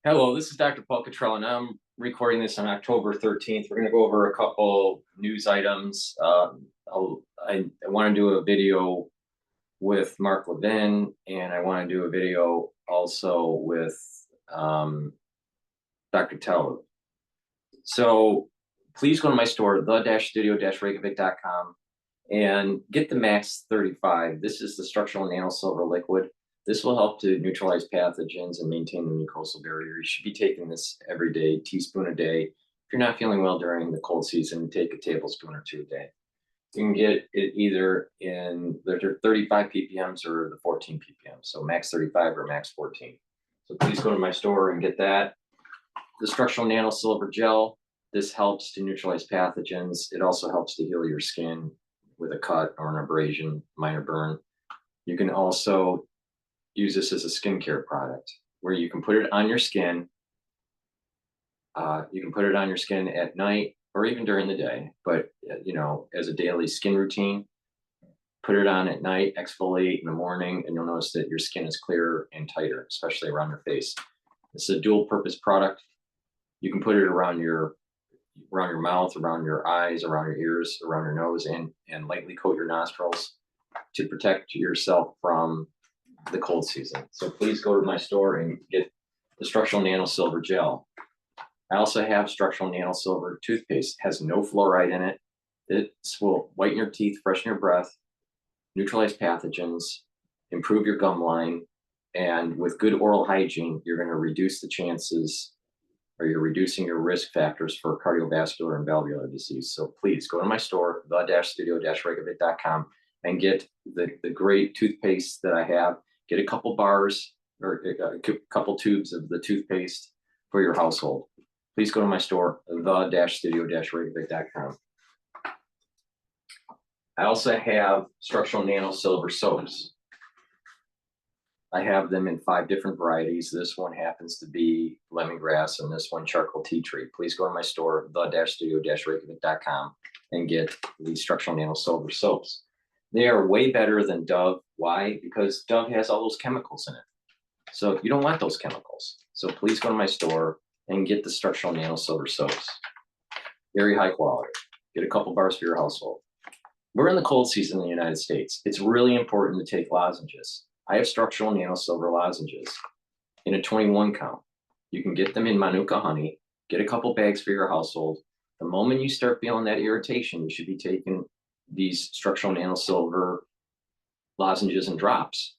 Hello, this is Dr. Paul Cottrell, and I'm recording this on October 13th. We're going to go over a couple news items. I want to do a video with Mark Levin, and I want to do a video also with Dr. Teller. So please go to my store, the-studio-reykjavik.com, and get the Max 35. This is the structural nano silver liquid. This will help to neutralize pathogens and maintain the mucosal barrier. You should be taking this every day, teaspoon a day. If you're not feeling well during the cold season, take a tablespoon or two a day. You can get it either in the 35 ppms or the 14 ppm, so max 35 or max 14. So please go to my store and get that. The structural nano silver gel, this helps to neutralize pathogens. It also helps to heal your skin with a cut or an abrasion, minor burn. You can also use this as a skincare product where you can put it on your skin. You can put it on your skin at night or even during the day, but as a daily skin routine, put it on at night, exfoliate in the morning, and you'll notice that your skin is clearer and tighter, especially around your face. It's a dual purpose product. You can put it around your mouth, around your eyes, around your ears, around your nose, and lightly coat your nostrils to protect yourself from the cold season. So please go to my store and get the structural nano silver gel. I also have structural nano silver toothpaste. It has no fluoride in it. This will whiten your teeth, freshen your breath, neutralize pathogens, improve your gum line, and with good oral hygiene, you're going to reduce the chances, or you're reducing your risk factors for cardiovascular and valvular disease. So please go to my store, the-studio-reykjavik.com, and get the great toothpaste that I have. Get a couple bars or a couple tubes of the toothpaste for your household. Please go to my store, the-studio-reykjavik.com. I also have structural nano silver soaps. I have them in 5 different varieties. This one happens to be lemongrass, and this one charcoal tea tree. Please go to my store, the-studio-reykjavik.com, and get the structural nano silver soaps. They are way better than Dove. Why? Because Dove has all those chemicals in it. So you don't want those chemicals. So please go to my store and get the structural nano silver soaps. Very high quality. Get a couple bars for your household. We're in the cold season in the United States. It's really important to take lozenges. I have structural nano silver lozenges in a 21 count. You can get them in Manuka honey. Get a couple bags for your household. The moment you start feeling that irritation, you should be taking these structural nano silver lozenges and drops.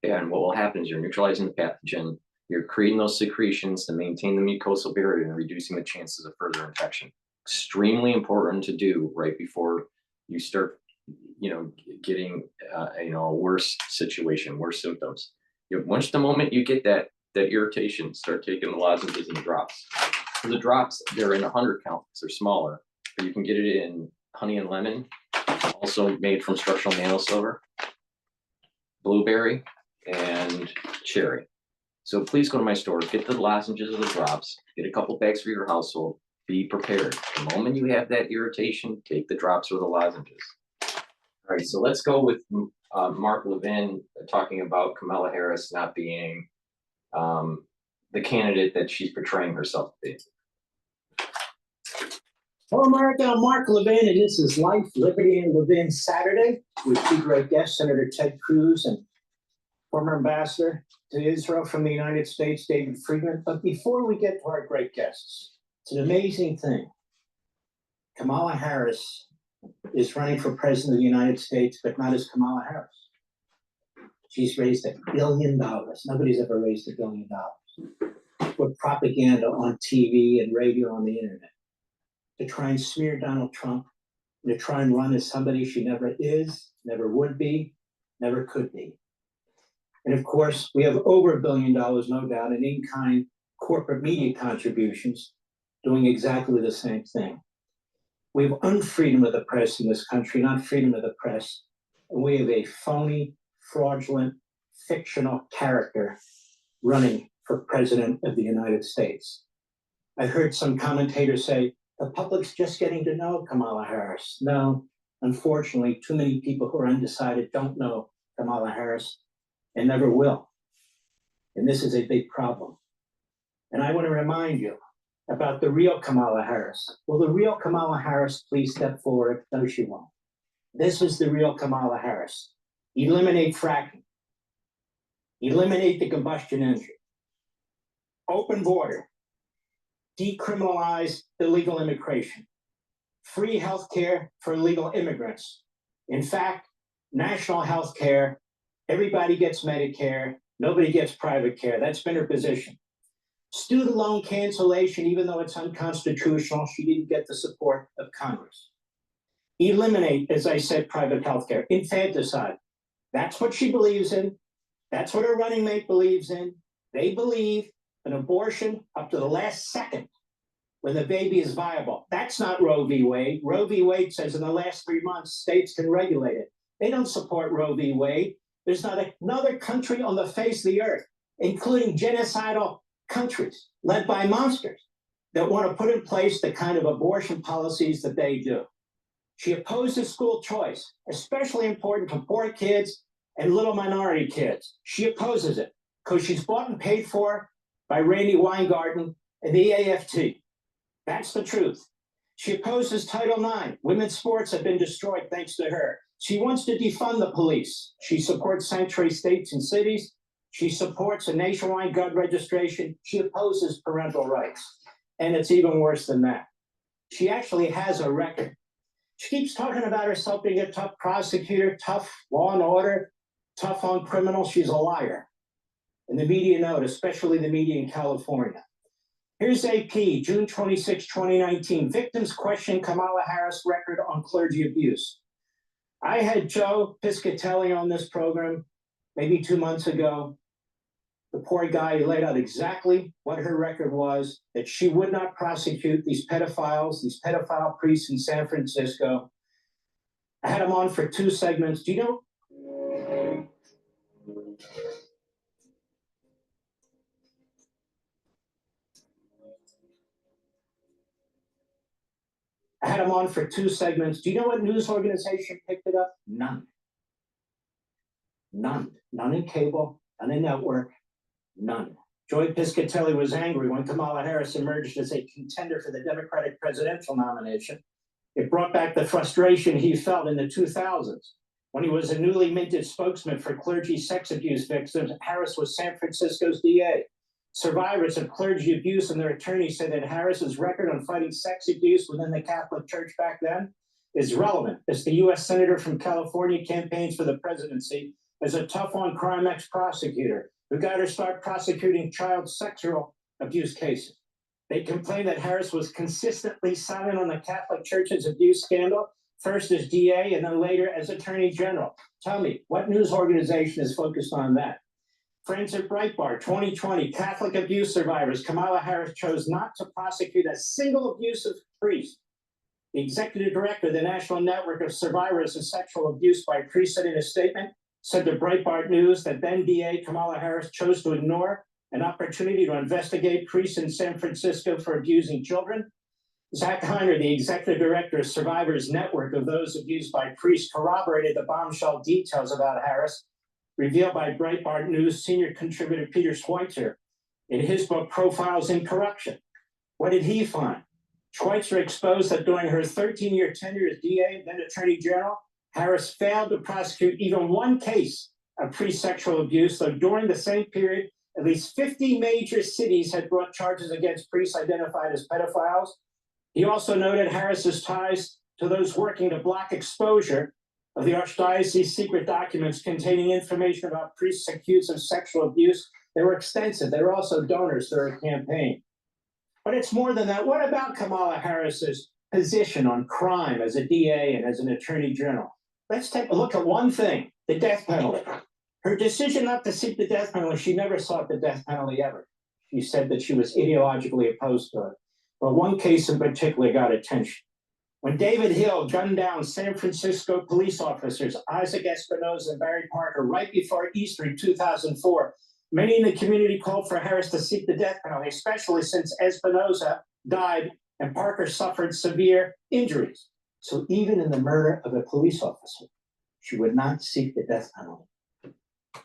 And what will happen is you're neutralizing the pathogen, you're creating those secretions to maintain the mucosal barrier and reducing the chances of further infection. Extremely important to do right before you start, getting a worse situation, worse symptoms. Once the moment you get that irritation, start taking the lozenges and the drops. For the drops, they're in 100 count because they're smaller, but you can get it in honey and lemon, also made from structural nano silver, blueberry, and cherry. So please go to my store, get the lozenges or the drops, get a couple bags for your household, be prepared. The moment you have that irritation, take the drops or the lozenges. All right, so let's go with Mark Levin talking about Kamala Harris not being the candidate that she's portraying herself to be. Hello, America. I'm Mark Levin, and this is Life, Liberty, and Levin Saturday with 2 great guests, Senator Ted Cruz and former ambassador to Israel from the United States, David Friedman. But before we get to our great guests, it's an amazing thing. Kamala Harris is running for president of the United States, but not as Kamala Harris. She's raised $1 billion. Nobody's ever raised $1 billion. With propaganda on TV and radio on the internet, to try and smear Donald Trump, and to try and run as somebody she never is, never would be, never could be. And of course, we have over $1 billion, no doubt, in in-kind corporate media contributions doing exactly the same thing. We have unfreedom of the press in this country, not freedom of the press. And we have a phony, fraudulent, fictional character running for president of the United States. I heard some commentators say, the public's just getting to know Kamala Harris. No, unfortunately, too many people who are undecided don't know Kamala Harris and never will. And this is a big problem. And I want to remind you about the real Kamala Harris. Will the real Kamala Harris please step forward? No, she won't. This is the real Kamala Harris. Eliminate fracking. Eliminate the combustion engine. Open border. Decriminalize illegal immigration. Free health care for illegal immigrants. In fact, national health care, everybody gets Medicare, nobody gets private care. That's been her position. Student loan cancellation, even though it's unconstitutional, she didn't get the support of Congress. Eliminate, as I said, private health care. Infanticide. That's what she believes in. That's what her running mate believes in. They believe an abortion up to the last second when the baby is viable. That's not Roe v. Wade. Roe v. Wade says in the last 3 months, states can regulate it. They don't support Roe v. Wade. There's not another country on the face of the earth, including genocidal countries led by monsters, that want to put in place the kind of abortion policies that they do. She opposes school choice, especially important to poor kids and little minority kids. She opposes it because she's bought and paid for by Randy Weingarten and the AFT. That's the truth. She opposes Title IX. Women's sports have been destroyed thanks to her. She wants to defund the police. She supports sanctuary states and cities. She supports a nationwide gun registration. She opposes parental rights. And it's even worse than that. She actually has a record. She keeps talking about herself being a tough prosecutor, tough law and order, tough on criminals. She's a liar. And the media know it, especially the media in California. Here's AP, June 26, 2019. Victims question Kamala Harris' record on clergy abuse. I had Joe Piscatelli on this program maybe 2 months ago. The poor guy laid out exactly what her record was, that she would not prosecute these pedophiles, these pedophile priests in San Francisco. I had him on for 2 segments. Do you know? I had him on for 2 segments. Do you know what news organization picked it up? None. None. None in cable, none in network, none. Joy Piscatelli was angry when Kamala Harris emerged as a contender for the Democratic presidential nomination. It brought back the frustration he felt in the 2000s when he was a newly minted spokesman for clergy sex abuse victims. Harris was San Francisco's DA. Survivors of clergy abuse and their attorneys said that Harris's record on fighting sex abuse within the Catholic Church back then is relevant as the U.S. Senator from California campaigns for the presidency as a tough-on-crime ex-prosecutor who got her start prosecuting child sexual abuse cases. They complained that Harris was consistently silent on the Catholic Church's abuse scandal, first as DA and then later as Attorney General. Tell me, what news organization is focused on that? Friends at Breitbart, 2020, Catholic abuse survivors. Kamala Harris chose not to prosecute a single abusive priest. The executive director of the National Network of Survivors of Sexual Abuse by Priests said in a statement, said to Breitbart News that then DA Kamala Harris chose to ignore an opportunity to investigate priests in San Francisco for abusing children. Zach Heiner, the executive director of Survivors Network of those abused by priests, corroborated the bombshell details about Harris revealed by Breitbart News senior contributor Peter Schweitzer in his book, Profiles in Corruption. What did he find? Schweitzer exposed that during her 13-year tenure as DA, then Attorney General, Harris failed to prosecute even one case of pre-sexual abuse, though during the same period, at least 50 major cities had brought charges against priests identified as pedophiles. He also noted Harris's ties to those working to block exposure of the Archdiocese secret documents containing information about priests accused of sexual abuse. They were extensive. They were also donors to her campaign. But it's more than that. What about Kamala Harris's position on crime as a DA and as an Attorney General? Let's take a look at one thing, the death penalty. Her decision not to seek the death penalty, she never sought the death penalty ever. She said that she was ideologically opposed to it. But one case in particular got attention. When David Hill gunned down San Francisco police officers Isaac Espinosa and Barry Parker right before Easter in 2004, many in the community called for Harris to seek the death penalty, especially since Espinosa died and Parker suffered severe injuries. So even in the murder of a police officer, she would not seek the death penalty.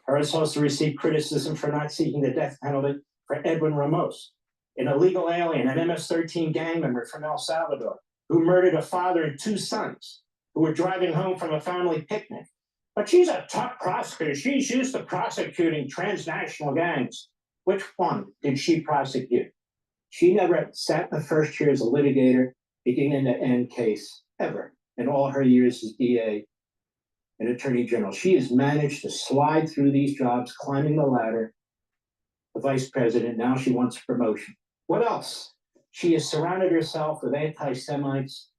Harris also received criticism for not seeking the death penalty for Edwin Ramos, an illegal alien, an MS-13 gang member from El Salvador, who murdered a father and two sons who were driving home from a family picnic. But she's a top prosecutor. She's used to prosecuting transnational gangs. Which one did she prosecute? She never sat the first year as a litigator, beginning to end case, ever, in all her years as DA and Attorney General. She has managed to slide through these jobs, climbing the ladder, the vice president. Now she wants promotion. What else? She has surrounded herself with anti-Semites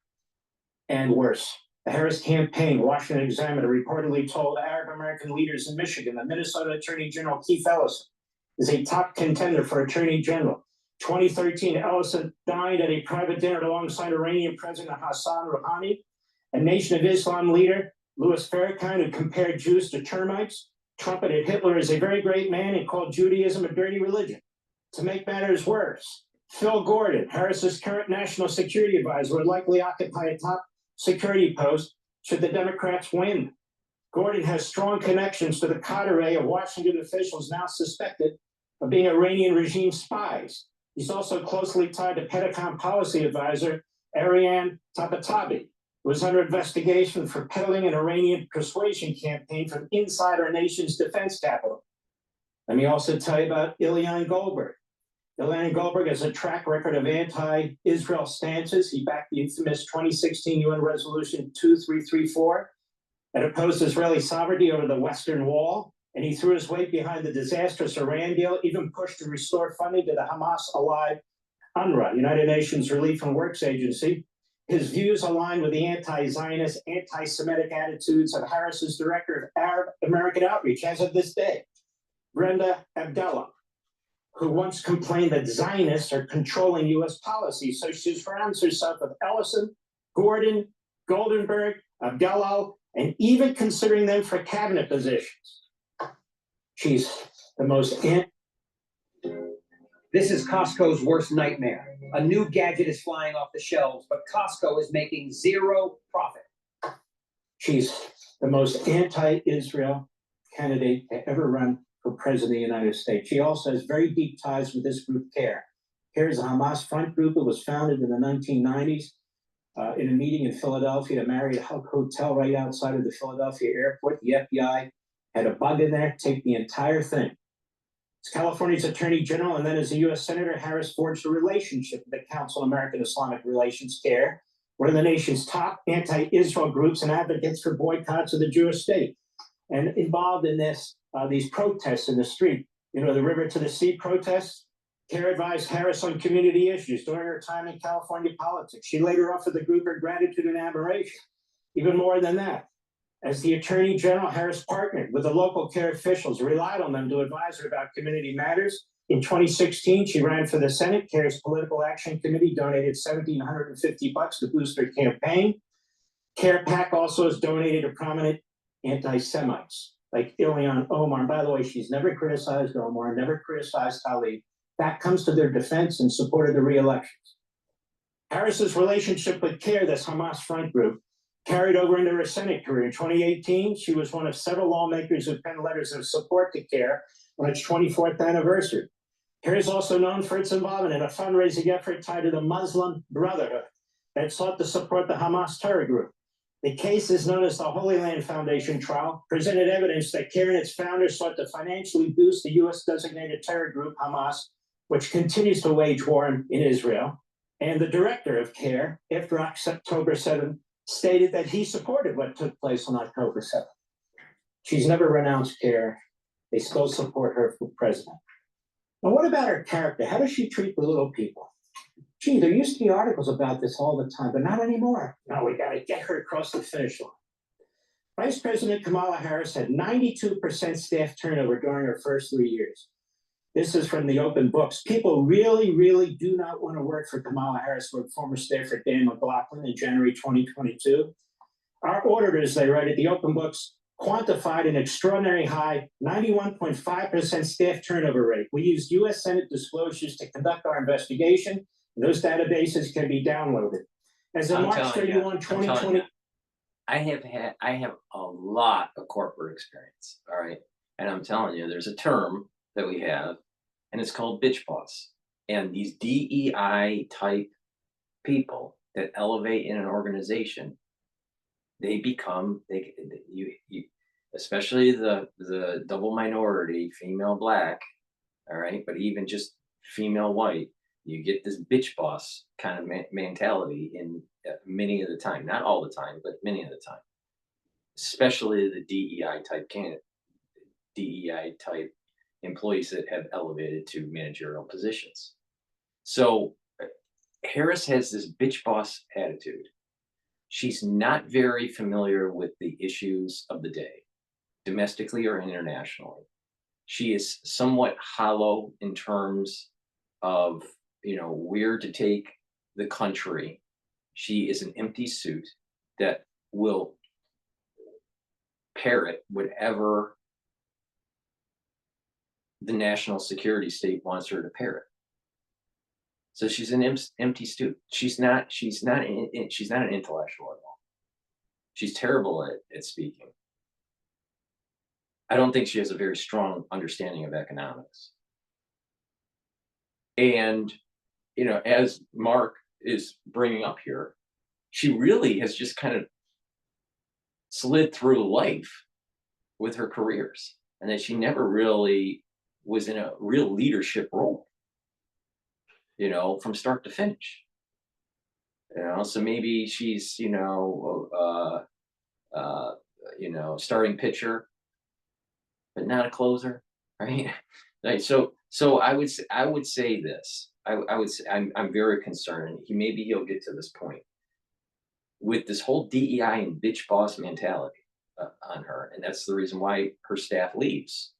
and worse. The Harris campaign, Washington Examiner, reportedly told Arab American leaders in Michigan that Minnesota Attorney General Keith Ellison is a top contender for Attorney General. 2013, Ellison dined at a private dinner alongside Iranian President Hassan Rouhani, a Nation of Islam leader, Louis Farrakhan, who compared Jews to termites, trumpeted Hitler as a very great man and called Judaism a dirty religion. To make matters worse, Phil Gordon, Harris's current national security advisor, would likely occupy a top security post should the Democrats win. Gordon has strong connections to the cadre of Washington officials now suspected of being Iranian regime spies. He's also closely tied to Pentagon policy advisor Ariane Tapatabi, who is under investigation for peddling an Iranian persuasion campaign from inside our nation's defense capital. Let me also tell you about Ilyan Goldberg. Ilyan Goldberg has a track record of anti-Israel stances. He backed the infamous 2016 UN Resolution 2334 that opposed Israeli sovereignty over the Western Wall, and he threw his weight behind the disastrous Iran deal, even pushed to restore funding to the Hamas-allied UNRWA, United Nations Relief and Works Agency. His views align with the anti-Zionist, anti-Semitic attitudes of Harris's director of Arab American Outreach as of this day, Brenda Abdallah, who once complained that Zionists are controlling U.S. policy. So she surrounds herself with Ellison, Gordon, Goldenberg, Abdallah, and even considering them for cabinet positions. She's the most This is Costco's worst nightmare. A new gadget is flying off the shelves, but Costco is making zero profit. She's the most anti-Israel candidate to ever run for president of the United States. She also has very deep ties with this group, CARE. CARE is a Hamas front group that was founded in the 1990s in a meeting in Philadelphia, a Marriott hotel right outside of the Philadelphia airport. The FBI had a bug in there, take the entire thing. As California's Attorney General and then as a U.S. Senator, Harris forged a relationship with the Council of American Islamic Relations, CARE, one of the nation's top anti-Israel groups and advocates for boycotts of the Jewish state. And involved in this, these protests in the street, you know, the River to the Sea protests, CARE advised Harris on community issues during her time in California politics. She later offered the group her gratitude and admiration. Even more than that, as the Attorney General, Harris partnered with the local CARE officials, relied on them to advise her about community matters. In 2016, she ran for the Senate. CARE's Political Action Committee donated $1,750 to boost her campaign. CARE PAC also has donated to prominent anti-Semites like Ilhan Omar. And by the way, she's never criticized Omar, never criticized Khalid. That comes to their defense and support of the re-elections. Harris's relationship with CARE, this Hamas front group, carried over into her Senate career. In 2018, she was one of several lawmakers who penned letters of support to CARE on its 24th anniversary. CARE is also known for its involvement in a fundraising effort tied to the Muslim Brotherhood that sought to support the Hamas terror group. The case is known as the Holy Land Foundation trial, presented evidence that CARE and its founders sought to financially boost the U.S.-designated terror group Hamas, which continues to wage war in Israel. And the director of CARE, after October 7th, stated that he supported what took place on October 7th. She's never renounced CARE. They still support her for president. Now, what about her character? How does she treat the little people? Gee, there used to be articles about this all the time, but not anymore. No, we got to get her across the finish line. Vice President Kamala Harris had 92% staff turnover during her first 3 years. This is from the open books. People really, really do not want to work for Kamala Harris, wrote former staffer Dan McLaughlin in January 2022. Our auditors, they write at the open books, quantified an extraordinary high 91.5% staff turnover rate. We used U.S. Senate disclosures to conduct our investigation. Those databases can be downloaded. As of March 31, 2020. I have a lot of corporate experience, all right? And I'm telling you, there's a term that we have, and it's called bitch boss. And these DEI type people that elevate in an organization, they become you especially the double minority, female black, all right, but even just female white, you get this bitch boss kind of mentality in many of the time, not all the time, but many of the time, especially the DEI type employees that have elevated to managerial positions. So Harris has this bitch boss attitude. She's not very familiar with the issues of the day, domestically or internationally. She is somewhat hollow in terms of, where to take the country. She is an empty suit that will parrot whatever the national security state wants her to parrot. So she's an empty suit. She's not an intellectual at all. She's terrible at speaking. I don't think she has a very strong understanding of economics. And, as Mark is bringing up here, she really has just kind of slid through life with her careers, and that she never really was in a real leadership role, from start to finish. So maybe she's, starting pitcher, but not a closer, right? Right. So I would say this. I would say I'm very concerned. Maybe he'll get to this point with this whole DEI and bitch boss mentality on her, and that's the reason why her staff leaves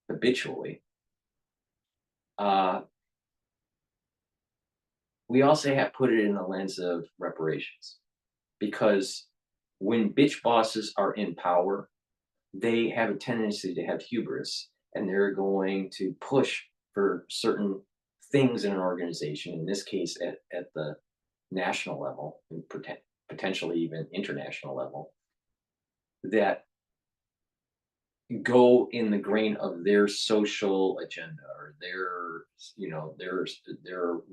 habitually. We also have put it in the lens of reparations, because when bitch bosses are in power, they have a tendency to have hubris, and they're going to push for certain things in an organization, in this case at the national level, and potentially even international level, that go in the grain of their social agenda or their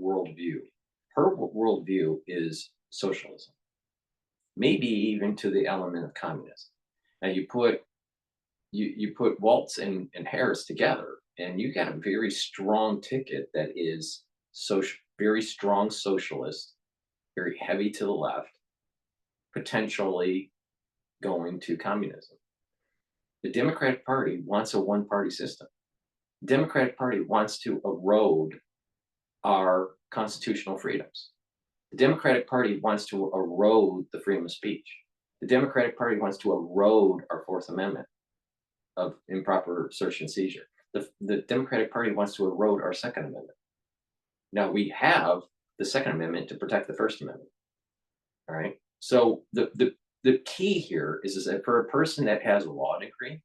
worldview. Her worldview is socialism, maybe even to the element of communism. Now you put Waltz and Harris together, and you got a very strong ticket that is very strong socialist, very heavy to the left, potentially going to communism. The Democratic Party wants a one-party system. The Democratic Party wants to erode our constitutional freedoms. The Democratic Party wants to erode the freedom of speech. The Democratic Party wants to erode our Fourth Amendment of improper search and seizure. The Democratic Party wants to erode our Second Amendment. Now, we have the Second Amendment to protect the First Amendment. All right. So the key here is that for a person that has a law degree,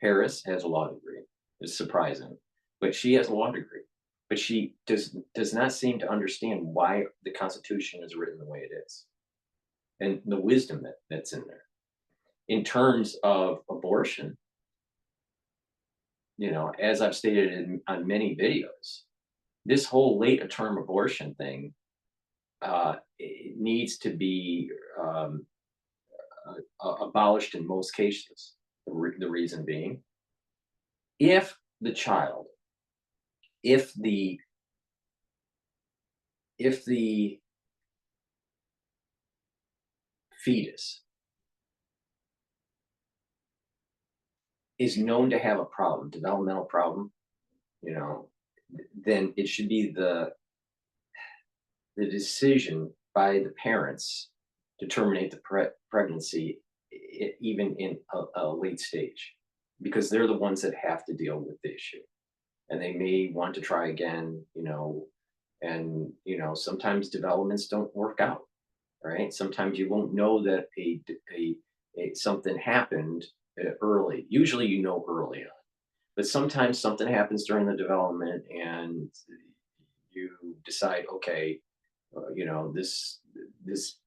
Harris has a law degree. It's surprising, but she has a law degree. But she does not seem to understand why the Constitution is written the way it is, and the wisdom that's in there. In terms of abortion, as I've stated on many videos, this whole late term abortion thing it needs to be abolished in most cases. The reason being, if the child, if the fetus is known to have a problem, developmental problem, then it should be the decision by the parents to terminate the pregnancy, even in a late stage, because they're the ones that have to deal with the issue, and they may want to try again, and sometimes developments don't work out, right? Sometimes you won't know that something happened early. Usually, early on, but sometimes something happens during the development, and you decide, okay, this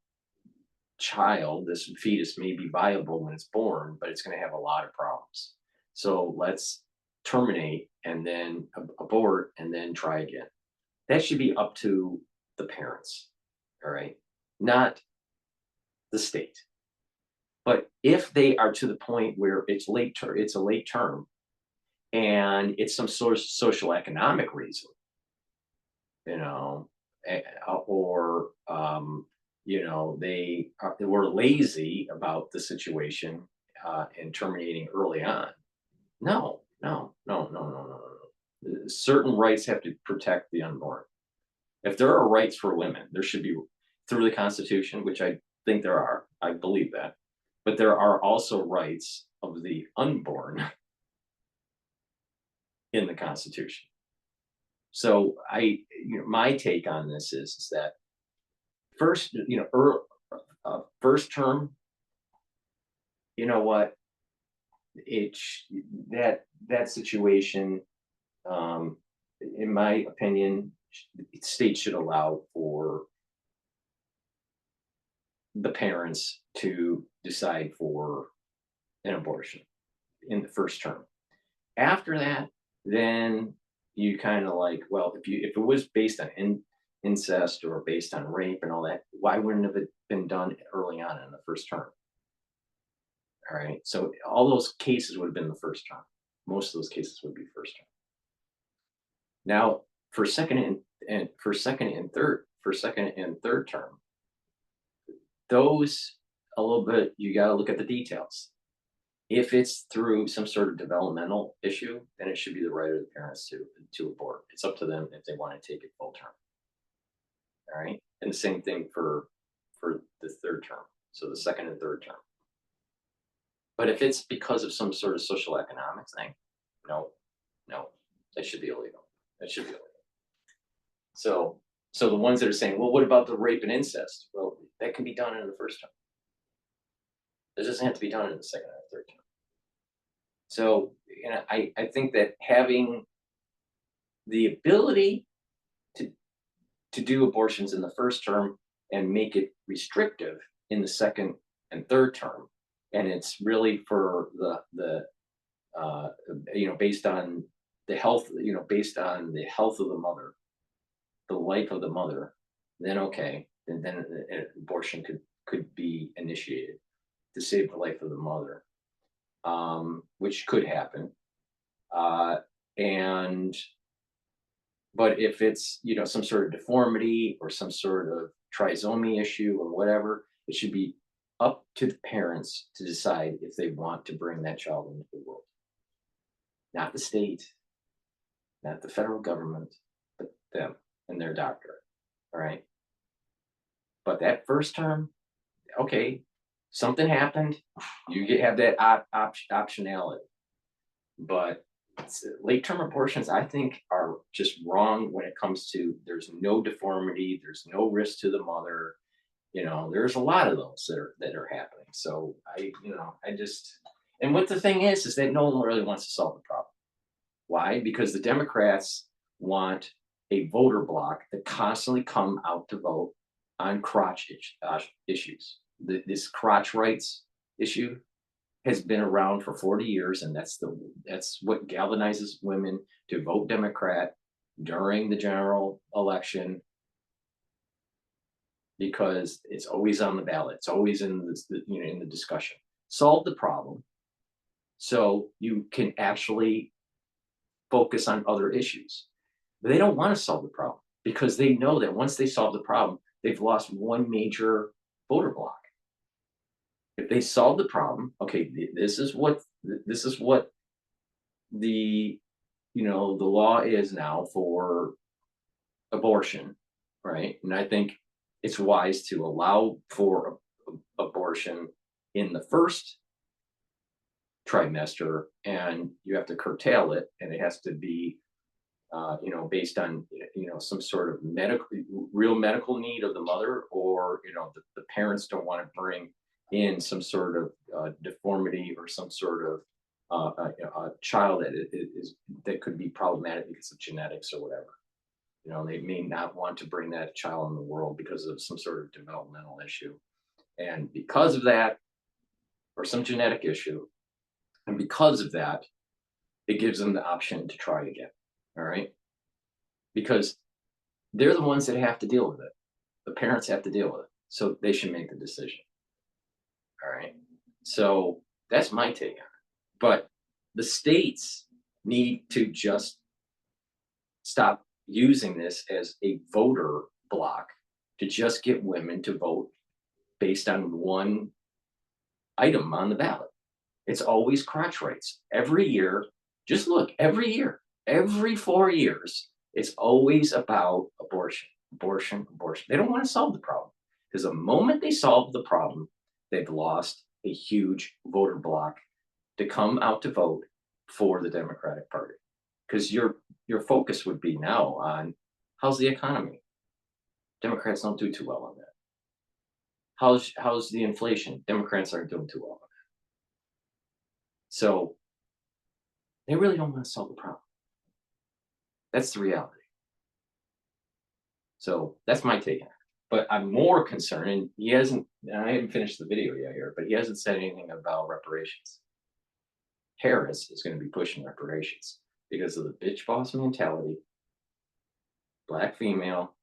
child, this fetus may be viable when it's born, but it's going to have a lot of problems. So let's terminate and then abort and then try again. that should be up to the parents, all right, not the state. But if they are to the point where it's it's a late term, and it's some sort of social economic reason, you know, or they were lazy about the situation and terminating early on. No, no, no, no, no, no, no, no. Certain rights have to protect the unborn. If there are rights for women, there should be through the Constitution, which I think there are. I believe that. But there are also rights of the unborn in the Constitution. So my take on this is that first, first term, you know what, that situation, in my opinion, states should allow for the parents to decide for an abortion in the first term. After that, then you kind of like, well, if it was based on incest or based on rape and all that, why wouldn't have it been done early on in the first term? All right. So all those cases would have been the first term. Most of those cases would be first term. Now, for second and third term, those a little bit, you got to look at the details. If it's through some sort of developmental issue, then it should be the right of the parents to abort. It's up to them if they want to take it full term. All right. And the same thing for the third term. So the second and third term. But if it's because of some sort of social economic thing, no, that should be illegal. That should be illegal. So the ones that are saying, well, what about the rape and incest? Well, that can be done in the first term. It doesn't have to be done in the second or third term. So, I think that having the ability to do abortions in the first term and make it restrictive in the second and third term, and it's really for the based on the health, based on the health of the mother, the life of the mother, then okay, and then an abortion could be initiated to save the life of the mother, which could happen. But if it's some sort of deformity or some sort of trisomy issue or whatever, it should be up to the parents to decide if they want to bring that child into the world. Not the state, not the federal government, but them and their doctor. All right. But that first term, okay, something happened, you have that optionality. But late term abortions, I think, are just wrong when it comes to there's no deformity, there's no risk to the mother. There's a lot of those that are happening. So and what the thing is that no one really wants to solve the problem. Why? Because the Democrats want a voter bloc that constantly come out to vote on crotch issues. This crotch rights issue has been around for 40 years, and that's what galvanizes women to vote Democrat during the general election, because it's always on the ballot. It's always in the discussion. Solve the problem so you can actually focus on other issues. But they don't want to solve the problem because they know that once they solve the problem, they've lost one major voter bloc. If they solve the problem, okay, this is what the law is now for abortion, right? And I think it's wise to allow for abortion in the first trimester, and you have to curtail it, and it has to be based on some sort of real medical need of the mother, or the parents don't want to bring in some sort of deformity or some sort of a child that could be problematic because of genetics or whatever. They may not want to bring that child in the world because of some sort of developmental issue, and because of that, or some genetic issue, and because of that, it gives them the option to try again. All right, because they're the ones that have to deal with it. The parents have to deal with it, so they should make the decision. All right. So that's my take on it. But the states need to just stop using this as a voter block to just get women to vote based on one item on the ballot. It's always crotch rights. Every year, just look, every year, every 4 years, it's always about abortion, abortion, abortion. They don't want to solve the problem because the moment they solve the problem, they've lost a huge voter block to come out to vote for the Democratic Party. Because your focus would be now on how's the economy. Democrats don't do too well on that. How's the inflation? Democrats aren't doing too well on that. So they really don't want to solve the problem. That's the reality. So that's my take on it. But I'm more concerned, and he hasn't, and I haven't finished the video yet here, but he hasn't said anything about reparations. Harris is going to be pushing reparations because of the bitch boss mentality, black female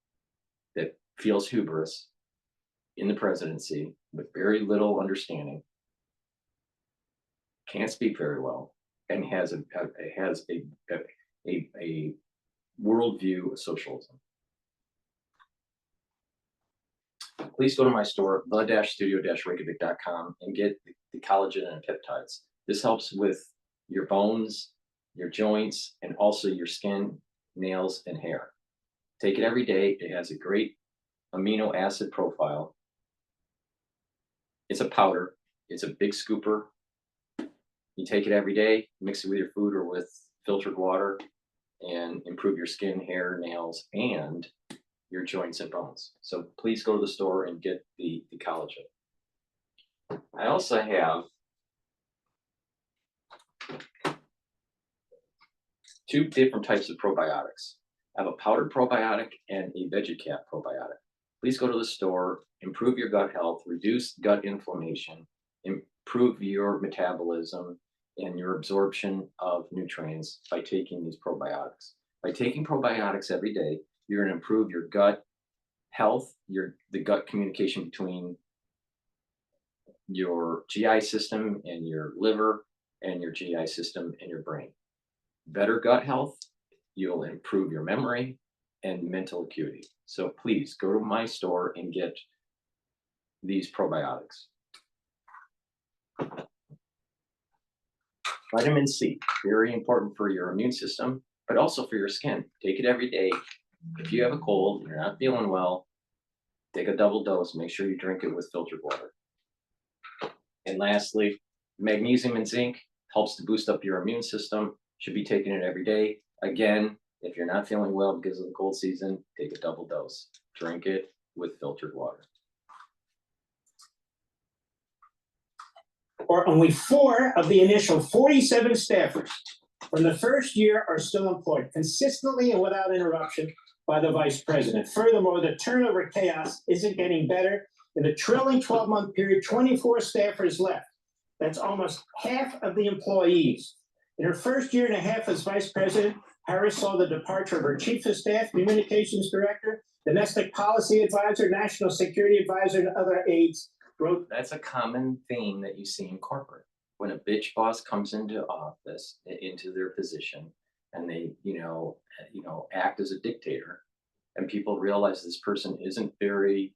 that feels hubris in the presidency with very little understanding, can't speak very well, and has a worldview of socialism. Please go to my store, the-studio-reykjavik.com, and get the collagen and peptides. This helps with your bones, your joints, and also your skin, nails, and hair. Take it every day. It has a great amino acid profile. It's a powder. It's a big scooper. You take it every day, mix it with your food or with filtered water, and improve your skin, hair, nails, and your joints and bones. So please go to the store and get the collagen. I also have 2 different types of probiotics. I have a powdered probiotic and a Bitchute probiotic. Please go to the store, improve your gut health, reduce gut inflammation, improve your metabolism and your absorption of nutrients by taking these probiotics. By taking probiotics every day, you're going to improve your gut health, the gut communication between your GI system and your liver, and your GI system and your brain. Better gut health, you'll improve your memory and mental acuity. So please go to my store and get these probiotics. Vitamin C, very important for your immune system, but also for your skin. Take it every day. If you have a cold and you're not feeling well, take a double dose. Make sure you drink it with filtered water. And lastly, magnesium and zinc helps to boost up your immune system. Should be taking it every day. Again, if you're not feeling well because of the cold season, take a double dose. Drink it with filtered water. Or only 4 of the initial 47 staffers from the first year are still employed consistently and without interruption by the vice president. Furthermore, the turnover chaos isn't getting better. In the trailing 12-month period, 24 staffers left. That's almost half of the employees. In her first year and a half as vice president, Harris saw the departure of her chief of staff, communications director, domestic policy advisor, national security advisor, and other aides. That's a common theme that you see in corporate. When a bitch boss comes into office, into their position, and they, act as a dictator, and people realize this person isn't very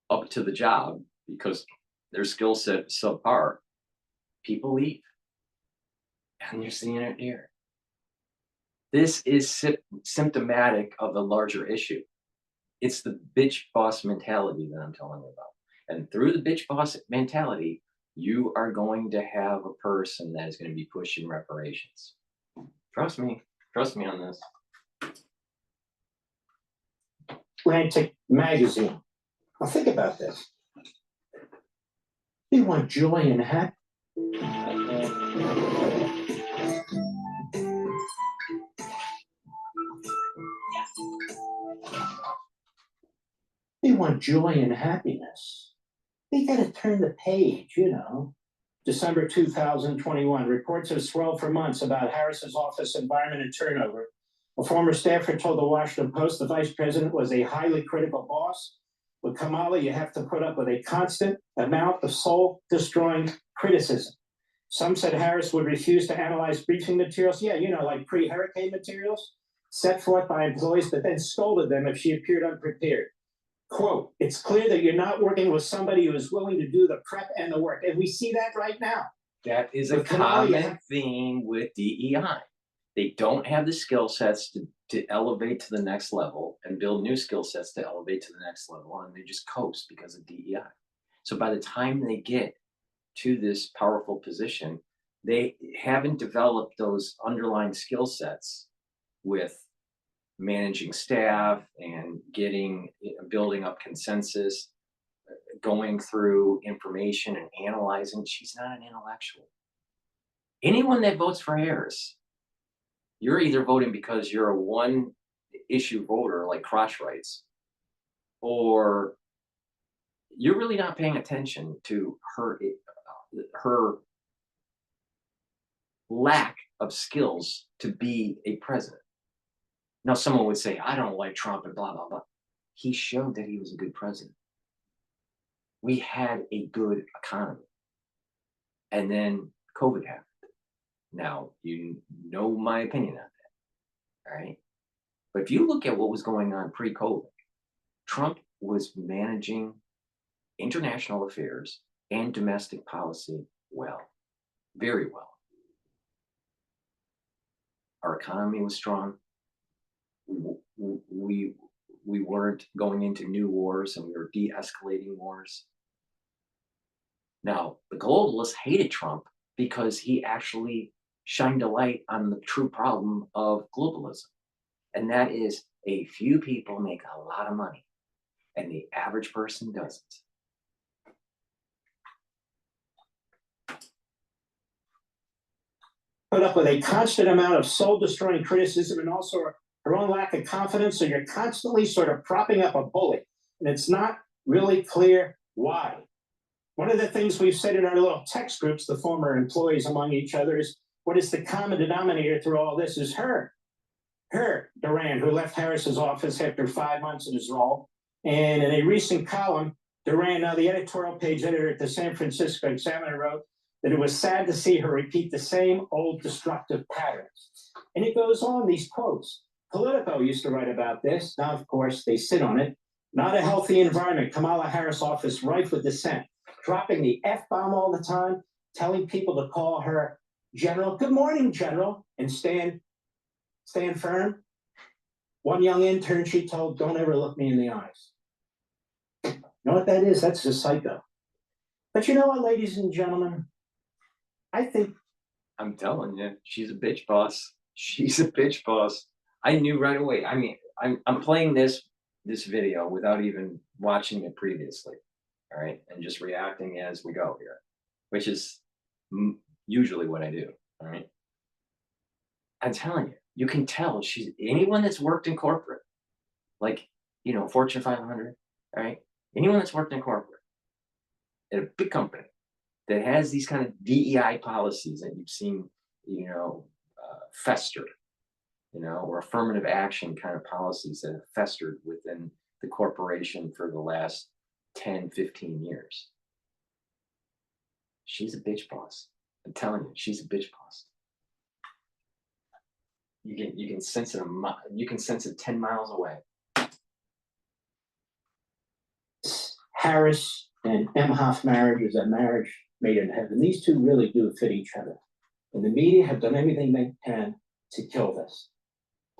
up to the job because their skill set is subpar, people leave. And you're seeing it here. This is symptomatic of a larger issue. It's the bitch boss mentality that I'm telling you about. And through the bitch boss mentality, you are going to have a person that is going to be pushing reparations. Trust me on this. Atlantic magazine. Now think about this. You want joy and happiness. You want joy and happiness. You got to turn the page, December 2021, reports have swelled for months about Harris's office environment and turnover. A former staffer told the Washington Post the vice president was a highly critical boss. With Kamala, you have to put up with a constant amount of soul-destroying criticism. Some said Harris would refuse to analyze briefing materials. Yeah, like pre-hurricane materials set forth by employees, but then scolded them if she appeared unprepared. Quote, it's clear that you're not working with somebody who is willing to do the prep and the work. And we see that right now. That is a common theme with DEI. They don't have the skill sets to elevate to the next level and build new skill sets to elevate to the next level. And they just coast because of DEI. So by the time they get to this powerful position, they haven't developed those underlying skill sets with managing staff and building up consensus, going through information and analyzing. She's not an intellectual. Anyone that votes for Harris, you're either voting because you're a one issue voter like crotch rights, or you're really not paying attention to her lack of skills to be a president. Now, someone would say, I don't like Trump and blah, blah, blah. He showed that he was a good president. We had a good economy. And then COVID happened. Now, you know my opinion on that, all right? But if you look at what was going on pre-COVID, Trump was managing international affairs and domestic policy well, very well. Our economy was strong. We weren't going into new wars, and we were de-escalating wars. Now, the globalists hated Trump because he actually shined a light on the true problem of globalism. And that is a few people make a lot of money, and the average person doesn't. Put up with a constant amount of soul-destroying criticism and also her own lack of confidence. So you're constantly sort of propping up a bully, and it's not really clear why. One of the things we've said in our little text groups, the former employees among each other, is what is the common denominator through all this is her, Durand, who left Harris's office after 5 months in his role. And in a recent column, Durand, now the editorial page editor at the San Francisco Examiner, wrote that it was sad to see her repeat the same old destructive patterns. And it goes on, these quotes. Politico used to write about this. Now, of course, they sit on it. Not a healthy environment. Kamala Harris office rife with dissent. Dropping the F-bomb all the time, telling people to call her General. Good morning, General, and stand firm. One young intern she told, don't ever look me in the eyes. You know what that is? That's a psycho. But you know what, ladies and gentlemen? I think I'm telling you, she's a bitch boss. She's a bitch boss. I knew right away. I mean, I'm playing this video without even watching it previously. All right, and just reacting as we go here, which is usually what I do. All right, I'm telling you, you can tell she's anyone that's worked in corporate, like Fortune 500. All right, anyone that's worked in corporate at a big company that has these kind of DEI policies that you've seen, fester, or affirmative action kind of policies that have festered within the corporation for the last 10, 15 years. She's a bitch boss. I'm telling you, she's a bitch boss. You can sense it. You can sense it 10 miles away. Harris and Emhoff marriage is a marriage made in heaven. These two really do fit each other. And the media have done everything they can to kill this.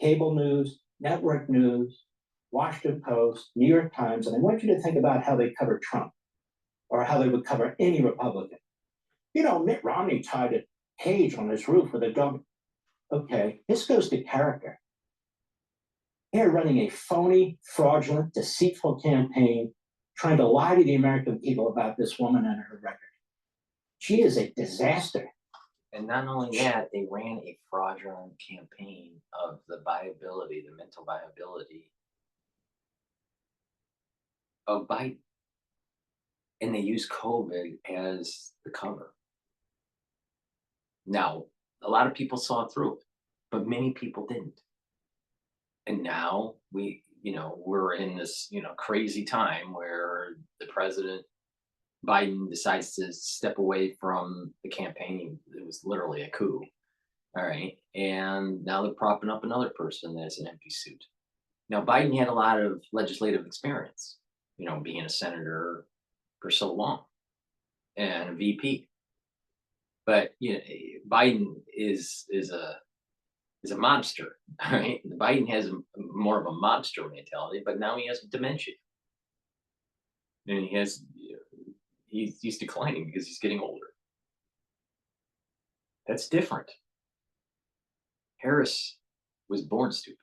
Cable news, network news, Washington Post, New York Times, and I want you to think about how they cover Trump or how they would cover any Republican. Mitt Romney tied a cage on his roof with a dog. Okay, this goes to character. They're running a phony, fraudulent, deceitful campaign, trying to lie to the American people about this woman and her record. She is a disaster. And not only that, they ran a fraudulent campaign of the viability, the mental viability of Biden. And they used COVID as the cover. Now, a lot of people saw through it, but many people didn't. And now we're in this, crazy time where the president Biden decides to step away from the campaign. It was literally a coup. All right. And now they're propping up another person that's an empty suit. Now, Biden had a lot of legislative experience, being a senator for so long and a VP. But Biden is a mobster, all right? Biden has more of a mobster mentality, but now he has dementia, and he's declining because he's getting older. That's different. Harris was born stupid.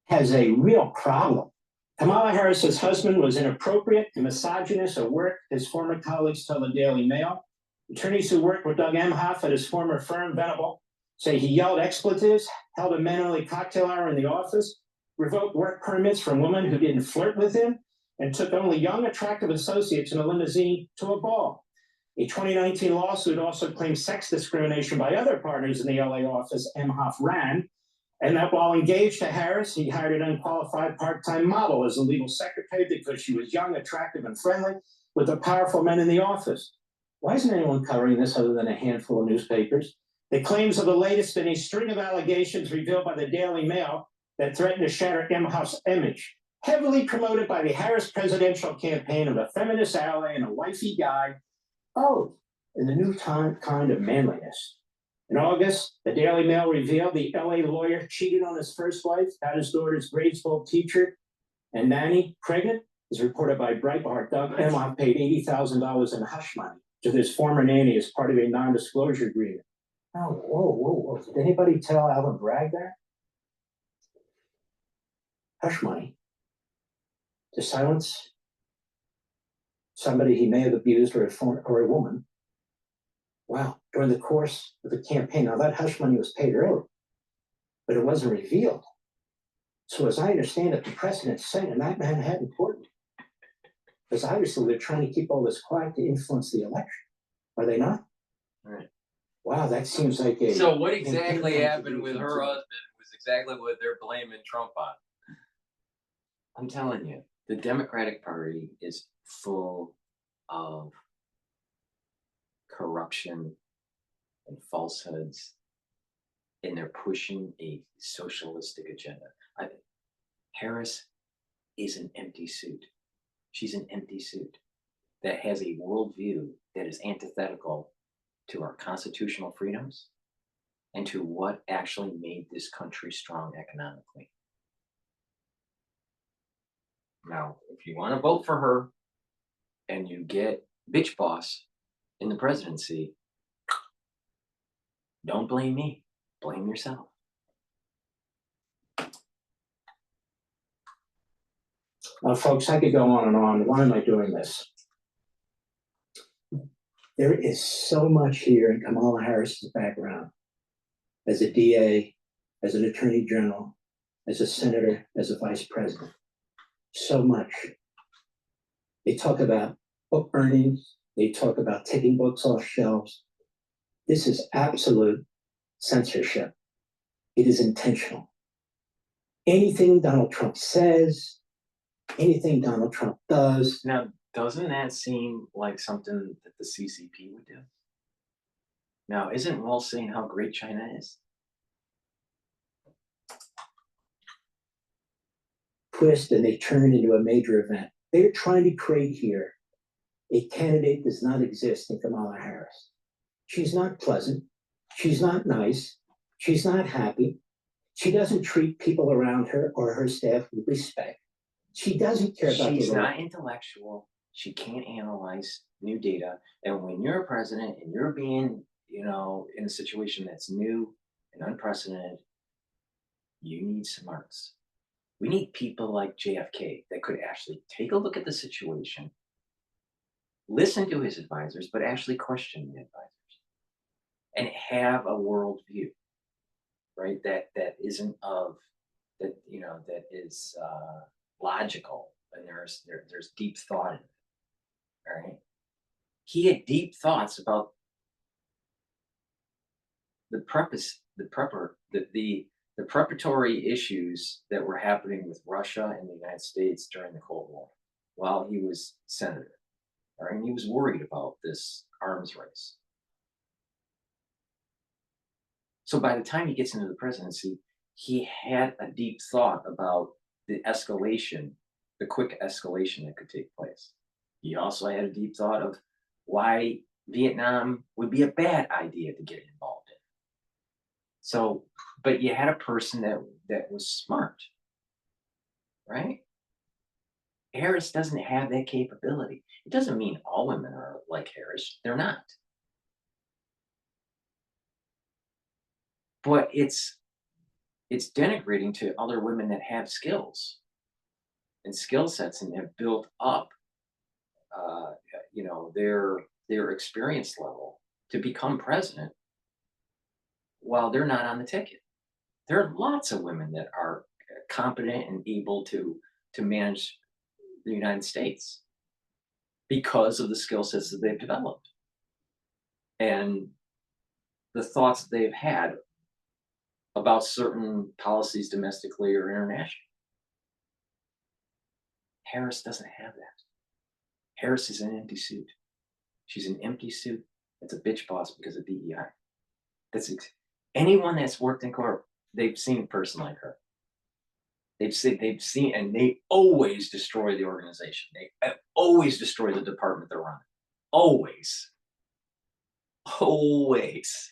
Has a real problem. Kamala Harris's husband was inappropriate and misogynist at work, his former colleagues tell the Daily Mail. Attorneys who worked with Doug Emhoff at his former firm, Venable, say he yelled expletives, held a men-only cocktail hour in the office, revoked work permits from women who didn't flirt with him, and took only young, attractive associates in a limousine to a ball. A 2019 lawsuit also claimed sex discrimination by other partners in the LA office Emhoff ran, and that while engaged to Harris, he hired an unqualified part-time model as a legal secretary because she was young, attractive, and friendly with the powerful men in the office. Why isn't anyone covering this other than a handful of newspapers? The claims are the latest in a string of allegations revealed by the Daily Mail that threaten to shatter Emhoff's image, heavily promoted by the Harris presidential campaign of a feminist ally and a wifey guy. Oh, and the new kind of manliness. In August, the Daily Mail revealed the LA lawyer cheated on his first wife, got his daughter's grade 12 teacher and nanny pregnant, as reported by Breitbart. Doug Emhoff paid $80,000 in hush money to this former nanny as part of a non-disclosure agreement. Oh, whoa. Did anybody tell Alvin Bragg that? Hush money to silence somebody he may have abused or a woman. Wow, during the course of the campaign. Now that hush money was paid early, but it wasn't revealed. So as I understand it, the precedent's set in that Manhattan court. Because obviously they're trying to keep all this quiet to influence the election. Are they not? All right. Wow, that seems like a... So what exactly happened with her husband was exactly what they're blaming Trump on. I'm telling you, the Democratic Party is full of corruption and falsehoods, and they're pushing a socialistic agenda. Harris is an empty suit. She's an empty suit that has a worldview that is antithetical to our constitutional freedoms and to what actually made this country strong economically. Now, if you want to vote for her and you get bitch boss in the presidency, don't blame me, blame yourself. Folks, I could go on and on. Why am I doing this? There is so much here in Kamala Harris's background as a DA, as an attorney general, as a senator, as a vice president. So much. They talk about book burnings. They talk about taking books off shelves. This is absolute censorship. It is intentional. Anything Donald Trump says, anything Donald Trump does. Now, doesn't that seem like something that the CCP would do? Now, isn't Wall saying how great China is? Twist and they turn into a major event. They're trying to create here a candidate does not exist in Kamala Harris. She's not pleasant. She's not nice. She's not happy. She doesn't treat people around her or her staff with respect. She doesn't care about She's not intellectual. She can't analyze new data. And when you're a president and you're being, in a situation that's new and unprecedented, you need smarts. We need people like JFK that could actually take a look at the situation, listen to his advisors, but actually question the advisors and have a worldview, right? That isn't that is logical, and there's deep thought in it. All right. He had deep thoughts about the preparatory issues that were happening with Russia and the United States during the Cold War while he was senator. All right, and he was worried about this arms race. So by the time he gets into the presidency, he had a deep thought about the escalation, the quick escalation that could take place. He also had a deep thought of why Vietnam would be a bad idea to get involved in. So, but you had a person that was smart, right? Harris doesn't have that capability. It doesn't mean all women are like Harris. They're not. But it's denigrating to other women that have skills and skill sets and have built up, their experience level to become president while they're not on the ticket. There are lots of women that are competent and able to manage the United States because of the skill sets that they've developed and the thoughts that they've had about certain policies domestically or internationally. Harris doesn't have that. Harris is an empty suit. She's an empty suit. That's a bitch boss because of DEI. Anyone that's worked in corporate, they've seen a person like her. They've seen, and they always destroy the organization. They always destroy the department they're running. Always. Always.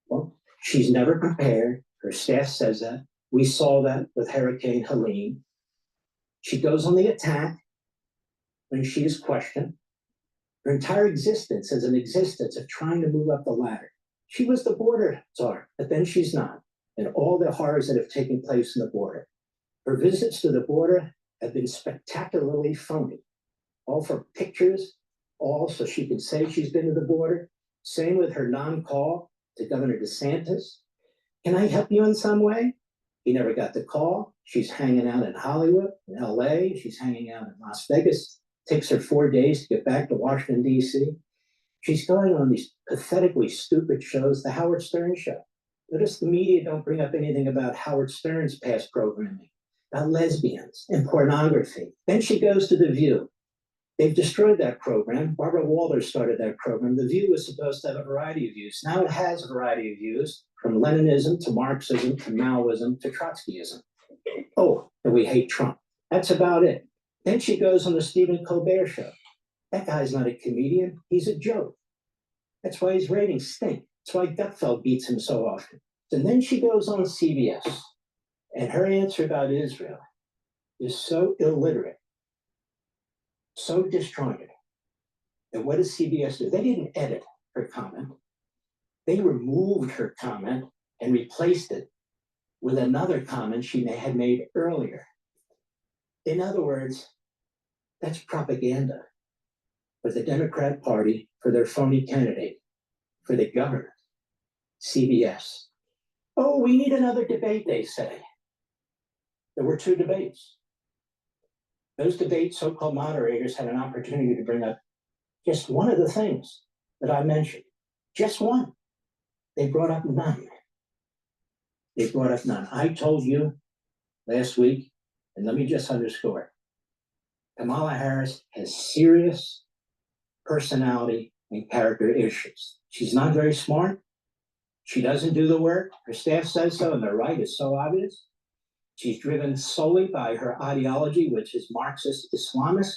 Well, she's never prepared. Her staff says that. We saw that with Hurricane Helene. She goes on the attack when she is questioned. Her entire existence is an existence of trying to move up the ladder. She was the border czar, but then she's not. And all the horrors that have taken place in the border. Her visits to the border have been spectacularly phony. All for pictures, all so she can say she's been to the border. Same with her non-call to Governor DeSantis. Can I help you in some way? He never got the call. She's hanging out in Hollywood, in LA. She's hanging out in Las Vegas. Takes her 4 days to get back to Washington, D.C. She's going on these pathetically stupid shows, the Howard Stern show. Notice the media don't bring up anything about Howard Stern's past programming, about lesbians and pornography. Then she goes to The View. They've destroyed that program. Barbara Walters started that program. The View was supposed to have a variety of views. Now it has a variety of views, from Leninism to Marxism to Maoism to Trotskyism. Oh, and we hate Trump. That's about it. Then she goes on the Stephen Colbert show. That guy's not a comedian. He's a joke. That's why his ratings stink. That's why Gutfeld beats him so often. And then she goes on CBS, and her answer about Israel is so illiterate, so disjointed. And what does CBS do? They didn't edit her comment. They removed her comment and replaced it with another comment she had made earlier. In other words, that's propaganda for the Democrat Party, for their phony candidate, for the government, CBS. Oh, we need another debate, they say. There were 2 debates. Those debates, so-called moderators had an opportunity to bring up just one of the things that I mentioned. Just one. They brought up none. They brought up none. I told you last week, and let me just underscore, Kamala Harris has serious personality and character issues. She's not very smart. She doesn't do the work. Her staff says so, and they're right, it's so obvious. She's driven solely by her ideology, which is Marxist Islamist.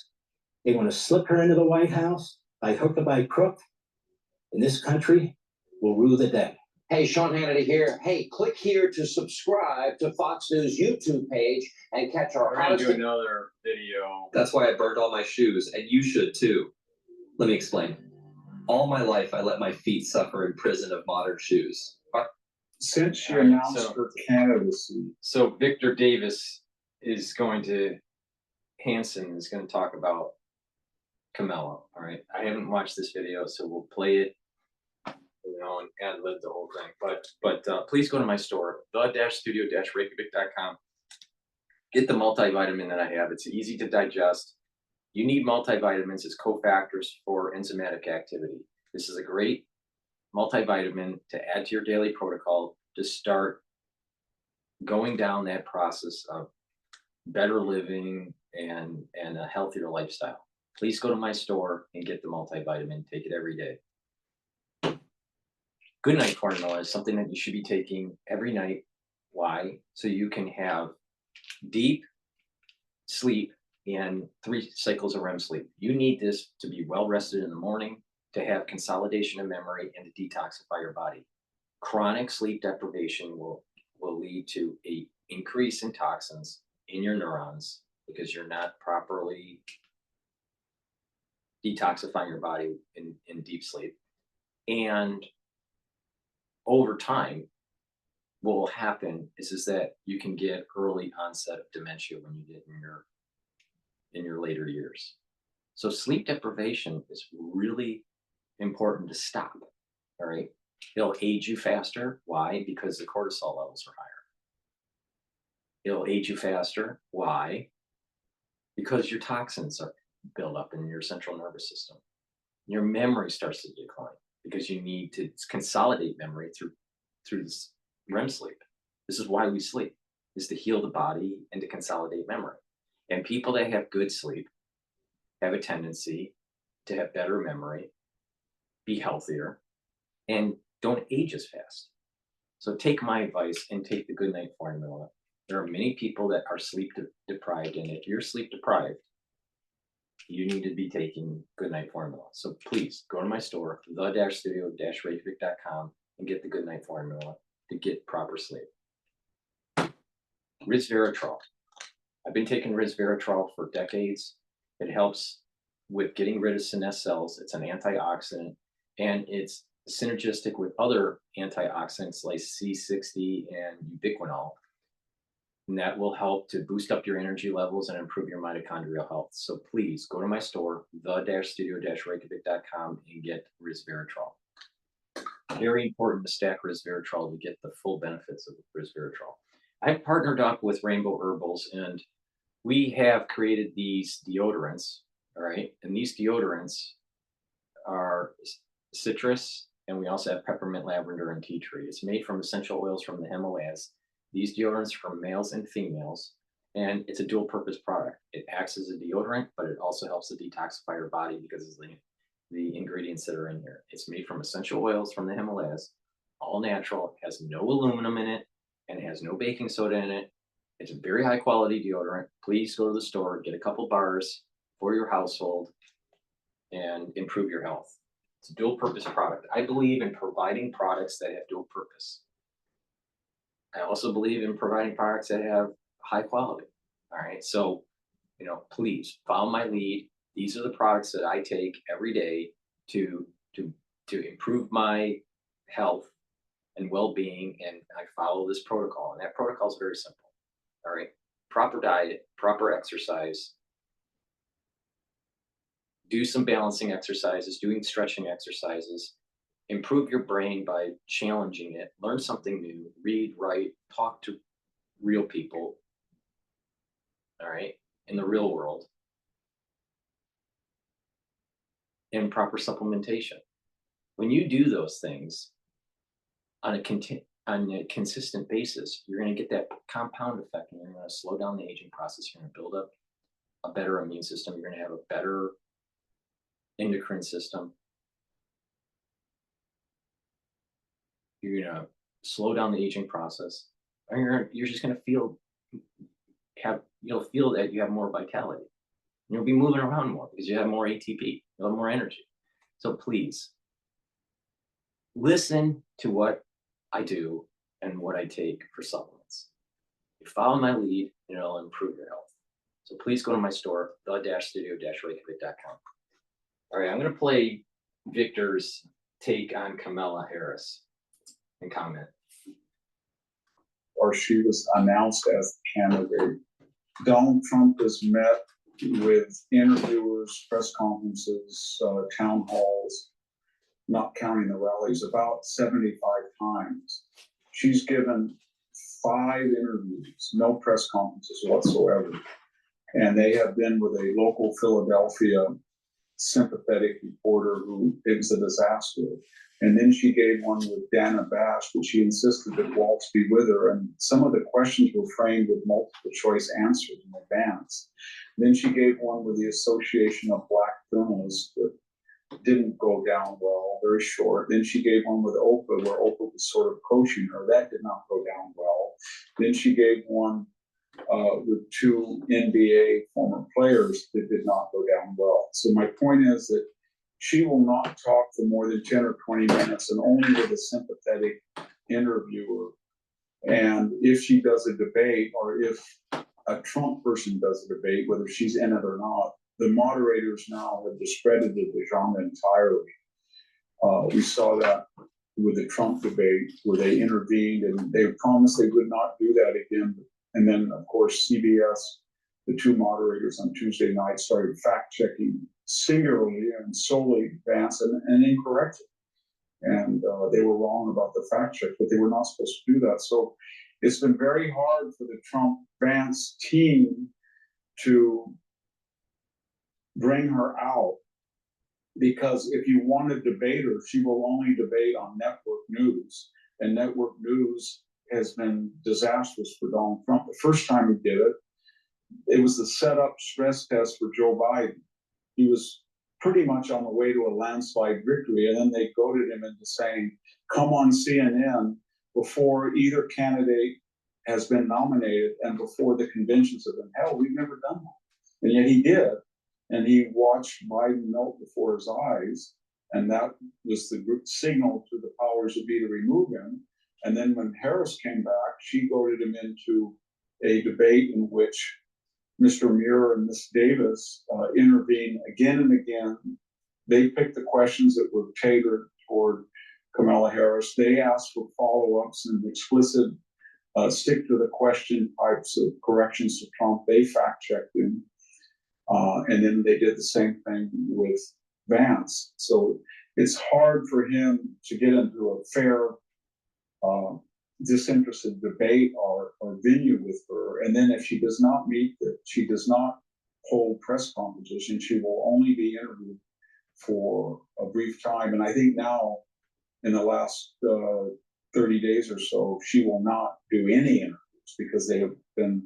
They want to slip her into the White House by hook or by crook, and this country will rue the day. Hey, Sean Hannity here. Hey, click here to subscribe to Fox News YouTube page and catch our We're gonna do another video. That's why I burned all my shoes, and you should too. Let me explain. All my life, I let my feet suffer in prison of modern shoes. Since she Alright, announced so- her candidacy, So Victor Davis is going to, Hansen is going to talk about Camelo. All right. I haven't watched this video, so we'll play it, and ad-lib the whole thing. But please go to my store, the-studio-reykjavik.com. Get the multivitamin that I have. It's easy to digest. You need multivitamins as cofactors for enzymatic activity. This is a great multivitamin to add to your daily protocol to start going down that process of better living and a healthier lifestyle. Please go to my store and get the multivitamin. Take it every day. Good night formula is something that you should be taking every night. Why? So you can have deep sleep and 3 cycles of REM sleep. You need this to be well rested in the morning, to have consolidation of memory, and to detoxify your body. Chronic sleep deprivation will lead to a increase in toxins in your neurons because you're not properly detoxifying your body in deep sleep. And over time, what will happen is that you can get early onset of dementia when you get in your later years. So sleep deprivation is really important to stop. All right. It'll age you faster. Why? Because the cortisol levels are higher. It'll age you faster. Why? Because your toxins are built up in your central nervous system. Your memory starts to decline because you need to consolidate memory through this REM sleep. This is why we sleep, is to heal the body and to consolidate memory. And people that have good sleep have a tendency to have better memory, be healthier, and don't age as fast. So take my advice and take the good night formula. There are many people that are sleep deprived, and if you're sleep deprived, you need to be taking good night formula. So please go to my store, the-studio-reykjavik.com, and get the good night formula to get proper sleep. Resveratrol. I've been taking resveratrol for decades. It helps with getting rid of senescent cells. It's an antioxidant, and it's synergistic with other antioxidants like C60 and ubiquinol. And that will help to boost up your energy levels and improve your mitochondrial health. So please go to my store, the-studio-reykjavik.com, and get resveratrol. Very important to stack resveratrol to get the full benefits of resveratrol. I've partnered up with Rainbow Herbals, and we have created these deodorants, all right? And these deodorants are citrus, and we also have peppermint, lavender, and tea tree. It's made from essential oils from the Himalayas. These deodorants are for males and females, and it's a dual purpose product. It acts as a deodorant, but it also helps to detoxify your body because of the ingredients that are in here. It's made from essential oils from the Himalayas, all natural, has no aluminum in it, and it has no baking soda in it. It's a very high quality deodorant. Please go to the store, get a couple bars for your household, and improve your health. It's a dual purpose product. I believe in providing products that have dual purpose. I also believe in providing products that have high quality. All right. So, please follow my lead. These are the products that I take every day to improve my health and well-being, and I follow this protocol. And that protocol is very simple. All right. Proper diet, proper exercise, do some balancing exercises, doing stretching exercises, improve your brain by challenging it, learn something new, read, write, talk to real people, all right, in the real world, and proper supplementation. When you do those things on a consistent basis, you're going to get that compound effect, and you're going to slow down the aging process. You're going to build up a better immune system. You're going to have a better endocrine system. You're going to slow down the aging process, and you're just going to you'll feel that you have more vitality. You'll be moving around more because you have more ATP, you'll have more energy. So please listen to what I do and what I take for supplements. You follow my lead, and it'll improve your health. So please go to my store, the-studio-reykjavik.com. All right, I'm going to play Victor's take on Kamala Harris and comment. Or she was announced as the candidate. Donald Trump has met with interviewers, press conferences, town halls, not counting the rallies, about 75 times. She's given 5 interviews, no press conferences whatsoever. And they have been with a local Philadelphia sympathetic reporter who, it was a disaster. And then she gave one with Dana Bash, but she insisted that Waltz be with her. And some of the questions were framed with multiple choice answers in advance. Then she gave one with the Association of Black Journalists that didn't go down well, very short. Then she gave one with Oprah, where Oprah was sort of coaching her. That did not go down well. Then she gave one with two NBA former players that did not go down well. So my point is that she will not talk for more than 10 or 20 minutes, and only with a sympathetic interviewer. And if she does a debate, or if a Trump person does a debate, whether she's in it or not, the moderators now have discredited the genre entirely. We saw that with the Trump debate, where they intervened and they promised they would not do that again. And then, of course, CBS, the two moderators on Tuesday night, started fact-checking singularly and solely Vance and incorrectly. And they were wrong about the fact check, but they were not supposed to do that. So it's been very hard for the Trump-Vance team to bring her out, because if you want to debate her, she will only debate on network news. And network news has been disastrous for Donald Trump. The first time he did it, it was the setup stress test for Joe Biden. He was pretty much on the way to a landslide victory, and then they goaded him into saying, come on CNN before either candidate has been nominated and before the conventions have been held. We've never done that. And yet he did. And he watched Biden melt before his eyes. And that was the signal to the powers that be to remove him. And then when Harris came back, she goaded him into a debate in which Mr. Muir and Ms. Davis intervened again and again. They picked the questions that were tailored toward Kamala Harris. They asked for follow-ups and explicit stick to the question types of corrections to Trump. They fact-checked him. And then they did the same thing with Vance. So it's hard for him to get into a fair, disinterested debate or venue with her. And then if she does not meet that, she does not hold press conferences, and she will only be interviewed for a brief time. And I think now, in the last 30 days or so, she will not do any interviews because they have been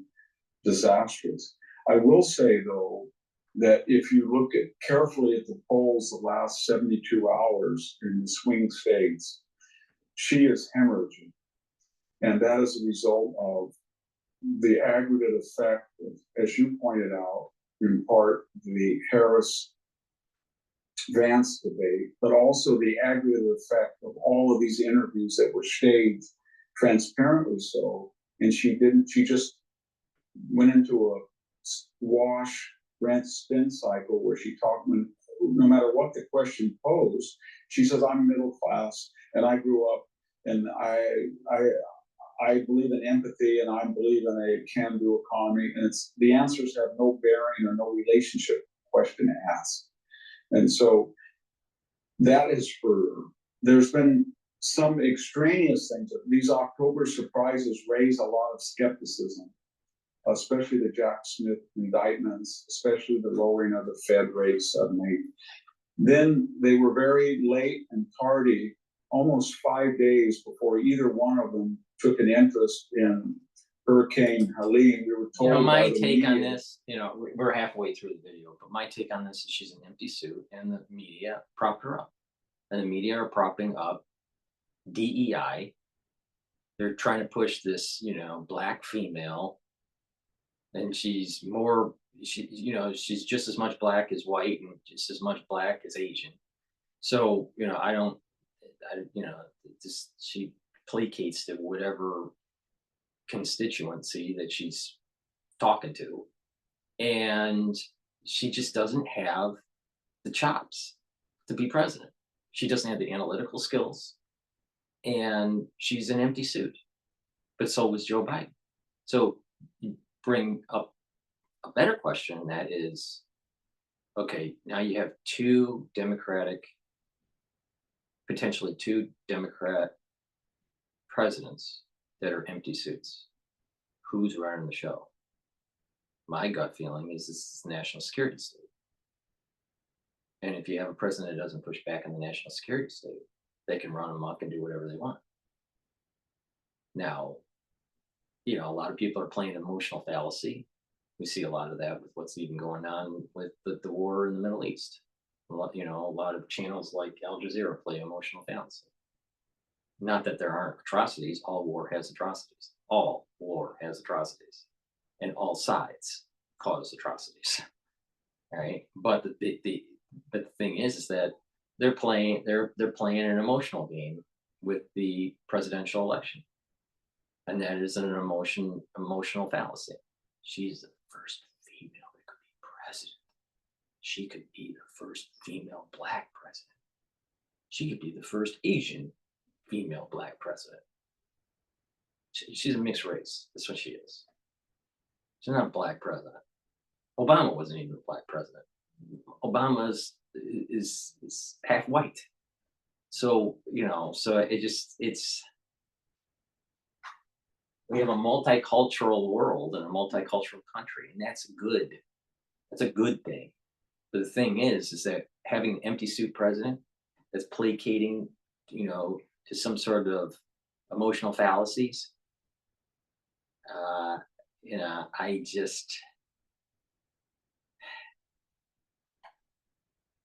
disastrous. I will say, though, that if you look carefully at the polls the last 72 hours in the swing states, she is hemorrhaging. And that is a result of the aggregate effect of, as you pointed out, in part the Harris-Vance debate, but also the aggregate effect of all of these interviews that were staged transparently so. And she just went into a wash, rent, spin cycle where she talked, no matter what the question posed, she says, I'm middle class and I grew up and I believe in empathy and I believe in a can-do economy. And the answers have no bearing or no relationship question asked. And so that is there's been some extraneous things. These October surprises raise a lot of skepticism, especially the Jack Smith indictments, especially the lowering of the Fed rate suddenly. Then they were very late and tardy, almost 5 days before either one of them took an interest in Hurricane Helene. We were told. My take on this, we're halfway through the video, but my take on this is she's an empty suit, and the media propped her up. And the media are propping up DEI. They're trying to push this, black female, and she's just as much black as white and just as much black as Asian. So, she placates to whatever constituency that she's talking to. And she just doesn't have the chops to be president. She doesn't have the analytical skills. And she's an empty suit. But so was Joe Biden. So you bring up a better question, and that is, okay, now you have potentially two Democrat presidents that are empty suits. Who's running the show? My gut feeling is this is a national security state. And if you have a president that doesn't push back on the national security state, they can run amok and do whatever they want. Now, a lot of people are playing emotional fallacy. We see a lot of that with what's even going on with the war in the Middle East. A lot of channels like Al Jazeera play emotional fallacy. Not that there aren't atrocities. All war has atrocities. All war has atrocities, and all sides cause atrocities. All right, but the thing is that they're playing an emotional game with the presidential election, and that is an emotional fallacy. She's the first female that could be president. She could be the first female Black president. She could be the first Asian female Black president. She's a mixed race. That's what she is. She's not a Black president. Obama wasn't even a Black president. Obama is half white. So it's we have a multicultural world and a multicultural country, and that's good. That's a good thing. But the thing is that having an empty suit president that's placating, to some sort of emotional fallacies, I just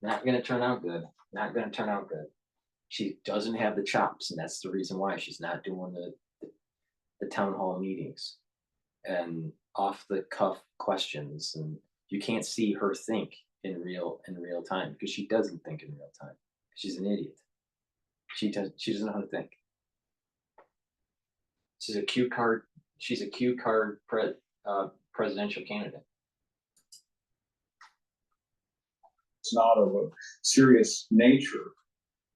not going to turn out good. Not going to turn out good. She doesn't have the chops, and that's the reason why she's not doing the town hall meetings and off the cuff questions, and you can't see her think in real time because she doesn't think in real time. She's an idiot. She doesn't know how to think. She's a cue card presidential candidate. It's not of a serious nature.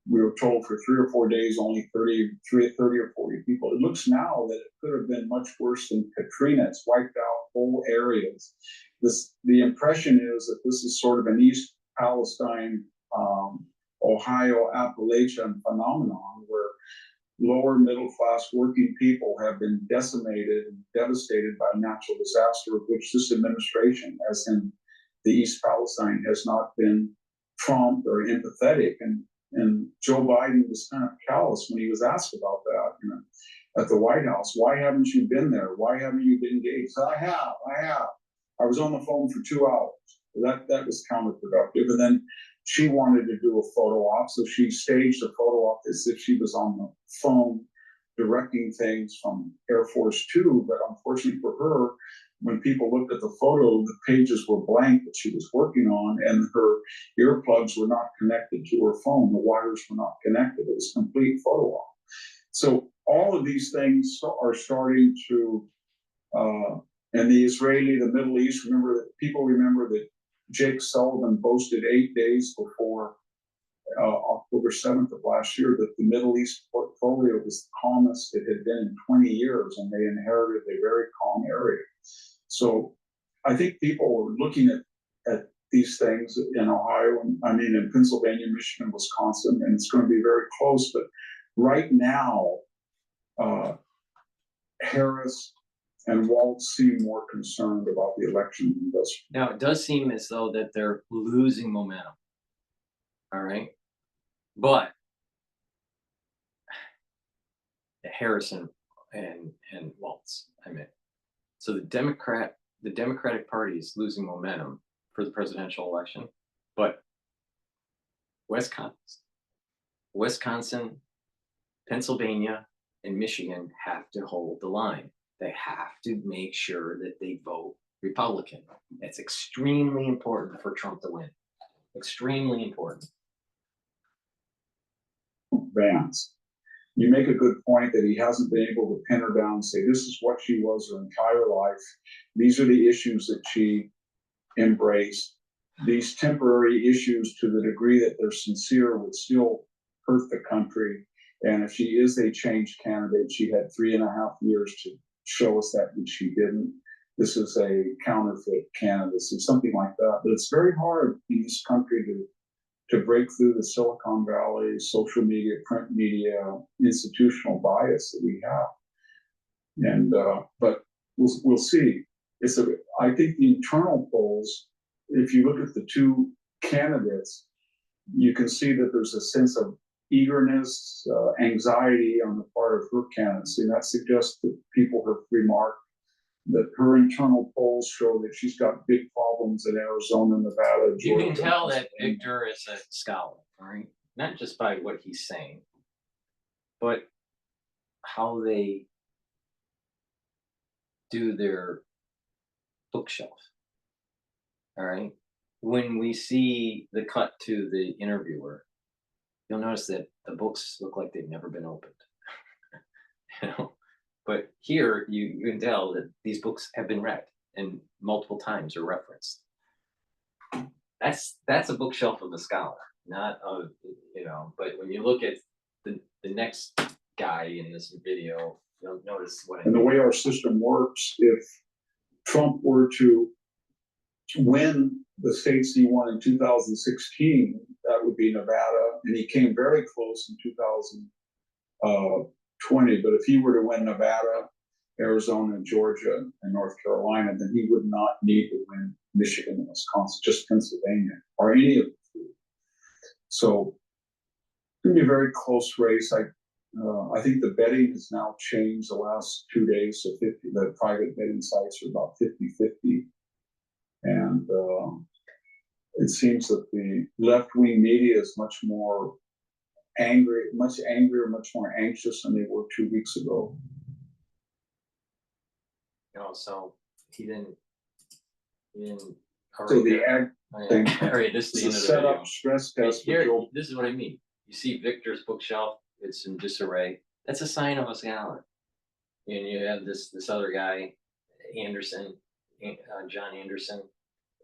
We were told for 3 or 4 days only 30 or 40 people. It looks now that it could have been much worse than Katrina. It's wiped out whole areas. The impression is that this is sort of an East Palestine, Ohio Appalachian phenomenon where lower middle class working people have been decimated and devastated by a natural disaster of which this administration, as in the East Palestine, has not been prompt or empathetic. And Joe Biden was kind of callous when he was asked about that, at the White House. Why haven't you been there? Why haven't you been engaged? I have. I was on the phone for 2 hours. That was counterproductive. And then she wanted to do a photo op, so she staged a photo op as if she was on the phone directing things from Air Force Two. But unfortunately for her, when people looked at the photo, the pages were blank that she was working on, and her earplugs were not connected to her phone. The wires were not connected. It was a complete photo op. So all of these things are starting to, and the Middle East, people remember that Jake Sullivan boasted 8 days before October 7th of last year that the Middle East portfolio was the calmest it had been in 20 years, and they inherited a very calm area. So I think people are looking at these things in Ohio, in Pennsylvania, Michigan, Wisconsin, and it's going to be very close. But right now, Harris and Waltz seem more concerned about the election than this. Now, it does seem as though that they're losing momentum. All right. But Harrison and Waltz, so the Democratic Party is losing momentum for the presidential election, but Wisconsin, Pennsylvania, and Michigan have to hold the line. They have to make sure that they vote Republican. It's extremely important for Trump to win. Extremely important. Vance, you make a good point that he hasn't been able to pin her down and say, this is what she was her entire life. These are the issues that she embraced. These temporary issues, to the degree that they're sincere, would still hurt the country. And if she is a changed candidate, she had 3.5 years to show us that, which she didn't. This is a counterfeit candidacy, something like that. But it's very hard in this country to break through the Silicon Valley, social media, print media, institutional bias that we have. And but we'll see. I think the internal polls, if you look at the two candidates, you can see that there's a sense of eagerness, anxiety on the part of her candidacy. And that suggests that people have remarked that her internal polls show that she's got big problems in Arizona, Nevada, Georgia. You can tell that Victor is a scholar, all right? Not just by what he's saying, but how they do their bookshelf. All right. When we see the cut to the interviewer, you'll notice that the books look like they've never been opened. You know, but here you can tell that these books have been read and multiple times or referenced. That's a bookshelf of a scholar, not of, you know. But when you look at the next guy in this video, you'll notice what I And the mean. way our system works, if Trump were to win the states he won in 2016, that would be Nevada, and he came very close in 2020. But if he were to win Nevada, Arizona, Georgia, and North Carolina, then he would not need to win Michigan and Wisconsin, just Pennsylvania or any of the three. So it's going to be a very close race. I think the betting has now changed the last 2 days. So the private betting sites are about 50-50. And it seems that the left-wing media is much more angry, much angrier, much more anxious than they were 2 weeks ago. You know, so he didn't. So the ag thing all right, this is is the a end of the video. setup stress test for Here, Joe. this is what I mean. You see Victor's bookshelf; it's in disarray. That's a sign of a scholar. And you have this other guy, Anderson, John Anderson,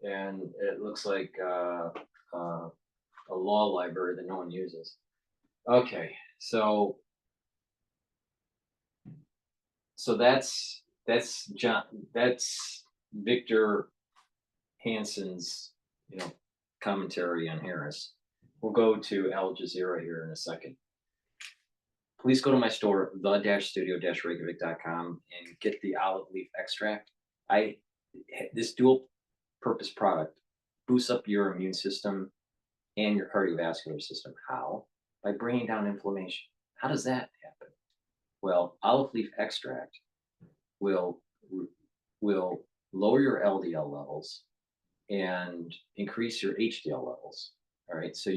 and it looks like a law library that no one uses. Okay, so that's John. That's Victor Hansen's, you know, commentary on Harris. We'll go to Al Jazeera here in a second. Please go to my store, the-studio-reykjavik.com, and get the olive leaf extract. This dual purpose product boosts up your immune system and your cardiovascular system. How? By bringing down inflammation. How does that happen? Well, olive leaf extract will lower your LDL levels and increase your HDL levels. All right. So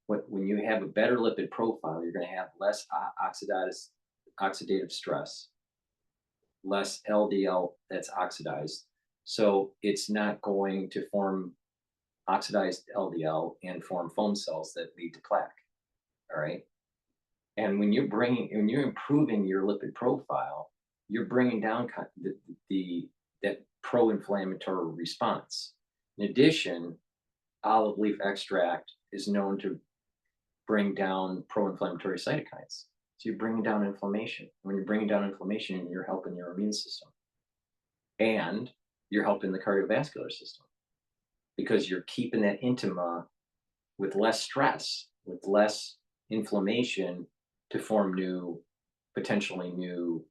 when you have a better lipid profile, you're going to have less oxidative stress, less LDL that's oxidized. So it's not going to form oxidized LDL and form foam cells that lead to plaque. All right. And when you're improving your lipid profile, you're bringing down that pro-inflammatory response. In addition, olive leaf extract is known to bring down pro-inflammatory cytokines. So you're bringing down inflammation. When you're bringing down inflammation, you're helping your immune system. And you're helping the cardiovascular system because you're keeping that intima with less stress, with less inflammation to form potentially new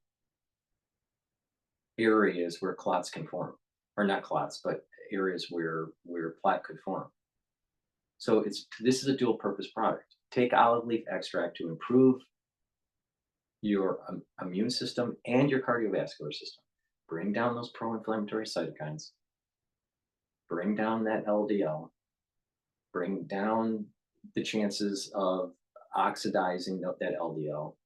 areas where clots can form, or not clots, but areas where plaque could form. So this is a dual purpose product. Take olive leaf extract to improve your immune system and your cardiovascular system. Bring down those pro-inflammatory cytokines. Bring down that LDL. Bring down the chances of oxidizing that LDL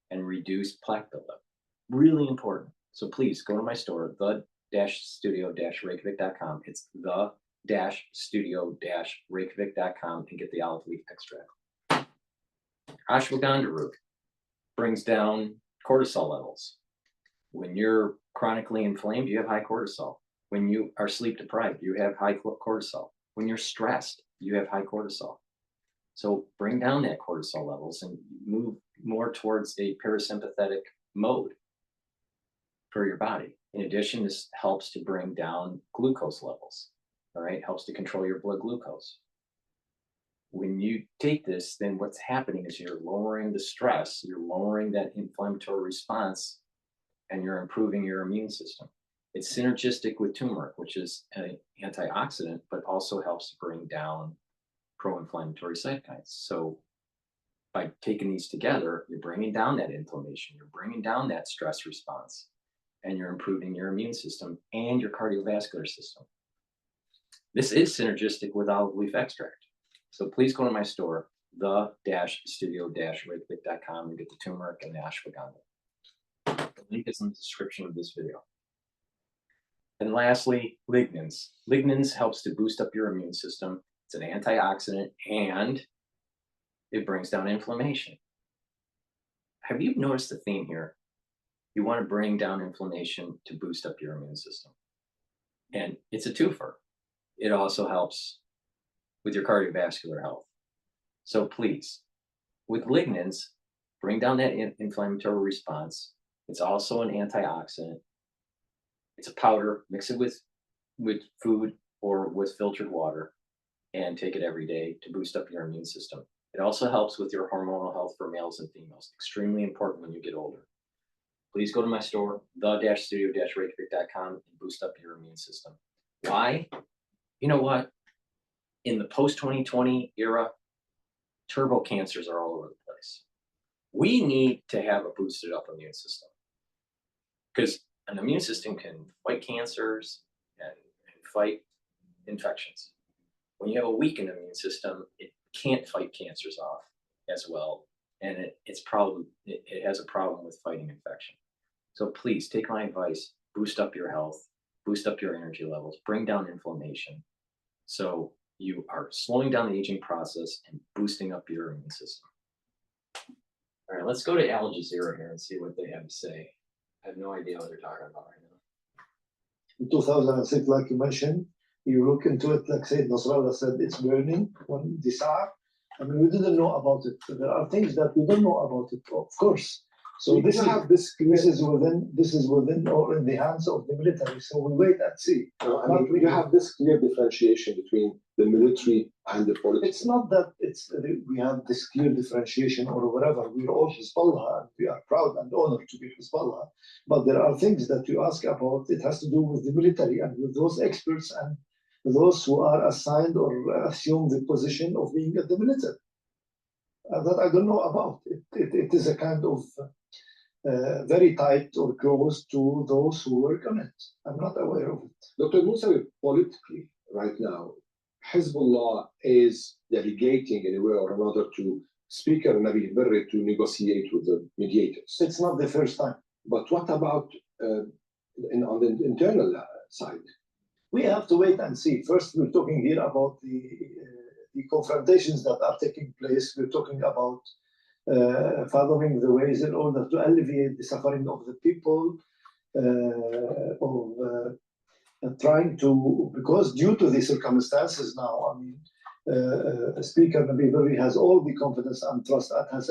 and reduce plaque buildup. Really important. So please go to my store, the-studio-reykjavik.com. It's the-studio-reykjavik.com and get the olive leaf extract. Ashwagandha root brings down cortisol levels. When you're chronically inflamed, you have high cortisol. When you are sleep deprived, you have high cortisol. When you're stressed, you have high cortisol. So bring down that cortisol levels and move more towards a parasympathetic mode for your body. In addition, this helps to bring down glucose levels. All right, helps to control your blood glucose. When you take this, then what's happening is you're lowering the stress, you're lowering that inflammatory response, and you're improving your immune system. It's synergistic with turmeric, which is an antioxidant, but also helps to bring down pro-inflammatory cytokines. So by taking these together, you're bringing down that inflammation, you're bringing down that stress response, and you're improving your immune system and your cardiovascular system. This is synergistic with olive leaf extract. So please go to my store, the-studio-reykjavik.com, and get the turmeric and the ashwagandha. The link is in the description of this video. And lastly, lignans. Lignans helps to boost up your immune system. It's an antioxidant and it brings down inflammation. Have you noticed the theme here? You want to bring down inflammation to boost up your immune system. And it's a twofer. It also helps with your cardiovascular health. So please, with lignans, bring down that inflammatory response. It's also an antioxidant. It's a powder, mix it with food or with filtered water and take it every day to boost up your immune system. It also helps with your hormonal health for males and females, extremely important when you get older. Please go to my store, the-studio-reykjavik.com, and boost up your immune system. Why? You know what? In the post-2020 era, turbo cancers are all over the place. We need to have a boosted up immune system because an immune system can fight cancers and fight infections. When you have a weakened immune system, it can't fight cancers off as well, and it has a problem with fighting infection. So please take my advice, boost up your health, boost up your energy levels, bring down inflammation. So you are slowing down the aging process and boosting up your immune system. All right, let's go to Al Jazeera here and see what they have to say. I have no idea what they're talking about right now. In 2006, like you mentioned, you look into it, like Said Nasrallah said, it's burning when disar. I mean, we didn't know about it. There are things that we don't know about it, of course. So this is within or in the hands of the military. So we wait and see. No, I mean, you have this clear differentiation between the military and the politics. It's not that we have this clear differentiation or whatever. We're all Hezbollah and we are proud and honored to be Hezbollah. But there are things that you ask about. It has to do with the military and with those experts and those who are assigned or assume the position of being at the military. That I don't know about. It is a kind of very tight or close to those who work on it. I'm not aware of it. Dr. Musa, politically, right now, Hezbollah is delegating in a way or another to Speaker Nabil Berri to negotiate with the mediators. It's not the first time. But what about on the internal side? We have to wait and see. First, we're talking here about the confrontations that are taking place. We're talking about following the ways in order to alleviate the suffering of the people, trying to, because due to the circumstances now, I mean, Speaker Nabil Berri has all the confidence and trust, as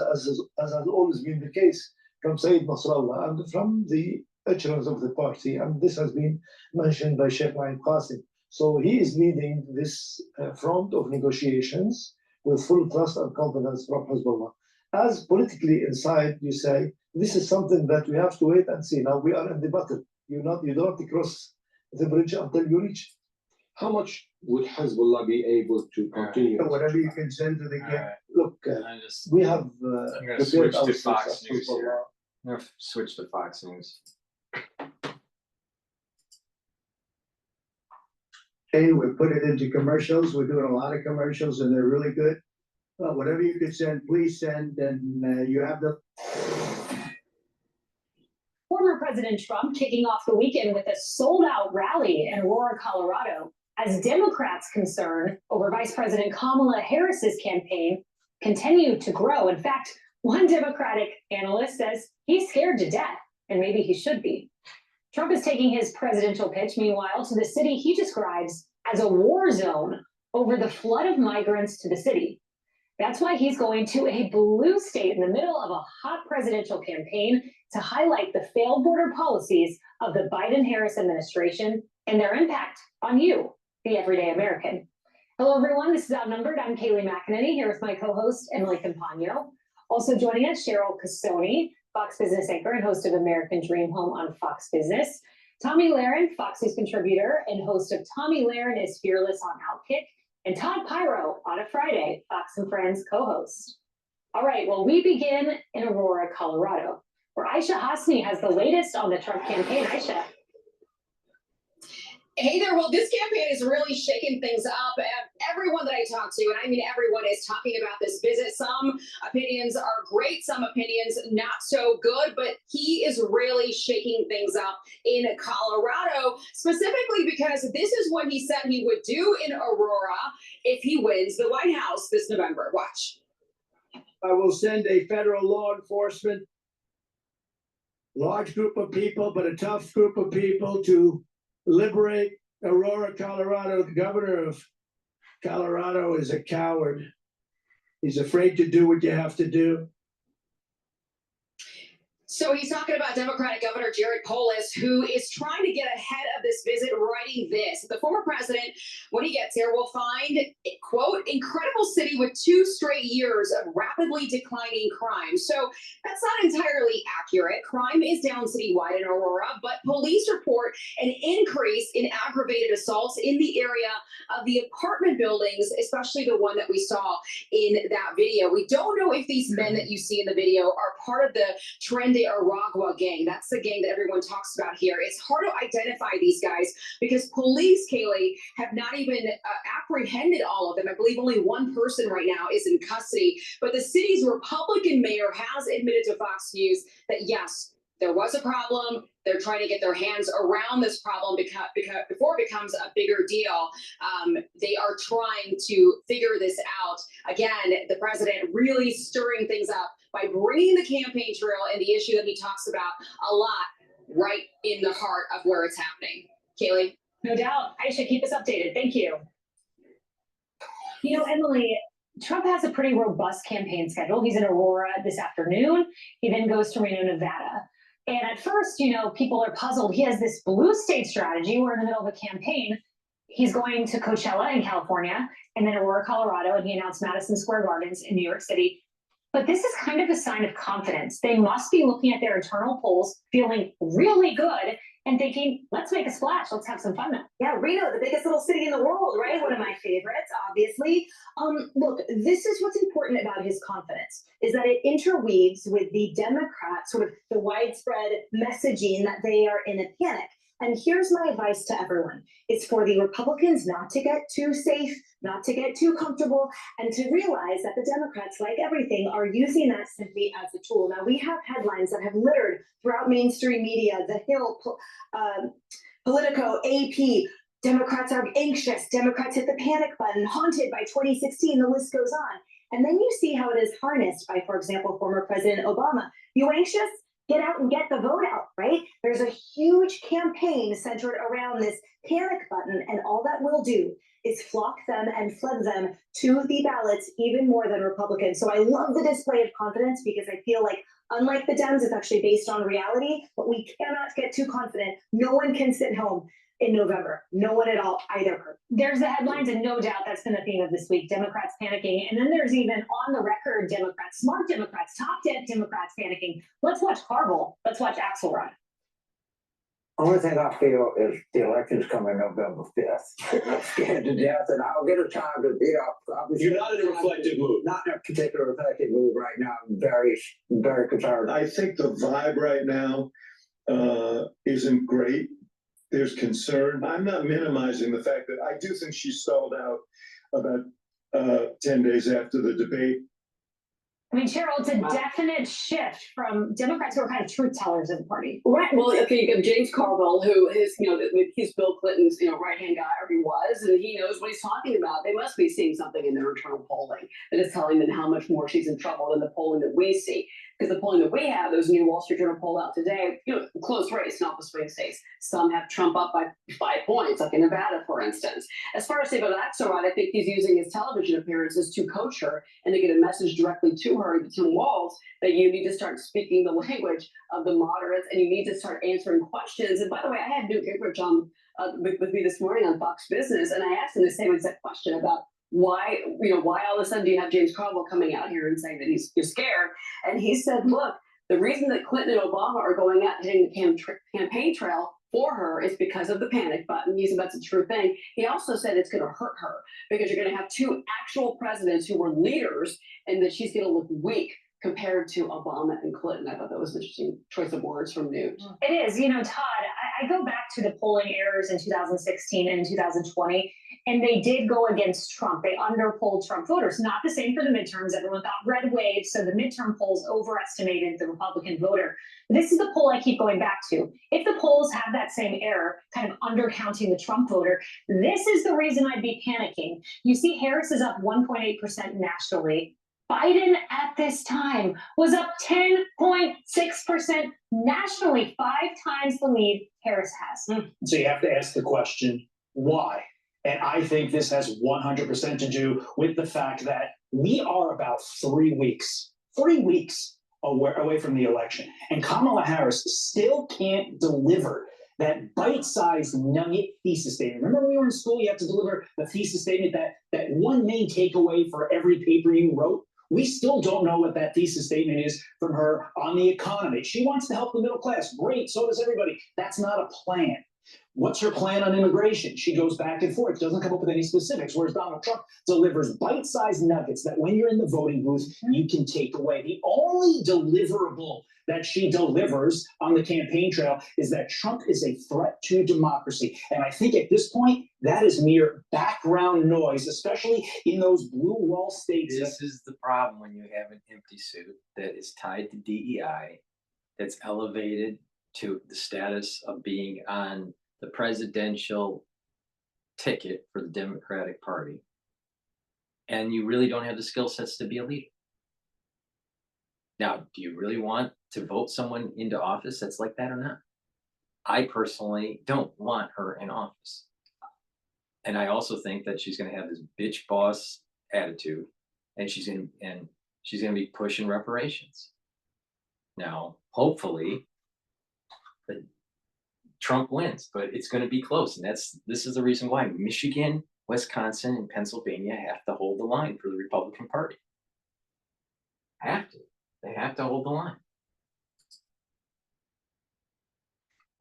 has always been the case from Sayyid Nasrallah and from the echelons of the party, and this has been mentioned by Sheikh Naim Qasim. So he is leading this front of negotiations with full trust and confidence from Hezbollah. As politically inside, you say, this is something that we have to wait and see. Now we are in the battle. You don't have to cross the bridge until you reach. How much would Hezbollah be able to continue? Whatever you can send to the game. Right. Look, we have I'm going to prepared switch to ourselves Fox as News here. Hezbollah. I'm going to switch to Fox News. Okay, we put it into commercials. We're doing a lot of commercials and they're really good. Whatever you could send, please send, and you have the. Former President Trump kicking off the weekend with a sold-out rally in Aurora, Colorado, as Democrats' concern over Vice President Kamala Harris's campaign continued to grow. In fact, one Democratic analyst says he's scared to death, and maybe he should be. Trump is taking his presidential pitch, meanwhile, to the city he describes as a war zone over the flood of migrants to the city. That's why he's going to a blue state in the middle of a hot presidential campaign to highlight the failed border policies of the Biden-Harris administration and their impact on you, the everyday American. Hello, everyone. This is Outnumbered. I'm Kaylee McEnany, here with my co-host, Emily Campagno. Also joining us, Cheryl Castoni, Fox Business anchor and host of American Dream Home on Fox Business. Tommy Lahren, Fox News contributor and host of Tommy Lahren is Fearless on Outkick, and Todd Pyro on a Friday, Fox and Friends co-host. All right, well, we begin in Aurora, Colorado, where Aisha Hasni has the latest on the Trump campaign. Aisha. Hey there, well, this campaign is really shaking things up. Everyone that I talk to, and I mean everyone, is talking about this visit. Some opinions are great, some opinions not so good, but he is really shaking things up in Colorado, specifically because this is what he said he would do in Aurora if he wins the White House this November. Watch. I will send a federal law enforcement, large group of people, but a tough group of people to liberate Aurora, Colorado. The governor of Colorado is a coward. He's afraid to do what you have to do. So he's talking about Democratic Governor Jared Polis, who is trying to get ahead of this visit, writing this. The former president, when he gets here, will find, quote, incredible city with 2 straight years of rapidly declining crime. So that's not entirely accurate. Crime is down citywide in Aurora, but police report an increase in aggravated assaults in the area of the apartment buildings, especially the one that we saw in that video. We don't know if these men that you see in the video are part of the trending Aragua gang. That's the gang that everyone talks about here. It's hard to identify these guys because police, Kaylee, have not even apprehended all of them. I believe only one person right now is in custody. But the city's Republican mayor has admitted to Fox News that, yes, there was a problem. They're trying to get their hands around this problem because before it becomes a bigger deal. They are trying to figure this out. Again, the president really stirring things up by bringing the campaign trail and the issue that he talks about a lot right in the heart of where it's happening. Kaylee? No doubt. Aisha, keep us updated. Thank you. You know, Emily, Trump has a pretty robust campaign schedule. He's in Aurora this afternoon. He then goes to Reno, Nevada. And at first, you know, people are puzzled. He has this blue state strategy. We're in the middle of a campaign. He's going to Coachella in California and then Aurora, Colorado, and he announced Madison Square Gardens in New York City. But this is kind of a sign of confidence. They must be looking at their internal polls, feeling really good, and thinking, let's make a splash. Let's have some fun now. Yeah, Reno, the biggest little city in the world, right? One of my favorites, obviously. Look, this is what's important about his confidence, is that it interweaves with the Democrats, sort of the widespread messaging that they are in a panic. And here's my advice to everyone. It's for the Republicans not to get too safe, not to get too comfortable, and to realize that the Democrats, like everything, are using that simply as a tool. Now, we have headlines that have littered throughout mainstream media, The Hill, Politico, AP. Democrats are anxious. Democrats hit the panic button, haunted by 2016. The list goes on. And then you see how it is harnessed by, for example, former President Obama. You anxious? Get out and get the vote out, right? There's a huge campaign centered around this panic button, and all that will do is flock them and flood them to the ballots even more than Republicans. So I love the display of confidence because I feel like, unlike the Dems, it's actually based on reality, but we cannot get too confident. No one can sit home in November. No one at all, either. There's the headlines, and no doubt that's been the theme of this week, Democrats panicking. And then there's even on the record Democrats, smart Democrats, top Democrats panicking. Let's watch Carville. Let's watch Axelrod. Only thing I feel is the election's coming November 5th. I'm scared to death, and I'll get a time to be up. You're not in a reflective mood. Not in a particular reflective mood right now. I'm very, very concerned. I think the vibe right now isn't great. There's concern. I'm not minimizing the fact that I do think she stalled out about 10 days after the debate. I mean, Cheryl, it's a definite shift from Democrats who are kind of truth tellers in the party. Right. Well, okay, you have James Carville, who is, he's Bill Clinton's, right-hand guy, or he was, and he knows what he's talking about. They must be seeing something in their internal polling that is telling them how much more she's in trouble than the polling that we see. Because the polling that we have, those new Wall Street Journal poll out today, close race, not the swing states. Some have Trump up by 5 points, like in Nevada, for instance. As far as about Axelrod, I think he's using his television appearances to coach her and to get a message directly to her, to Walls, that you need to start speaking the language of the moderates and you need to start answering questions. And by the way, I had Newt Gingrich on with me this morning on Fox Business, and I asked him the same exact question about why all of a sudden do you have James Carville coming out here and saying that you're scared? And he said, look, the reason that Clinton and Obama are going out and hitting the campaign trail for her is because of the panic button. He said that's a true thing. He also said it's going to hurt her because you're going to have two actual presidents who were leaders and that she's going to look weak compared to Obama and Clinton. I thought that was an interesting choice of words from Newt. It is. You know, Todd, I go back to the polling errors in 2016 and 2020, and they did go against Trump. They underpolled Trump voters. Not the same for the midterms. Everyone thought red wave, so the midterm polls overestimated the Republican voter. This is the poll I keep going back to. If the polls have that same error, kind of undercounting the Trump voter, this is the reason I'd be panicking. You see Harris is up 1.8% nationally. Biden at this time was up 10.6% nationally, 5 times the lead Harris has. So you have to ask the question, why? And I think this has 100% to do with the fact that we are about 3 weeks away from the election. And Kamala Harris still can't deliver that bite-sized nugget thesis statement. Remember when we were in school, you have to deliver the thesis statement, that one main takeaway for every paper you wrote? We still don't know what that thesis statement is from her on the economy. She wants to help the middle class. Great, so does everybody. That's not a plan. What's her plan on immigration? She goes back and forth, doesn't come up with any specifics, whereas Donald Trump delivers bite-sized nuggets that when you're in the voting booth, you can take away. The only deliverable that she delivers on the campaign trail is that Trump is a threat to democracy. And I think at this point, that is mere background noise, especially in those blue wall states. This is the problem when you have an empty suit that is tied to DEI, that's elevated to the status of being on the presidential ticket for the Democratic Party. And you really don't have the skill sets to be a leader. Now, do you really want to vote someone into office that's like that or not? I personally don't want her in office. And I also think that she's going to have this bitch boss attitude, and she's going to be pushing reparations. Now, hopefully, Trump wins, but it's going to be close, and this is the reason why Michigan, Wisconsin, and Pennsylvania have to hold the line for the Republican Party. They have to hold the line.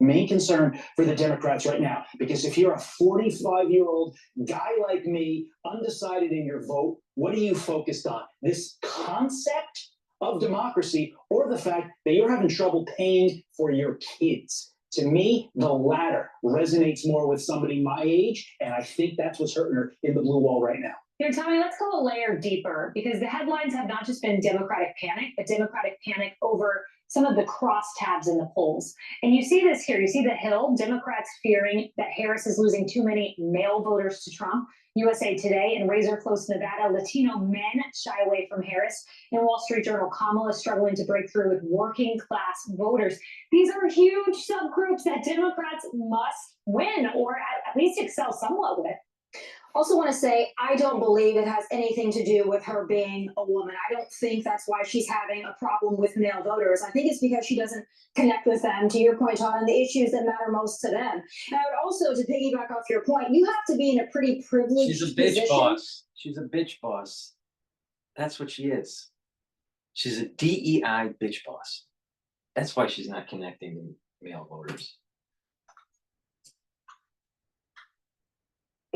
Main concern for the Democrats right now, because if you're a 45-year-old guy like me, undecided in your vote, what are you focused on? This concept of democracy or the fact that you're having trouble paying for your kids? To me, the latter resonates more with somebody my age, and I think that's what's hurting her in the blue wall right now. You know, Tommy, let's go a layer deeper, because the headlines have not just been Democratic panic, but Democratic panic over some of the crosstabs in the polls. And you see this here. You see the Hill, Democrats fearing that Harris is losing too many male voters to Trump. USA Today and Razor Close Nevada, Latino men shy away from Harris. In Wall Street Journal, Kamala is struggling to break through with working class voters. These are huge subgroups that Democrats must win, or at least excel somewhat with. Also want to say, I don't believe it has anything to do with her being a woman. I don't think that's why she's having a problem with male voters. I think it's because she doesn't connect with them, to your point, Todd, on the issues that matter most to them. And I would also, to piggyback off your point, you have to be in a pretty privileged She's a bitch position. boss. She's a bitch boss. That's what she is. She's a DEI bitch boss. That's why she's not connecting to male voters.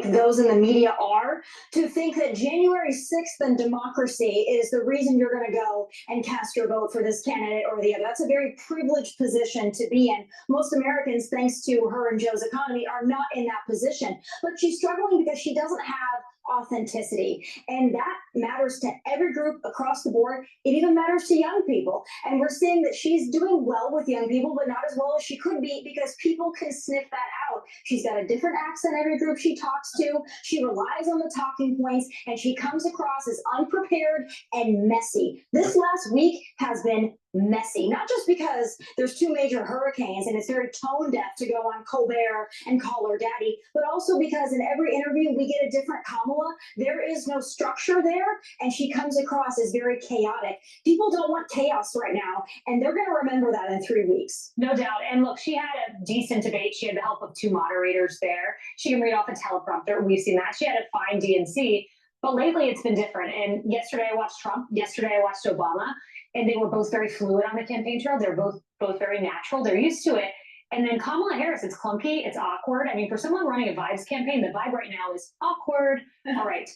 Those in the media are, to think that January 6th and democracy is the reason you're going to go and cast your vote for this candidate or the other. That's a very privileged position to be in. Most Americans, thanks to her and Joe's economy, are not in that position. But she's struggling because she doesn't have authenticity, and that matters to every group across the board. It even matters to young people, and we're seeing that she's doing well with young people, but not as well as she could be, because people can sniff that out. She's got a different accent every group she talks to. She relies on the talking points, and she comes across as unprepared and messy. This last week has been messy, not just because there's 2 major hurricanes and it's very tone deaf to go on Colbert and call her daddy, but also because in every interview we get a different Kamala. There is no structure there, and she comes across as very chaotic. People don't want chaos right now, and they're going to remember that in 3 weeks. No doubt. And look, she had a decent debate. She had the help of 2 moderators there. She can read off a teleprompter. We've seen that. She had a fine DNC. But lately it's been different. And yesterday I watched Trump. Yesterday I watched Obama. And they were both very fluid on the campaign trail. They're both very natural. They're used to it. And then Kamala Harris, it's clunky, it's awkward. I mean, for someone running a vibes campaign, the vibe right now is awkward. All right.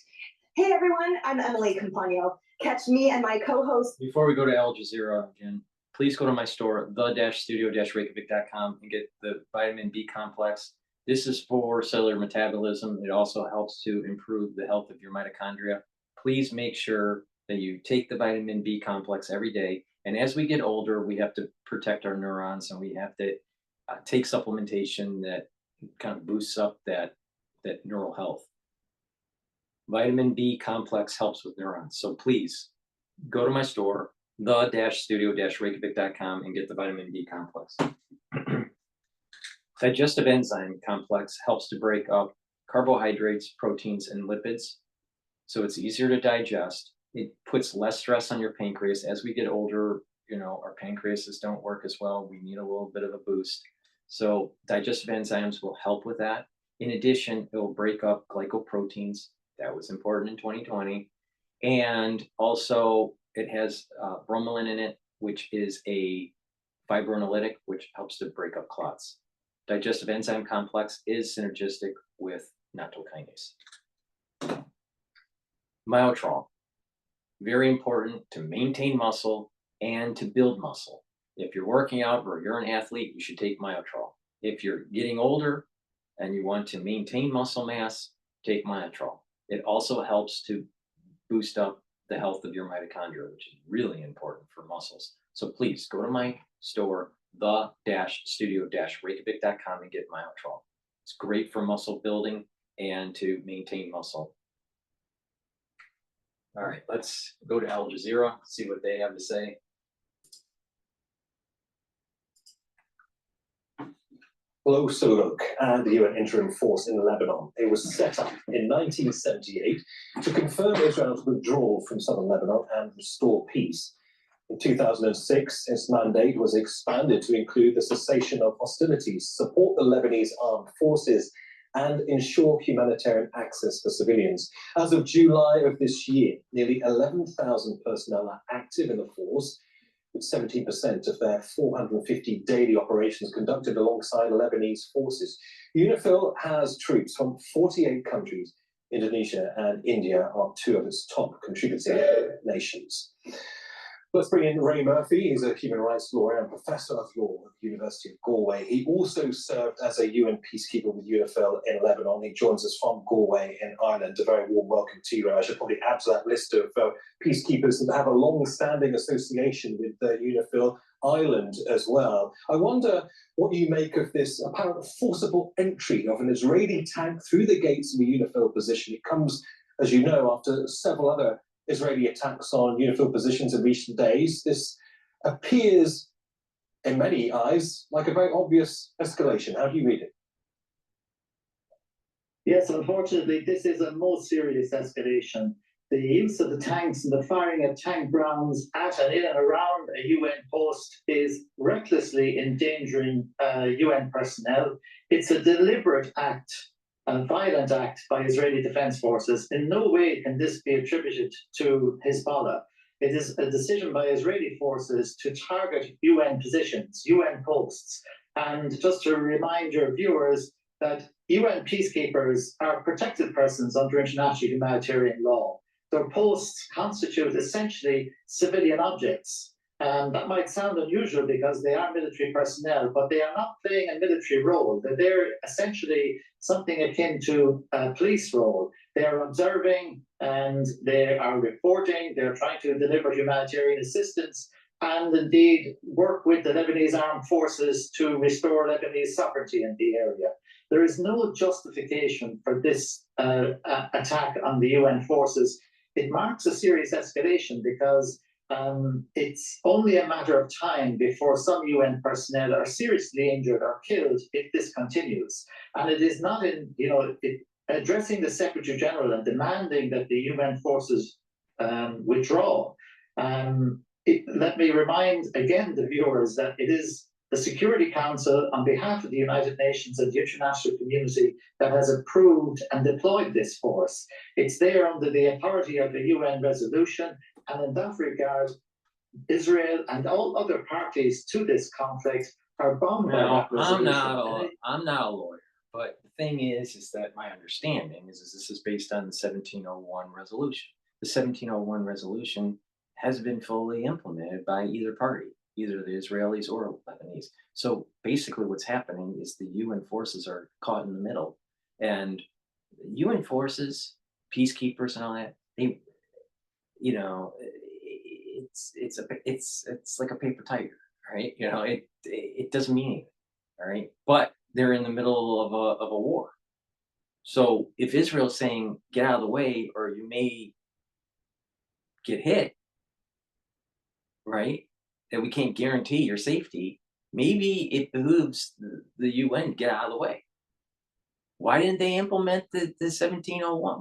Hey everyone, I'm Emily Campagno. Catch me and my co-host. Before we go to Al Jazeera again, please go to my store, the-studio-reykjavik.com, and get the vitamin B complex. This is for cellular metabolism. It also helps to improve the health of your mitochondria. Please make sure that you take the vitamin B complex every day. And as we get older, we have to protect our neurons, and we have to take supplementation that kind of boosts up that neural health. Vitamin B complex helps with neurons. So please go to my store, the-studio-reykjavik.com, and get the vitamin B complex. Digestive enzyme complex helps to break up carbohydrates, proteins, and lipids. So it's easier to digest. It puts less stress on your pancreas. As we get older, our pancreases don't work as well. We need a little bit of a boost. So digestive enzymes will help with that. In addition, it will break up glycoproteins. That was important in 2020. And also it has bromelain in it, which is a fibrinolytic, which helps to break up clots. Digestive enzyme complex is synergistic with nattokinase. Myotrol, very important to maintain muscle and to build muscle. If you're working out or you're an athlete, you should take Myotrol. If you're getting older and you want to maintain muscle mass, take Myotrol. It also helps to boost up the health of your mitochondria, which is really important for muscles. So please go to my store, the-studio-reykjavik.com, and get Myotrol. It's great for muscle building and to maintain muscle. All right, let's go to Al Jazeera, see what they have to say. Closer look at the UN interim force in Lebanon. It was set up in 1978 to confirm Israel's withdrawal from southern Lebanon and restore peace. In 2006, its mandate was expanded to include the cessation of hostilities, support the Lebanese armed forces, and ensure humanitarian access for civilians. As of July of this year, nearly 11,000 personnel are active in the force, with 17% of their 450 daily operations conducted alongside Lebanese forces. UNIFIL has troops from 48 countries. Indonesia and India are two of its top contributing nations. Let's bring in Ray Murphy. He's a human rights lawyer and professor of law at the University of Galway. He also served as a UN peacekeeper with UNIFIL in Lebanon. He joins us from Galway in Ireland. A very warm welcome to you, Ray. I should probably add to that list of peacekeepers that have a long-standing association with UNIFIL Ireland as well. I wonder what you make of this apparent forcible entry of an Israeli tank through the gates of a UNIFIL position. It comes, as you know, after several other Israeli attacks on UNIFIL positions in recent days. This appears, in many eyes, like a very obvious escalation. How do you read it? Yes, unfortunately, this is a most serious escalation. The use of the tanks and the firing of tank rounds at and in and around a UN post is recklessly endangering UN personnel. It's a deliberate act, a violent act by Israeli defense forces. In no way can this be attributed to Hezbollah. It is a decision by Israeli forces to target UN positions, UN posts. And just to remind your viewers that UN peacekeepers are protected persons under international humanitarian law. Their posts constitute essentially civilian objects. And that might sound unusual because they are military personnel, but they are not playing a military role. They're essentially something akin to a police role. They are observing and they are reporting. They're trying to deliver humanitarian assistance and indeed work with the Lebanese armed forces to restore Lebanese sovereignty in the area. There is no justification for this attack on the UN forces. It marks a serious escalation because it's only a matter of time before some UN personnel are seriously injured or killed if this continues. And it is not in, addressing the Secretary General and demanding that the UN forces withdraw. Let me remind again the viewers that it is the Security Council on behalf of the United Nations and the international community that has approved and deployed this force. It's there under the authority of the UN resolution, and in that regard, Israel and all other parties to this conflict are bound by No, that resolution. I'm not a lawyer, but the thing is that my understanding is this is based on the 1701 resolution. The 1701 resolution has been fully implemented by either party, either the Israelis or Lebanese. So basically what's happening is the UN forces are caught in the middle, and UN forces, peacekeepers and all that, they, you know, it's like a paper tiger, right? You know, it doesn't mean anything, all right? But they're in the middle of a war. So if Israel's saying, get out of the way or you may get hit, right? That we can't guarantee your safety, maybe it behooves the UN to get out of the way. Why didn't they implement the 1701?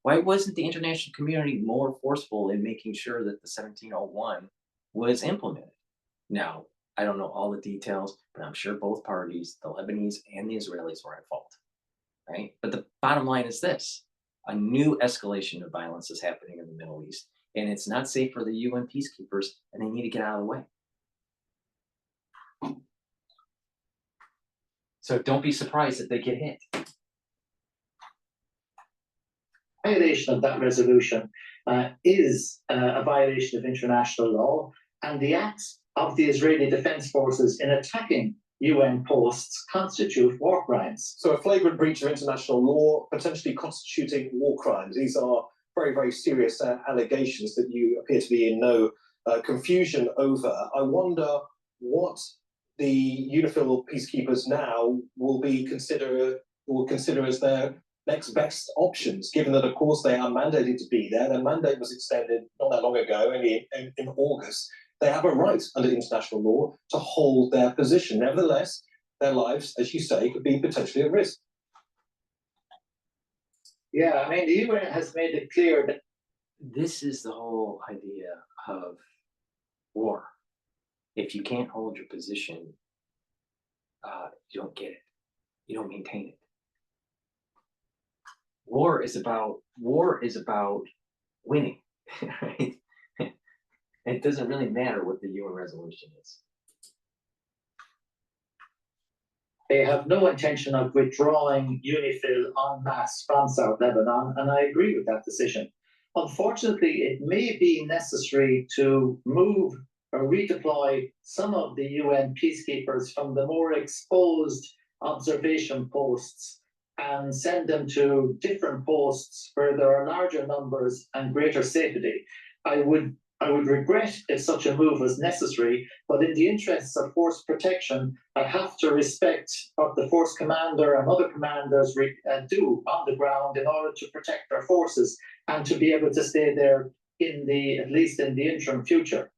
Why wasn't the international community more forceful in making sure that the 1701 was implemented? Now, I don't know all the details, but I'm sure both parties, the Lebanese and the Israelis, were at fault, right? But the bottom line is this: a new escalation of violence is happening in the Middle East, and it's not safe for the UN peacekeepers, and they need to get out of the way. So don't be surprised if they get hit. Violation of that resolution is a violation of international law, and the acts of the Israeli Defense Forces in attacking UN posts constitute war crimes. So a flagrant breach of international law, potentially constituting war crimes. These are very, very serious allegations that you appear to be in no confusion over. I wonder what the UNIFIL peacekeepers now will consider as their next best options, given that, of course, they are mandated to be there. Their mandate was extended not that long ago, only in August. They have a right under international law to hold their position. Nevertheless, their lives, as you say, could be potentially at risk. Yeah, I mean, the UN has made it clear that this is the whole idea of war. If you can't hold your position, you don't get it. You don't maintain it. War is about winning, right? It doesn't really matter what the UN resolution is. they have no intention of withdrawing UNIFIL en masse from South Lebanon, and I agree with that decision. Unfortunately, it may be necessary to move or redeploy some of the UN peacekeepers from the more exposed observation posts and send them to different posts where there are larger numbers and greater safety. I would regret if such a move was necessary, but in the interests of force protection, I have to respect what the force commander and other commanders do on the ground in order to protect their forces and to be able to stay there at least in the interim future.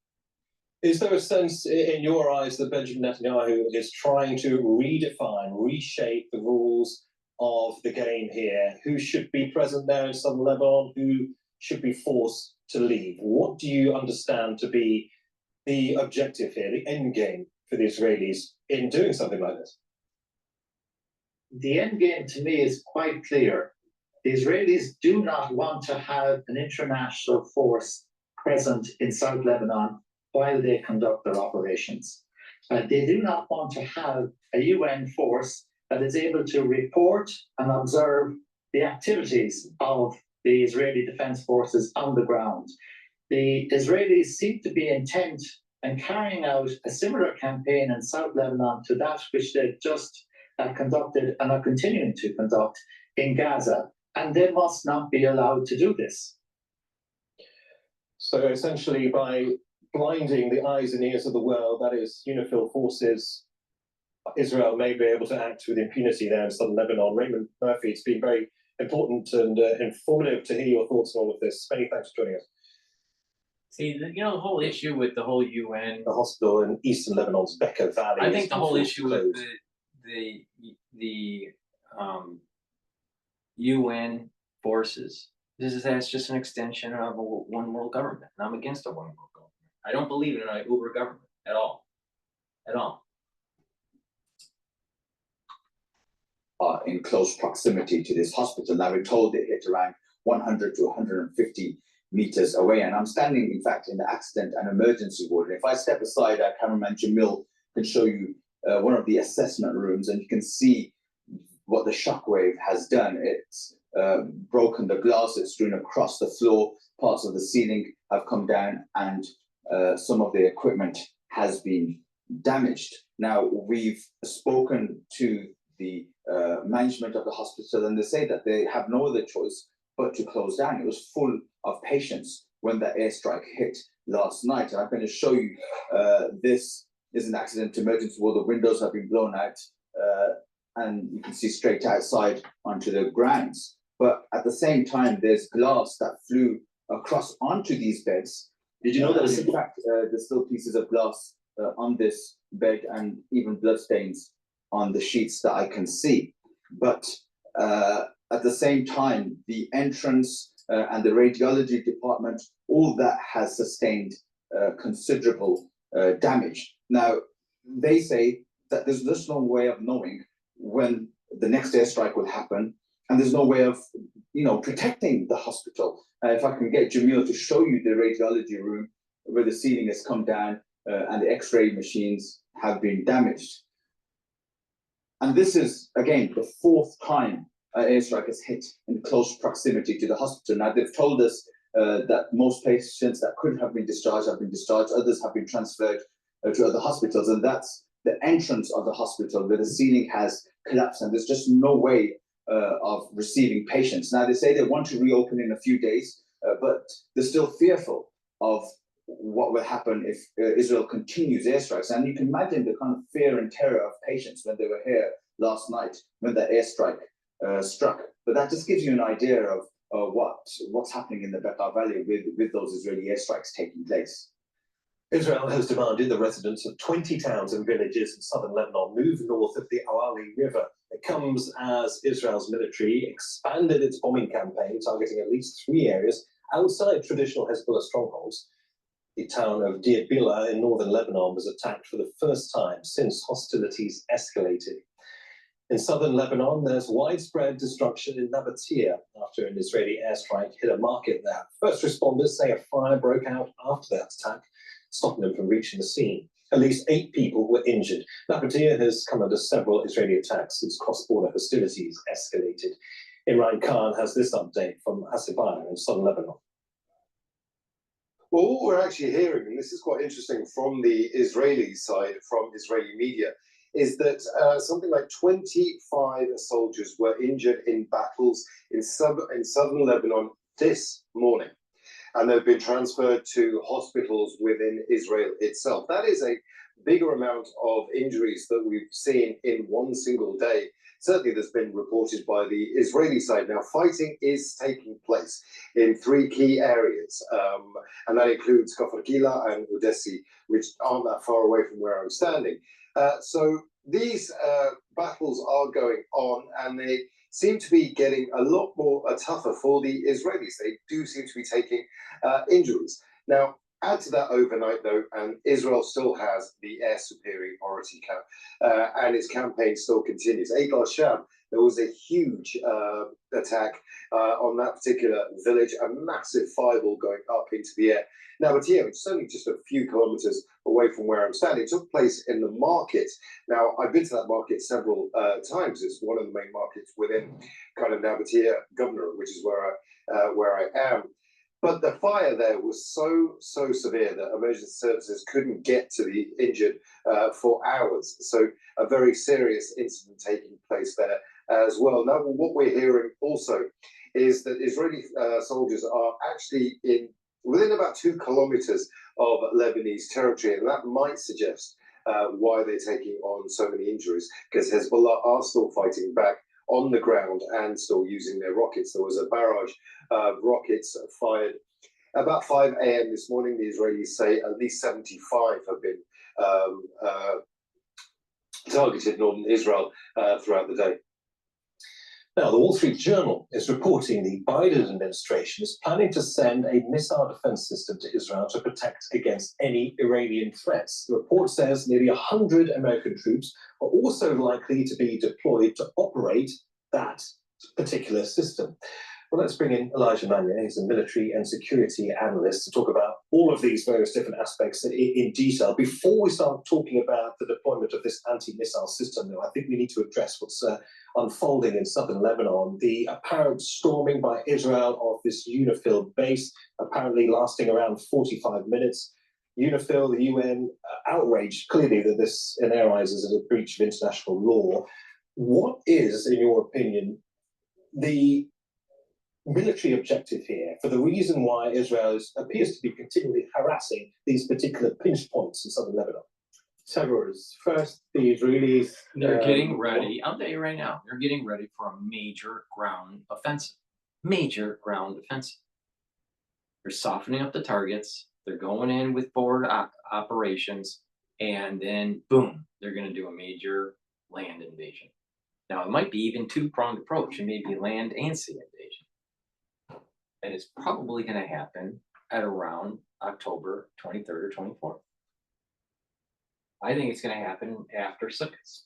Is there a sense in your eyes that Benjamin Netanyahu is trying to redefine, reshape the rules of the game here? Who should be present there in southern Lebanon? Who should be forced to leave? What do you understand to be the objective here, the end game for the Israelis in doing something like this? The end game to me is quite clear. The Israelis do not want to have an international force present in South Lebanon while they conduct their operations. They do not want to have a UN force that is able to report and observe the activities of the Israeli Defense Forces on the ground. The Israelis seem to be intent on carrying out a similar campaign in South Lebanon to that which they've just conducted and are continuing to conduct in Gaza, and they must not be allowed to do this. So essentially, by blinding the eyes and ears of the world, that is UNIFIL forces, Israel may be able to act with impunity there in southern Lebanon. Raymond Murphy, it's been very important and informative to hear your thoughts on all of this. Many thanks for joining us. See, the whole issue with the whole UN, the hospital in eastern Lebanon's Bekaa Valley. I think the whole issue with the UN forces is that it's just an extension of a one world government. And I'm against a one world government. I don't believe in an uber government at all. At all. In close proximity to this hospital. Now, we're told they hit around 100 to 150 meters away. And I'm standing, in fact, in the accident and emergency ward. If I step aside, our cameraman Jamil can show you one of the assessment rooms, and you can see what the shockwave has done. It's broken the glass, it's strewn across the floor, parts of the ceiling have come down, and some of the equipment has been damaged. Now, we've spoken to the management of the hospital, and they say that they have no other choice but to close down. It was full of patients when the airstrike hit last night. And I'm going to show you, this is an accident emergency where the windows have been blown out, and you can see straight outside onto the grounds. But at the same time, there's glass that flew across onto these beds. Did you know that in fact, there's still pieces of glass on this bed, and even bloodstains on the sheets that I can see? But at the same time, the entrance and the radiology department, all that has sustained considerable damage. Now, they say that there's just no way of knowing when the next airstrike will happen, and there's no way of, protecting the hospital. If I can get Jamil to show you the radiology room where the ceiling has come down and the X-ray machines have been damaged. And this is, again, the fourth time an airstrike has hit in close proximity to the hospital. Now, they've told us that most patients that could have been discharged have been discharged, others have been transferred to other hospitals, and that's the entrance of the hospital where the ceiling has collapsed, and there's just no way of receiving patients. Now, they say they want to reopen in a few days, but they're still fearful of what will happen if Israel continues airstrikes. And you can imagine the kind of fear and terror of patients when they were here last night when the airstrike struck. But that just gives you an idea of what's happening in the Bekaa Valley with those Israeli airstrikes taking place. Israel has demanded the residents of 20 towns and villages in southern Lebanon move north of the Awali River. It comes as Israel's military expanded its bombing campaign, targeting at least 3 areas outside traditional Hezbollah strongholds. The town of Deir Bila in northern Lebanon was attacked for the first time since hostilities escalated. In southern Lebanon, there's widespread destruction in Nabatea after an Israeli airstrike hit a market there. First responders say a fire broke out after that attack, stopping them from reaching the scene. At least 8 people were injured. Nabatea has come under several Israeli attacks since cross-border hostilities escalated. Imran Khan has this update from Hasibaya in southern Lebanon. Well, what we're actually hearing, and this is quite interesting from the Israeli side, from Israeli media, is that something like 25 soldiers were injured in battles in southern Lebanon this morning. And they've been transferred to hospitals within Israel itself. That is a bigger amount of injuries that we've seen in one single day. Certainly that's been reported by the Israeli side. Now, fighting is taking place in 3 key areas, and that includes Kafr Kila and Odessi, which aren't that far away from where I'm standing. So these battles are going on, and they seem to be getting a lot more tougher for the Israelis. They do seem to be taking injuries. Now, add to that overnight, though, and Israel still has the air superiority and its campaign still continues. Eid al-Sham, there was a huge attack on that particular village, a massive fireball going up into the air. Now, which is only just a few kilometers away from where I'm standing, it took place in the market. Now, I've been to that market several times. It's one of the main markets within kind of Nabatea Governor, which is where I am. But the fire there was so severe that emergency services couldn't get to the injured for hours. So a very serious incident taking place there as well. Now, what we're hearing also is that Israeli soldiers are actually within about 2 kilometers of Lebanese territory, and that might suggest why they're taking on so many injuries, because Hezbollah are still fighting back on the ground and still using their rockets. There was a barrage of rockets fired about 5 a.m. this morning. The Israelis say at least 75 have been targeted northern Israel throughout the day. Now, the Wall Street Journal is reporting the Biden administration is planning to send a missile defense system to Israel to protect against any Iranian threats. The report says nearly 100 American troops are also likely to be deployed to operate that particular system. Well, let's bring in Elijah Mania. He's a military and security analyst to talk about all of these various different aspects in detail. Before we start talking about the deployment of this anti-missile system, though, I think we need to address what's unfolding in southern Lebanon. The apparent storming by Israel of this UNIFIL base, apparently lasting around 45 minutes. UNIFIL, the UN, outraged clearly that this in their eyes is a breach of international law. What is, in your opinion, the military objective here for the reason why Israel appears to be continually harassing these particular pinch points in southern Lebanon? Several. First, the Israelis. They're getting ready. I'll tell you right now, they're getting ready for a major ground offensive. Major ground offensive. They're softening up the targets. They're going in with forward operations, and then boom, they're going to do a major land invasion. Now, it might be even two-pronged approach. It may be land and sea invasion. And it's probably going to happen at around October 23rd or 24th. I think it's going to happen after Sukkot.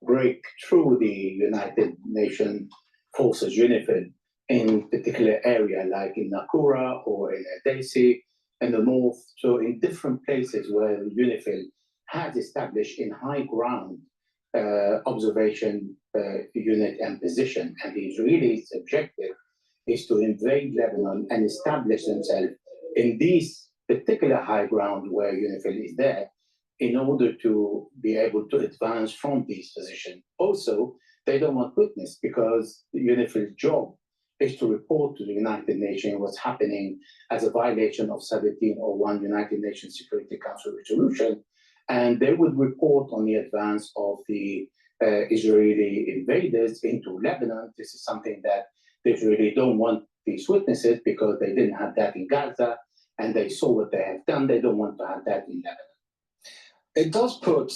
Break through the United Nations forces, UNIFIL, in particular area like in Nakura or in Edesi in the north. So in different places where UNIFIL has established in high ground observation unit and position. And the Israelis' objective is to invade Lebanon and establish themselves in these particular high ground where UNIFIL is there in order to be able to advance from these positions. Also, they don't want witness because the UNIFIL's job is to report to the United Nations what's happening as a violation of 1701 United Nations Security Council resolution. And they would report on the advance of the Israeli invaders into Lebanon. This is something that they really don't want these witnesses because they didn't have that in Gaza and they saw what they have done. They don't want to have that in Lebanon. It does put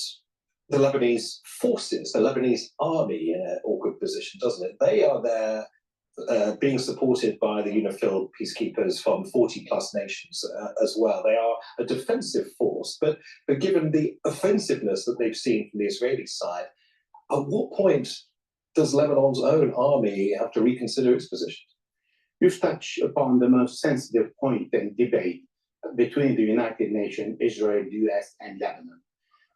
the Lebanese forces, the Lebanese army in an awkward position, doesn't it? They are there being supported by the UNIFIL peacekeepers from 40 plus nations as well. They are a defensive force, but given the offensiveness that they've seen from the Israeli side, at what point does Lebanon's own army have to reconsider its position? You touch upon the most sensitive point in debate between the United Nations, Israel, the US, and Lebanon.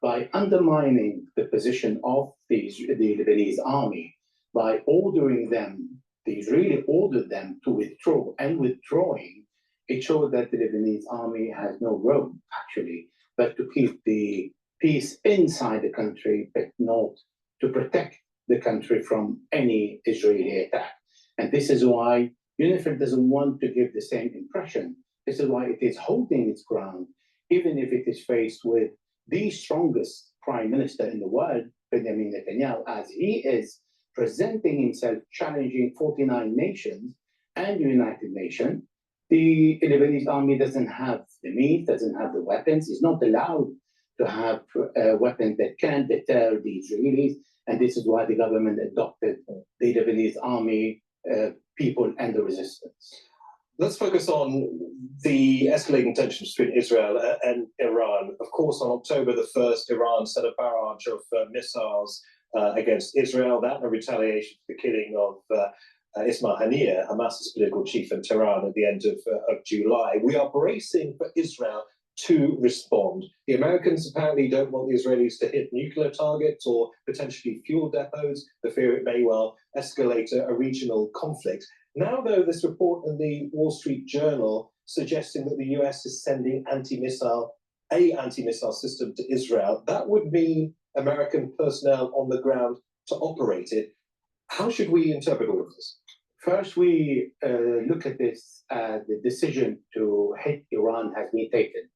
By undermining the position of the Lebanese army, by ordering them, the Israeli ordered them to withdraw, and withdrawing, it showed that the Lebanese army has no role, actually, but to keep the peace inside the country, but not to protect the country from any Israeli attack. And this is why UNIFIL doesn't want to give the same impression. This is why it is holding its ground, even if it is faced with the strongest prime minister in the world, Benjamin Netanyahu, as he is presenting himself challenging 49 nations and the United Nations. The Lebanese army doesn't have the means, doesn't have the weapons, is not allowed to have weapons that can deter the Israelis. And this is why the government adopted the Lebanese army, people, and the resistance. Let's focus on the escalating tensions between Israel and Iran. Of course, on October the 1st, Iran sent a barrage of missiles against Israel, that in retaliation for the killing of Ismail Haniyeh, Hamas's political chief in Tehran at the end of July. We are bracing for Israel to respond. The Americans apparently don't want the Israelis to hit nuclear targets or potentially fuel depots. They fear it may well escalate a regional conflict. Now, though, this report in the Wall Street Journal suggesting that the US is sending anti-missile system to Israel, that would mean American personnel on the ground to operate it. How should we interpret all of this? First, we look at this the decision to hit Iran has been taken.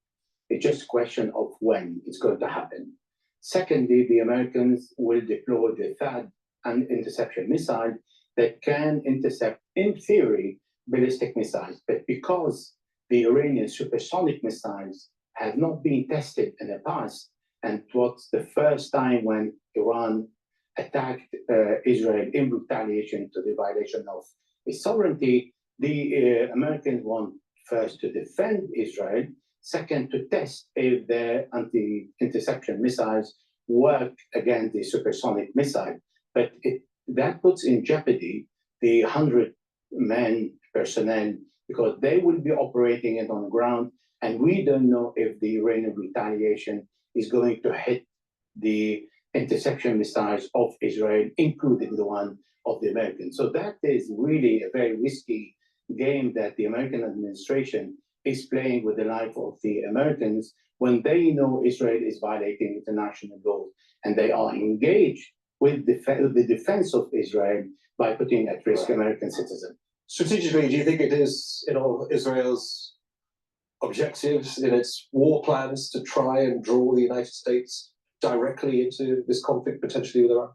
It's just a question of when it's going to happen. Secondly, the Americans will deploy the THAAD interception missile that can intercept, in theory, ballistic missiles. But because the Iranian supersonic missiles have not been tested in the past, and it was the first time when Iran attacked Israel in retaliation to the violation of its sovereignty, the Americans want first to defend Israel, second to test if their anti-interception missiles work against the supersonic missile. But that puts in jeopardy the 100-man personnel because they will be operating it on the ground, and we don't know if the Iranian retaliation is going to hit the interception missiles of Israel, including the one of the Americans. So that is really a very risky game that the American administration is playing with the life of the Americans when they know Israel is violating international law, and they are engaged with the defense of Israel by putting at risk American citizens. Strategically, do you think it is in all Israel's objectives in its war plans to try and draw the United States directly into this conflict potentially with Iran?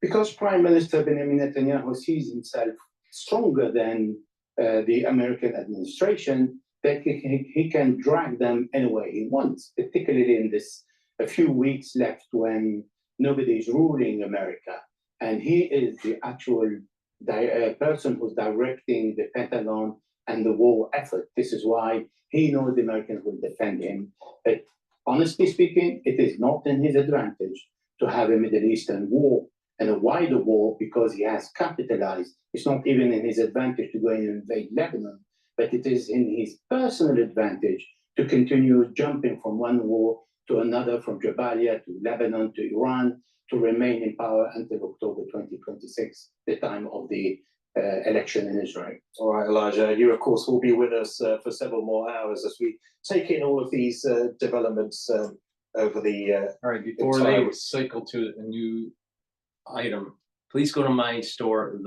Because Prime Minister Benjamin Netanyahu sees himself stronger than the American administration, that he can drag them any way he wants, particularly in this a few weeks left when nobody is ruling America. And he is the actual person who's directing the Pentagon and the war effort. This is why he knows the Americans will defend him. But honestly speaking, it is not in his advantage to have a Middle Eastern war and a wider war because he has capitalized. It's not even in his advantage to go and invade Lebanon, but it is in his personal advantage to continue jumping from one war to another, from Jabalia to Lebanon to Iran, to remain in power until October 2026, the time of the election in Israel. All right, Elijah, you of course will be with us for several more hours as we take in all of these developments over the all right, before they cycle to a new item, please go to my store,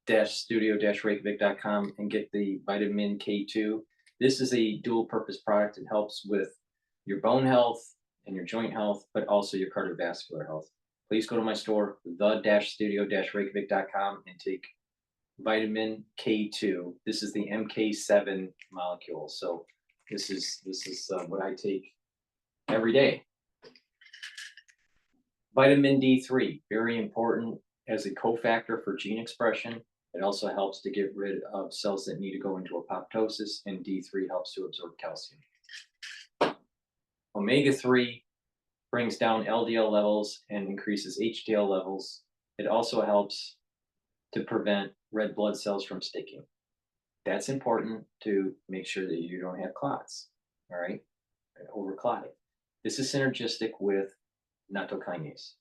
the-studio-reykjavik.com, and get the vitamin K2. This is a dual purpose product. It helps with your bone health and your joint health, but also your cardiovascular health. Please go to my store, the-studio-reykjavik.com, and take vitamin K2. This is the MK7 molecule. So this is what I take every day. Vitamin D3, very important as a cofactor for gene expression. It also helps to get rid of cells that need to go into apoptosis, and D3 helps to absorb calcium. Omega-3 brings down LDL levels and increases HDL levels. It also helps to prevent red blood cells from sticking. That's important to make sure that you don't have clots, all right, overclotting. This is synergistic with natto kinase.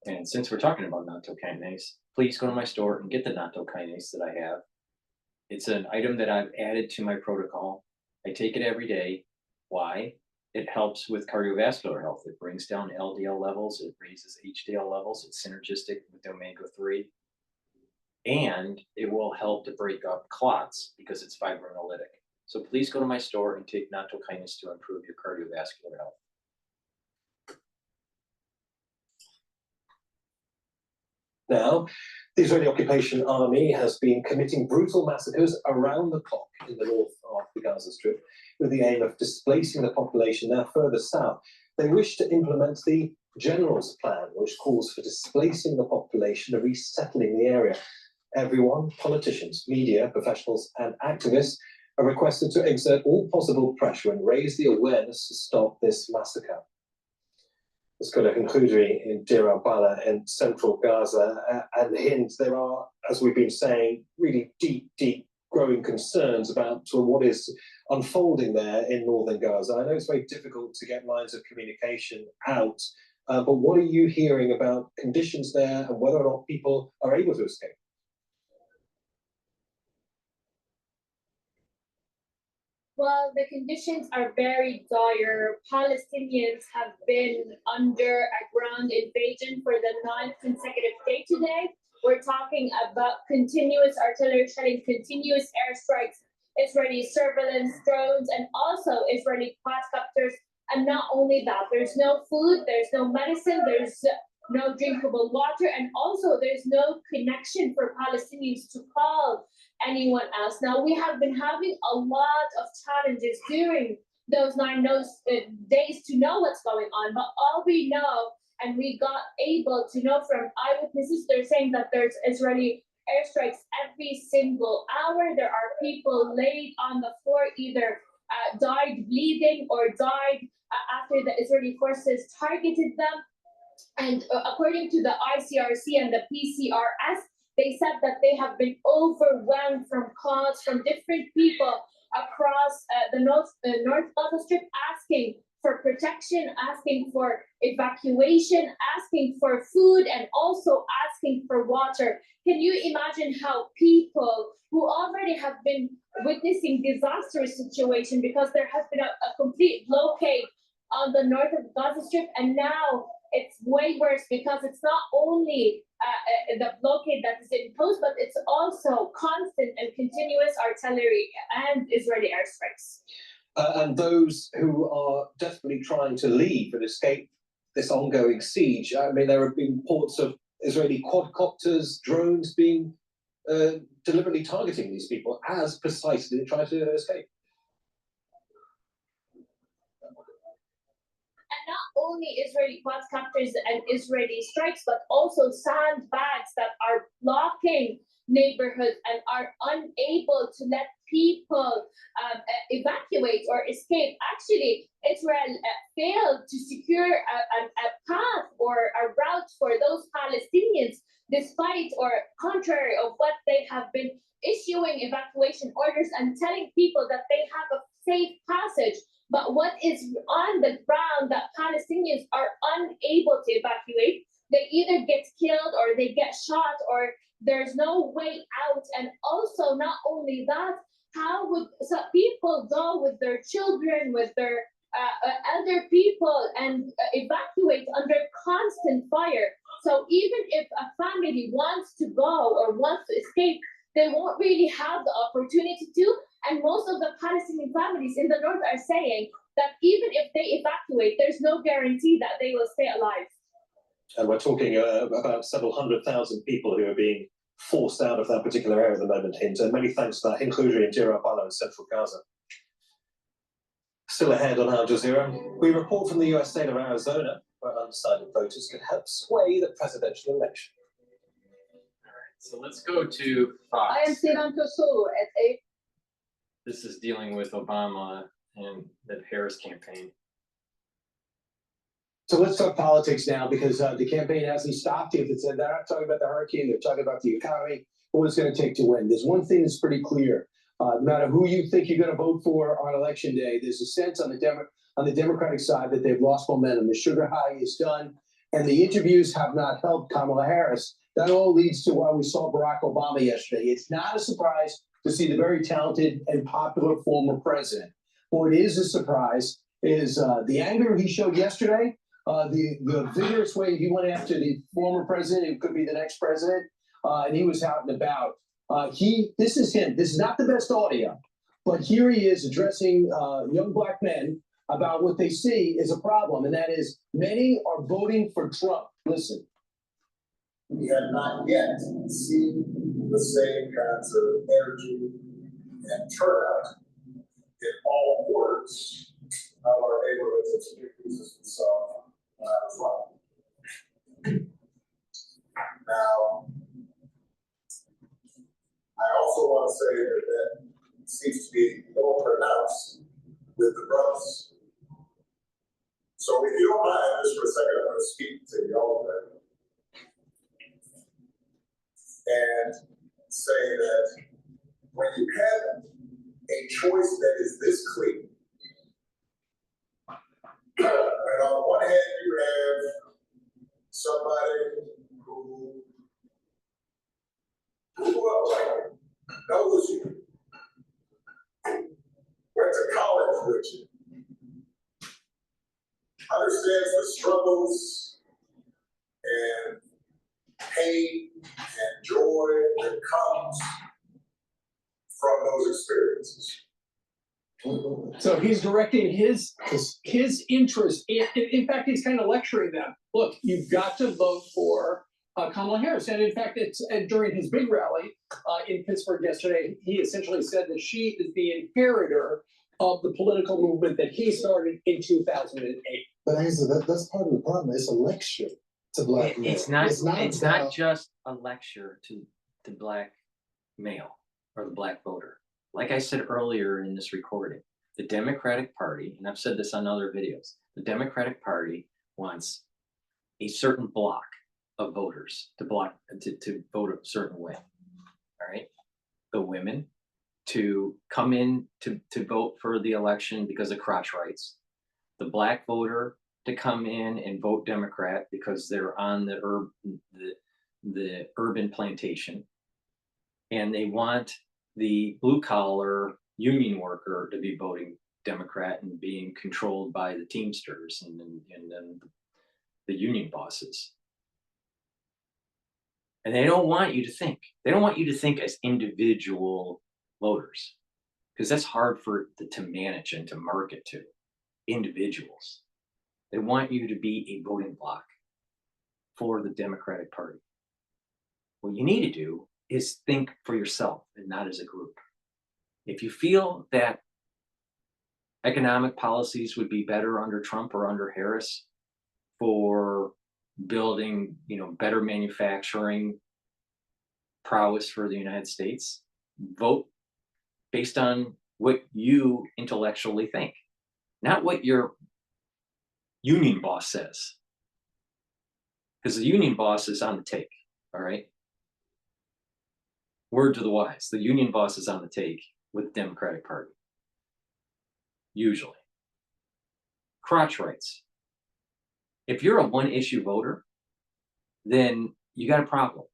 And since we're talking about natto kinase, please go to my store and get the natto kinase that I have. It's an item that I've added to my protocol. I take it every day. Why? It helps with cardiovascular health. It brings down LDL levels. It raises HDL levels. It's synergistic with omega-3. And it will help to break up clots because it's fibrinolytic. So please go to my store and take natto kinase to improve your cardiovascular health. Now, the Israeli occupation army has been committing brutal massacres around the clock in the north of the Gaza Strip with the aim of displacing the population now further south. They wish to implement the General's Plan, which calls for displacing the population and resettling the area. Everyone, politicians, media, professionals, and activists are requested to exert all possible pressure and raise the awareness to stop this massacre. Let's go to Khudri in Deir al-Balah in central Gaza and Hind. There are, as we've been saying, really deep growing concerns about what is unfolding there in northern Gaza. I know it's very difficult to get lines of communication out, but what are you hearing about conditions there and whether or not people are able to escape? Well, the conditions are very dire. Palestinians have been under a ground invasion for the 9th consecutive day today. We're talking about continuous artillery shelling, continuous airstrikes, Israeli surveillance drones, and also Israeli quadcopters. And not only that, there's no food, there's no medicine, there's no drinkable water, and also there's no connection for Palestinians to call anyone else. Now, we have been having a lot of challenges during those 9 days to know what's going on, but all we know, and we got able to know from eyewitnesses, they're saying that there's Israeli airstrikes every single hour. There are people laid on the floor, either died bleeding or died after the Israeli forces targeted them. And according to the ICRC and the PCRS, they said that they have been overwhelmed from calls from different people across the North Gaza Strip asking for protection, asking for evacuation, asking for food, and also asking for water. Can you imagine how people who already have been witnessing disastrous situation because there has been a complete blockade on the north of Gaza Strip, and now it's way worse because it's not only the blockade that is imposed, but it's also constant and continuous artillery and Israeli airstrikes. And those who are desperately trying to leave and escape this ongoing siege. I mean, there have been reports of Israeli quadcopters, drones being deliberately targeting these people as precisely they try to escape. And not only Israeli quadcopters and Israeli strikes, but also sandbags that are blocking neighborhoods and are unable to let people evacuate or escape. Actually, Israel failed to secure a path or a route for those Palestinians, despite or contrary of what they have been issuing evacuation orders and telling people that they have a safe passage. But what is on the ground that Palestinians are unable to evacuate, they either get killed or they get shot or there's no way out. And also, not only that, how would some people go with their children, with their elder people and evacuate under constant fire? So even if a family wants to go or wants to escape, they won't really have the opportunity to. And most of the Palestinian families in the north are saying that even if they evacuate, there's no guarantee that they will stay alive. And we're talking about several 100,000 people who are being forced out of that particular area at the moment, Hint. And many thanks for that, including in DrPaulCottrell in central Gaza. Still ahead on Al Jazeera, we report from the US state of Arizona, where undecided voters could help sway the presidential election. All right, so let's go to Fox. I am Sivan Solo at 8. This is dealing with Obama and the Harris campaign. So let's talk politics now, because the campaign hasn't stopped. If it's they're not talking about the hurricane, they're talking about the economy, what it's going to take to win. There's one thing that's pretty clear. No matter who you think you're going to vote for on election day, there's a sense on the Democratic side that they've lost momentum. The sugar high is done, and the interviews have not helped Kamala Harris. That all leads to why we saw Barack Obama yesterday. It's not a surprise to see the very talented and popular former president. What is a surprise is the anger he showed yesterday, the vigorous way he went after the former president, who could be the next president, and he was out and about. This is him. This is not the best audio, but here he is addressing young black men about what they see is a problem, and that is many are voting for Trump. Listen. We have not yet seen the same kinds of energy and turnout in all quarters of our neighborhoods and communities as we saw when I was running. Now, I also want to say that seems to be more pronounced with the brothers. So if you don't mind, just for a second, I'm going to speak to y'all there and say that when you have a choice that is this clear, and on one hand you have somebody who knows you, went to college with you, understands the struggles and pain and joy that comes from those experiences. So he's directing his interest. In fact, he's kind of lecturing them. Look, you've got to vote for Kamala Harris. And in fact, it's during his big rally in Pittsburgh yesterday, he essentially said that she is the inheritor of the political movement that he started in 2008. But that's part of the problem. It's a lecture to black men. It's not just a lecture to the black male or the black voter. Like I said earlier in this recording, The Democratic Party, and I've said this on other videos, the Democratic Party wants a certain block of voters to vote a certain way. All right. The women to come in to vote for the election because of crotch rights. The black voter to come in and vote Democrat because they're on the urban plantation. And they want the blue collar union worker to be voting Democrat and being controlled by the Teamsters and then the union bosses. And they don't want you to think. They don't want you to think as individual voters, because that's hard to manage and to market to individuals. They want you to be a voting bloc for the Democratic Party. What you need to do is think for yourself and not as a group. If you feel that economic policies would be better under Trump or under Harris for building, better manufacturing prowess for the United States, vote based on what you intellectually think, not what your union boss says. Because the union boss is on the take, all right? Word to the wise, the union boss is on the take with the Democratic Party. Usually. Crotch rights. If you're a one-issue voter, then you got a problem.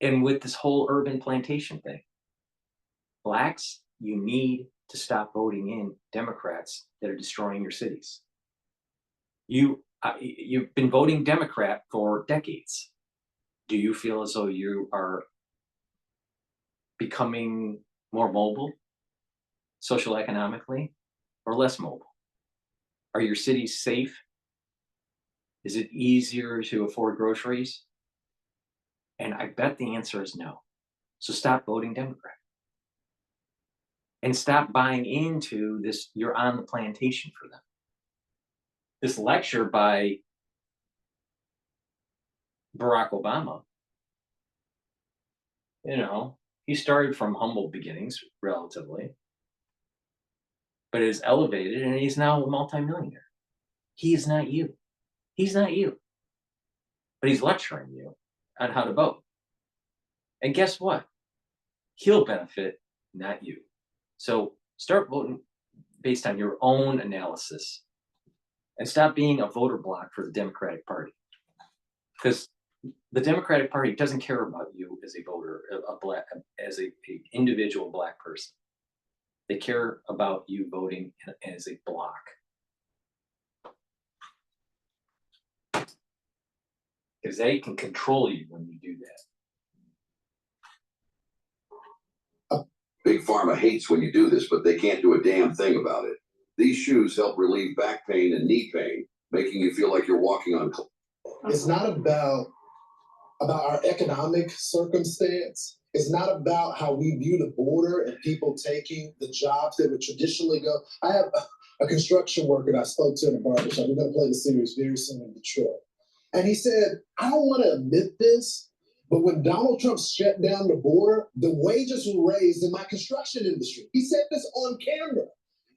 And with this whole urban plantation thing, blacks, you need to stop voting in Democrats that are destroying your cities. You've been voting Democrat for decades. Do you feel as though you are becoming more mobile, social economically, or less mobile? Are your cities safe? Is it easier to afford groceries? And I bet the answer is no. So stop voting Democrat. And stop buying into this, you're on the plantation for them. This lecture by Barack Obama, he started from humble beginnings, relatively, but is elevated and he's now a multimillionaire. He is not you. He's not you. But he's lecturing you on how to vote. And guess what? He'll benefit, not you. So start voting based on your own analysis and stop being a voter bloc for the Democratic Party. Because the Democratic Party doesn't care about you as a voter, as an individual black person. They care about you voting as a bloc. Because they can control you when you do that. Big Pharma hates when you do this, but they can't do a damn thing about it. These shoes help relieve back pain and knee pain, making you feel like you're walking on. It's not about our economic circumstance. It's not about how we view the border and people taking the jobs that would traditionally go. I have a construction worker that I spoke to in a barbershop. We're going to play the series very soon in Detroit. And he said, I don't want to admit this, but when Donald Trump shut down the border, the wages were raised in my construction industry. He said this on camera.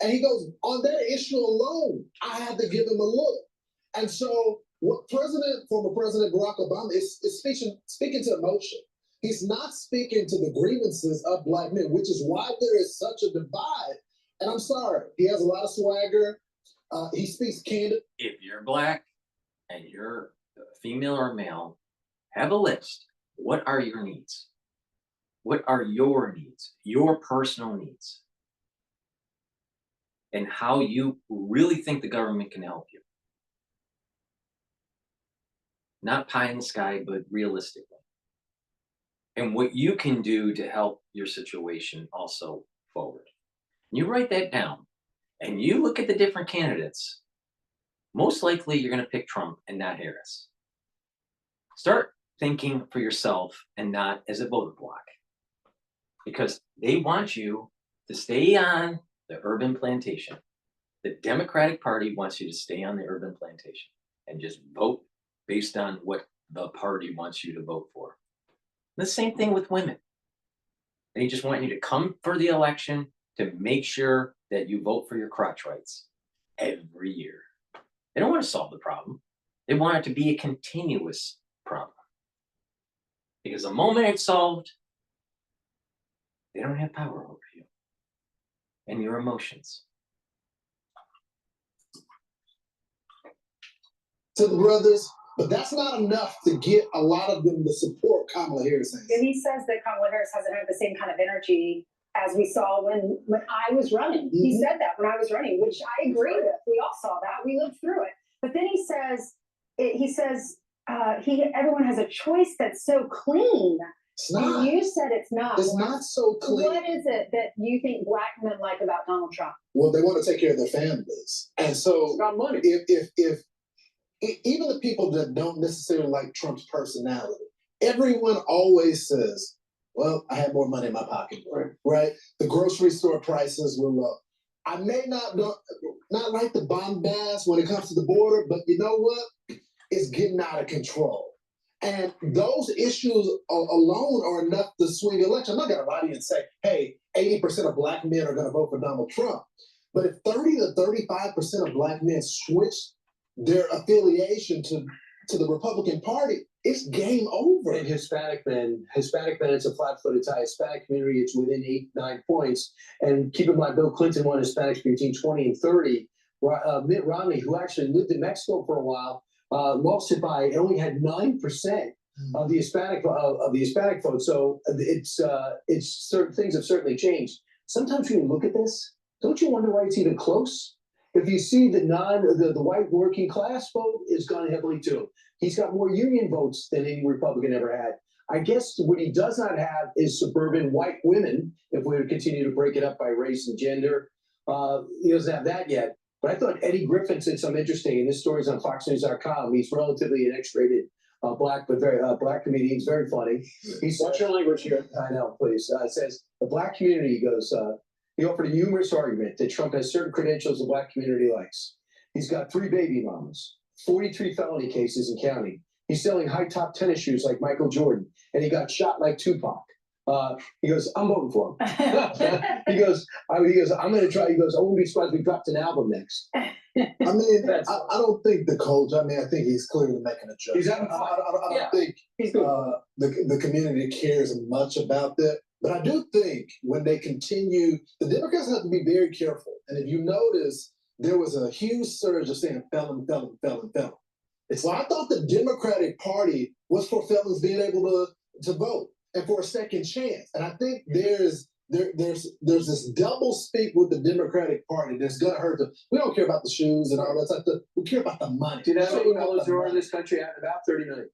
And he goes, on that issue alone, I had to give him a look. And so what former President Barack Obama is speaking to emotion. He's not speaking to the grievances of black men, which is why there is such a divide. And I'm sorry, he has a lot of swagger. He speaks candid. If you're black and you're female or male, have a list. What are your needs? What are your needs? Your personal needs. And how you really think the government can help you. Not pie in the sky, but realistically. And what you can do to help your situation also forward. You write that down and you look at the different candidates. Most likely you're going to pick Trump and not Harris. Start thinking for yourself and not as a voter bloc. Because they want you to stay on the urban plantation. The Democratic Party wants you to stay on the urban plantation and just vote based on what the party wants you to vote for. The same thing with women. They just want you to come for the election to make sure that you vote for your crotch rights every year. They don't want to solve the problem. They want it to be a continuous problem. Because the moment it's solved, they don't have power over you and your emotions. To the brothers, but that's not enough to get a lot of them to support Kamala Harris. And he says that Kamala Harris hasn't had the same kind of energy as we saw when I was running. He said that when I was running, which I agree with. We all saw that. We lived through it. But then he says, everyone has a choice that's so clean. It's not. You said it's not. It's not so clean. What is it that you think black men like about Donald Trump? Well, they want to take care of their families. And so It's about money. If even the people that don't necessarily like Trump's personality, everyone always says, well, I had more money in my pocket, right? The grocery store prices were low. I may not like the bombast when it comes to the border, but you know what? It's getting out of control. And those issues alone are enough to swing election. I'm not going to lie to you and say, hey, 80% of black men are going to vote for Donald Trump. But if 30 to 35% of black men switch their affiliation to the Republican Party, it's game over. And Hispanic men, it's a flat-footed tie. Hispanic community, it's within 8-9 points. And keep in mind, Bill Clinton won Hispanics between 20 and 30. Mitt Romney, who actually lived in Mexico for a while, lost it by, it only had 9% of the Hispanic vote. So it's certain things have certainly changed. Sometimes when you look at this, don't you wonder why it's even close? If you see the white working class vote is gone heavily too. He's got more union votes than any Republican ever had. I guess what he does not have is suburban white women, if we would continue to break it up by race and gender. He doesn't have that yet. But I thought Eddie Griffin said something interesting, and this story's on FoxNews.com. He's relatively an X-rated black comedian. He's very funny. Watch your language here. I know, please. It says, the black community, he goes, he offered a humorous argument that Trump has certain credentials the black community likes. He's got 3 baby mamas, 43 felony cases and counting. He's selling high-top tennis shoes like Michael Jordan, and he got shot like Tupac. He goes, I'm voting for him. he goes, I'm going to try. He goes, I wouldn't be surprised if we dropped an album next. I mean, I don't think the coach, I think he's clearly making a joke. He's having fun. I don't think the community cares much about that. But I do think when they continue, the Democrats have to be very careful. And if you notice, there was a huge surge of saying felon, felon, felon, felon. So I thought the Democratic Party was for felons being able to vote and for a second chance. And I think there's this double speak with the Democratic Party that's going to hurt them. We don't care about the shoes and all that stuff. We care about the money. Do you know how many felons there are in this country? About 30 million.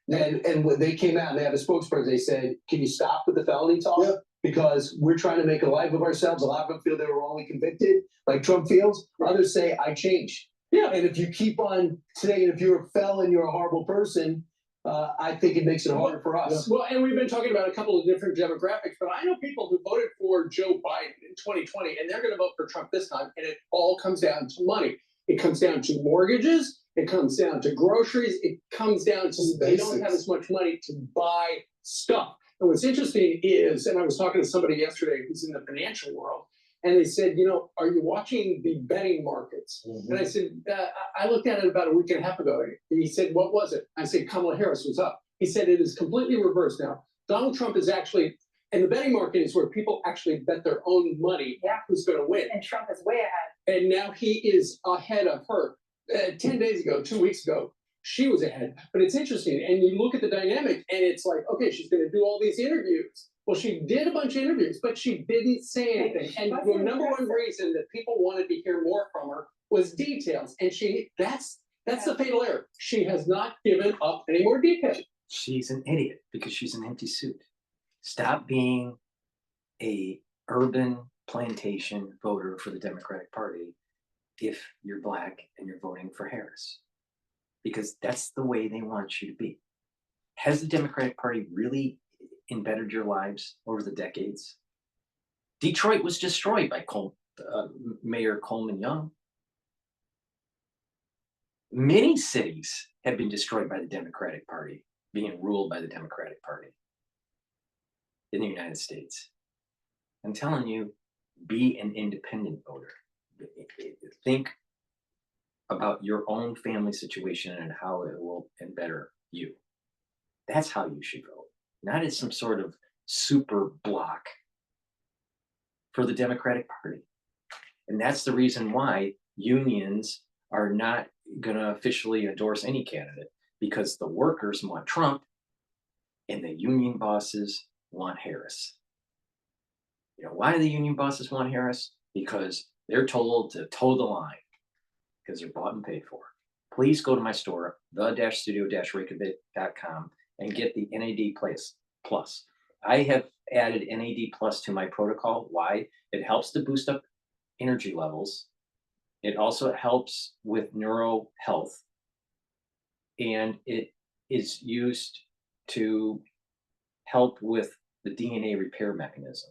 And when they came out and they had a spokesperson, they said, can you stop with the felony talk? Yeah. Because we're trying to make a life of ourselves. A lot of them feel they were wrongly convicted, like Trump feels. Others say, I changed. Yeah. And if you keep on saying, if you're a felon, you're a horrible person, I think it makes it harder for us. Well, and we've been talking about a couple of different demographics, but I know people who voted for Joe Biden in 2020, and they're going to vote for Trump this time, and it all comes down to money. It comes down to mortgages. It comes down to groceries. It comes down to they don't have as much money to buy stuff. And what's interesting is, and I was talking to somebody yesterday who's in the financial world, and they said, are you watching the betting markets? Mm-hmm. And I said, I looked at it about a week and a half ago. And he said, what was it? I said, Kamala Harris was up. He said, it is completely reversed now. Donald Trump is actually, and the betting market is where people actually bet their own money who's going to win. And Trump is way ahead. And now he is ahead of her. 10 days ago, 2 weeks ago, she was ahead. But it's interesting. And you look at the dynamic and it's like, okay, she's going to do all these interviews. Well, she did a bunch of interviews, but she didn't say anything. And the number one reason that people wanted to hear more from her was details. And that's the fatal error. She has not given up any more details. She's an idiot because she's an empty suit. Stop being a urban plantation voter for the Democratic Party if you're black and you're voting for Harris, because that's the way they want you to be. Has the Democratic Party really embittered your lives over the decades? Detroit was destroyed by Mayor Coleman Young. Many cities have been destroyed by the Democratic Party, being ruled by the Democratic Party. in the United States. I'm telling you, be an independent voter. Think about your own family situation and how it will better you. That's how you should vote, not as some sort of super block for the Democratic Party. And that's the reason why unions are not going to officially endorse any candidate, because the workers want Trump and the union bosses want Harris. You know, why do the union bosses want Harris? Because they're told to toe the line, because they're bought and paid for. Please go to my store, the-studio-reykjavik.com, and get the NAD Plus. I have added NAD Plus to my protocol. Why? It helps to boost up energy levels. It also helps with neuro health. And it is used to help with the DNA repair mechanism.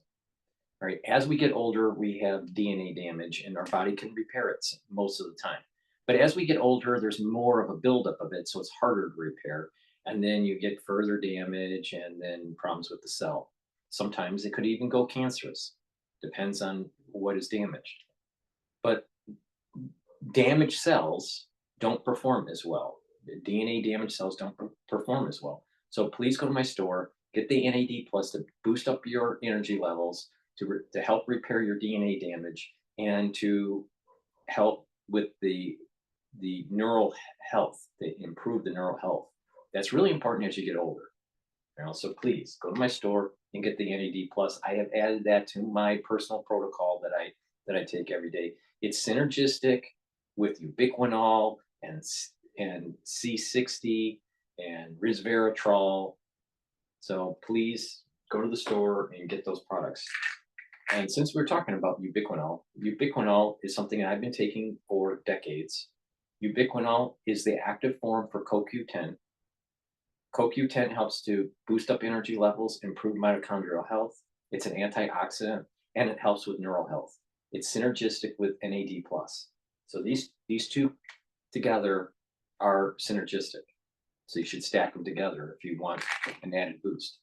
All right, as we get older, we have DNA damage and our body can repair it most of the time. But as we get older, there's more of a buildup of it, so it's harder to repair. And then you get further damage and then problems with the cell. Sometimes it could even go cancerous. Depends on what is damaged. But damaged cells don't perform as well. DNA damaged cells don't perform as well. So please go to my store, get the NAD Plus to boost up your energy levels, to help repair your DNA damage, and to help with the neural health, to improve the neural health. That's really important as you get older. You know, so please go to my store and get the NAD Plus. I have added that to my personal protocol that I take every day. It's synergistic with ubiquinol and C60 and resveratrol. So please go to the store and get those products. And since we're talking about ubiquinol is something I've been taking for decades. Ubiquinol is the active form for CoQ10. CoQ10 helps to boost up energy levels, improve mitochondrial health. It's an antioxidant, and it helps with neural health. It's synergistic with NAD+. So these two together are synergistic. So you should stack them together if you want an added boost.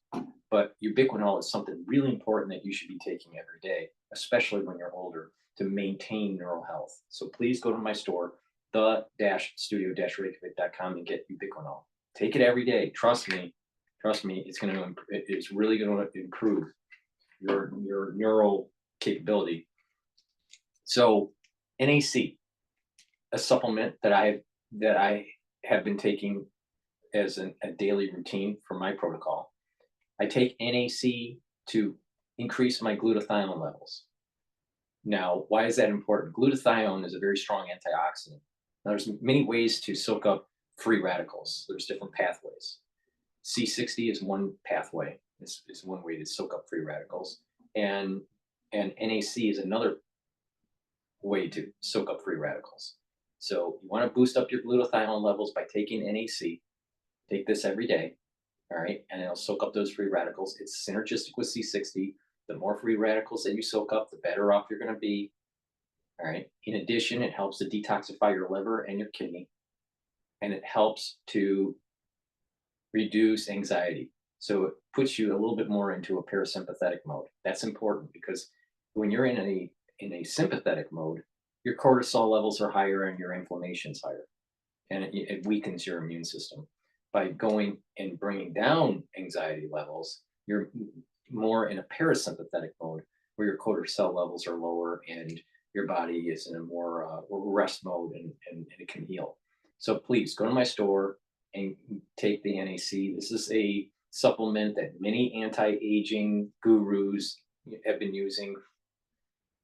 But ubiquinol is something really important that you should be taking every day, especially when you're older, to maintain neural health. So please go to my store, the-studio-reykjavik.com, and get ubiquinol. Take it every day. Trust me, it's really going to improve your neural capability. So NAC, a supplement that I have been taking as a daily routine for my protocol. I take NAC to increase my glutathione levels. Now, why is that important? Glutathione is a very strong antioxidant. Now, there's many ways to soak up free radicals. There's different pathways. C60 is one pathway. It's one way to soak up free radicals. And NAC is another way to soak up free radicals. So you want to boost up your glutathione levels by taking NAC. Take this every day, all right? And it'll soak up those free radicals. It's synergistic with C60. The more free radicals that you soak up, the better off you're going to be, all right? In addition, it helps to detoxify your liver and your kidney, and it helps to reduce anxiety. So it puts you a little bit more into a parasympathetic mode. That's important because when you're in a sympathetic mode, your cortisol levels are higher and your inflammation's higher, and it weakens your immune system. By going and bringing down anxiety levels, you're more in a parasympathetic mode where your cortisol levels are lower and your body is in a more rest mode and it can heal. So please go to my store and take the NAC. This is a supplement that many anti-aging gurus have been using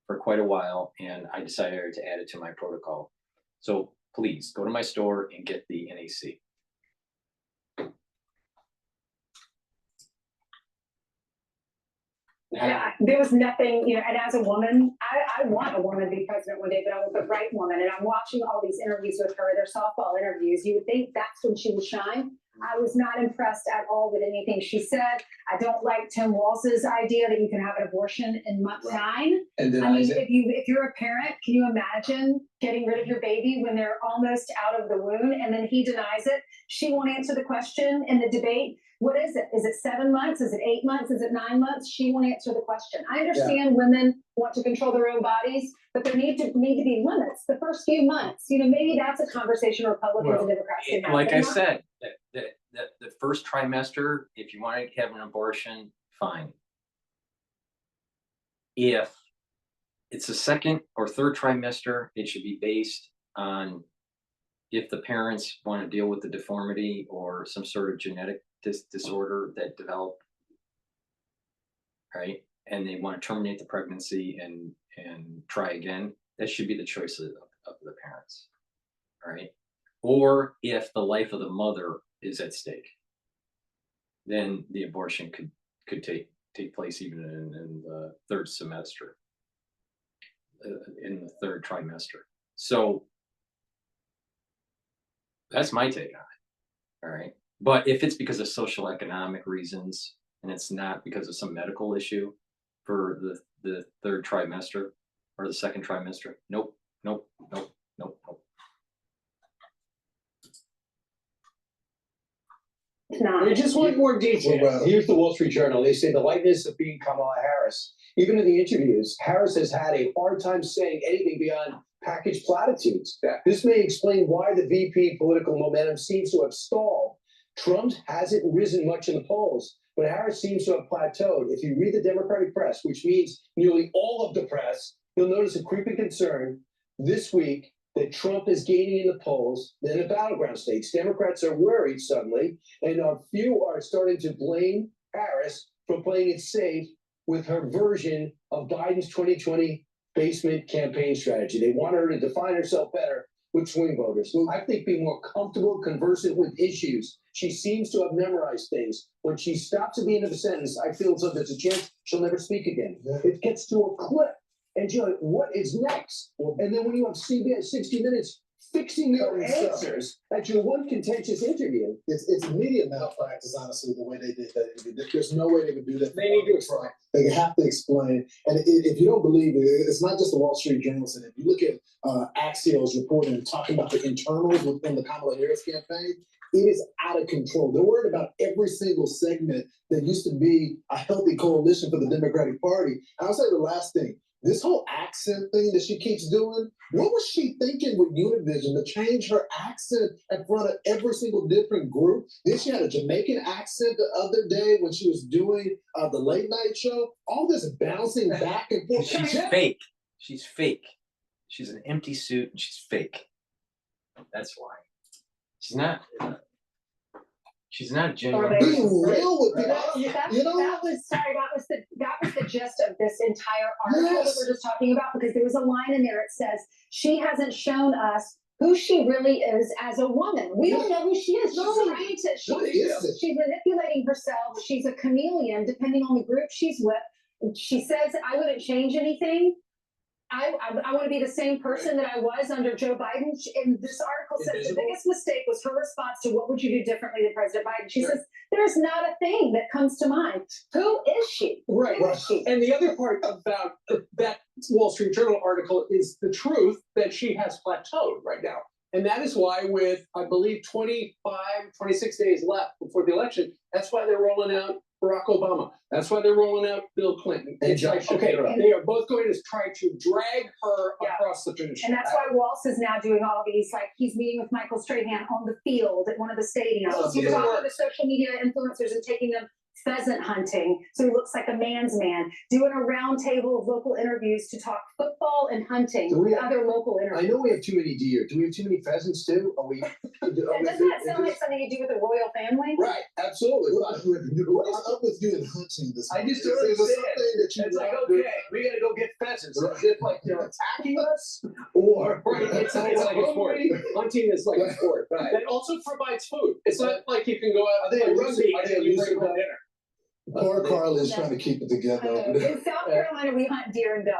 for quite a while, and I decided to add it to my protocol. So please go to my store and get the NAC. Yeah, there was nothing, you know, and as a woman, I want a woman to be president one day, but I want the right woman. And I'm watching all these interviews with her, their softball interviews. You would think that's when she would shine. I was not impressed at all with anything she said. I don't like Tim Walz's idea that you can have an abortion in month 9. And I mean, denies it. if you're a parent, can you imagine getting rid of your baby when they're almost out of the womb and then he denies it? She won't answer the question in the debate. What is it? Is it 7 months? Is it 8 months? Is it 9 months? She won't answer the question. I understand women want to control their own bodies, but there need to be limits. The first few months, you know, maybe that's a conversation Republicans and Democrats can have. Like but I not- said, the first trimester, if you want to have an abortion, fine. If it's the second or third trimester, it should be based on if the parents want to deal with the deformity or some sort of genetic disorder that developed, right? And they want to terminate the pregnancy and try again. That should be the choice of the parents, right? Or if the life of the mother is at stake, then the abortion could take place even in the third semester, in the third trimester. So that's my take on it. All right. But if it's because of social economic reasons and it's not because of some medical issue for the third trimester or the second trimester, nope. It's We just want more detail. Here's the Wall Street Journal. They say the likeness of being Kamala Harris. Even in the interviews, Harris has had a hard time saying anything beyond packaged platitudes. This may explain why the VP political momentum seems to have stalled. Trump hasn't risen much in the polls, but Harris seems to have plateaued. If you read the Democratic press, which means nearly all of the press, you'll notice a creeping concern this week that Trump is gaining in the polls. Then the battleground states, Democrats are worried suddenly, and a few are starting to blame Harris for playing it safe with her version of Biden's 2020 basement campaign strategy. They want her to define herself better with swing voters. I think being more comfortable, conversant with issues. She seems to have memorized things. When she stops at the end of a sentence, I feel as though there's a chance she'll never speak again. It gets to a clip. And you're like, what is next? And then when you have CBS 60 Minutes fixing your answers at your one contentious interview. It's media malpractice, honestly, the way they did that interview. There's no way they could do that. They need to explain. They have to explain. And if you don't believe it, it's not just the Wall Street Journal. If you look at Axios reporting and talking about the internals within the Kamala Harris campaign, it is out of control. They're worried about every single segment that used to be a healthy coalition for the Democratic Party. And I'll say the last thing. This whole accent thing that she keeps doing, what was she thinking with Univision to change her accent in front of every single different group? Then she had a Jamaican accent the other day when she was doing the late night show. All this bouncing back and forth. She's fake. She's fake. She's an empty suit and she's fake. That's why. She's not genuine. Being real with it. That was the gist of this entire article that we're just talking about, because there was a line in there. It says she hasn't shown us who she really is as a woman. We don't know who she is. She's manipulating herself. She's a chameleon depending on the group she's with. She says, I wouldn't change anything. I want to be the same person that I was under Joe Biden. And this article says the biggest mistake was her response to what would you do differently than President Biden. She says, there's not a thing that comes to mind. Who is she? Right. Who is she? And the other part about that Wall Street Journal article is the truth that she has plateaued right now. And that is why with, I believe, 26 days left before the election, that's why they're rolling out Barack Obama. That's why they're rolling out Bill Clinton. It's like, okay, they are both going to try to drag her across the finish line. And that's why Waltz is now doing all of these, like he's meeting with Michael Strahan on the field at one of the stadiums. He's talking to social media influencers and taking them pheasant hunting, so he looks like a man's man, doing a round table of local interviews to talk football and hunting with other local interviews. I know we have too many deer. Do we have too many pheasants too? Are we? Doesn't that sound like something you do with a royal family? Right, absolutely. What is up with you and hunting this? I just Is don't there understand. something that you It's like, want to do? okay, we gotta go get pheasants. Is it like they're attacking us? Or It's like a sport. Hunting is like a sport. Right. That also provides food. It's not like you can go out and Are rugby they and you bring elusive? home dinner. Poor Carl is trying to keep it together over there. In South Carolina, we hunt deer and doves.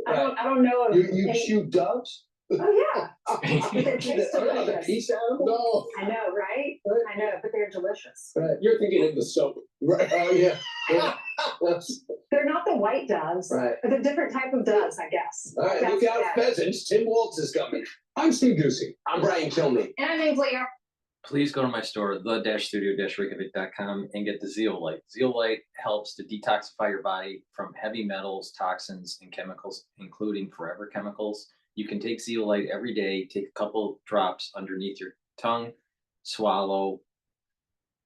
I don't know. You shoot doves? Oh, yeah. But they taste The delicious. peace animal? No, I know, right? I know, but they're delicious. right, You're thinking of the soap. right, oh, yeah. Yeah. They're not the white doves. Right. They're a different type of doves, I guess. All right, That's look out, bad. pheasants. Tim Waltz is coming. I'm Steve Ducey. I'm Brian Kilmeade. And I'm Leah. Please go to my store, the-studio-reykjavik.com, and get the zeolite. Zeolite helps to detoxify your body from heavy metals, toxins, and chemicals, including forever chemicals. You can take zeolite every day, take a couple drops underneath your tongue, swallow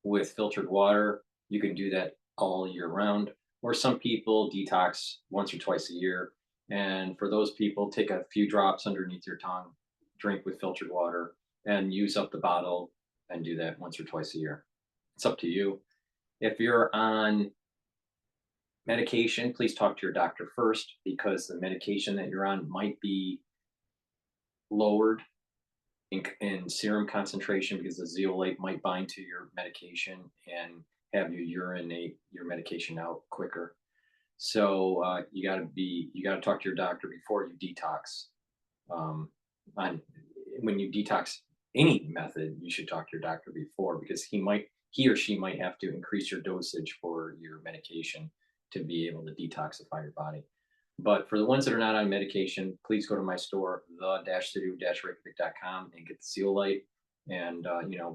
with filtered water. You can do that all year round. Or some people detox once or twice a year. And for those people, take a few drops underneath your tongue, drink with filtered water, and use up the bottle and do that once or twice a year. It's up to you. If you're on medication, please talk to your doctor first, because the medication that you're on might be lowered in serum concentration, because the zeolite might bind to your medication and have you urinate your medication out quicker. So you got to talk to your doctor before you detox. When you detox any method, you should talk to your doctor before, because he or she might have to increase your dosage for your medication to be able to detoxify your body. But for the ones that are not on medication, please go to my store, the-studio-reykjavik.com, and get the zeolite, and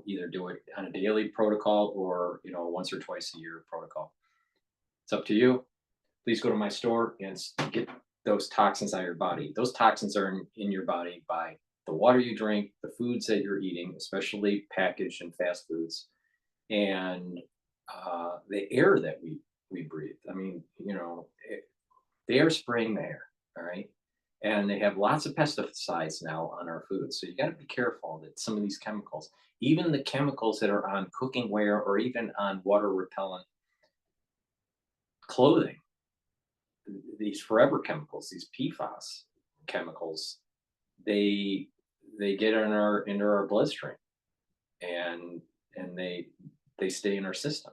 either do it on a daily protocol or once or twice a year protocol. It's up to you. Please go to my store and get those toxins out of your body. Those toxins are in your body by the water you drink, the foods that you're eating, especially packaged and fast foods, and the air that we breathe. I mean, they are spraying the air, all right? And they have lots of pesticides now on our food. So you got to be careful that some of these chemicals, even the chemicals that are on cooking ware or even on water repellent clothing, these forever chemicals, these PFAS chemicals, they get into our bloodstream, and they stay in our system.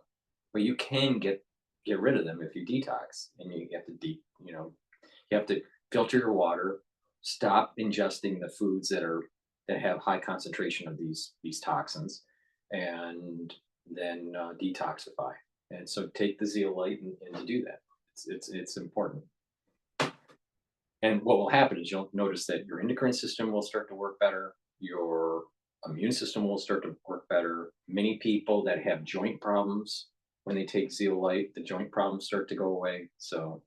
But you can get rid of them if you detox, and you have to you have to filter your water, stop ingesting the foods that have high concentration of these toxins, and then detoxify. And so take the zeolite and to do that. It's important. And what will happen is you'll notice that your endocrine system will start to work better. Your immune system will start to work better. Many people that have joint problems, when they take zeolite, the joint problems start to go away. So,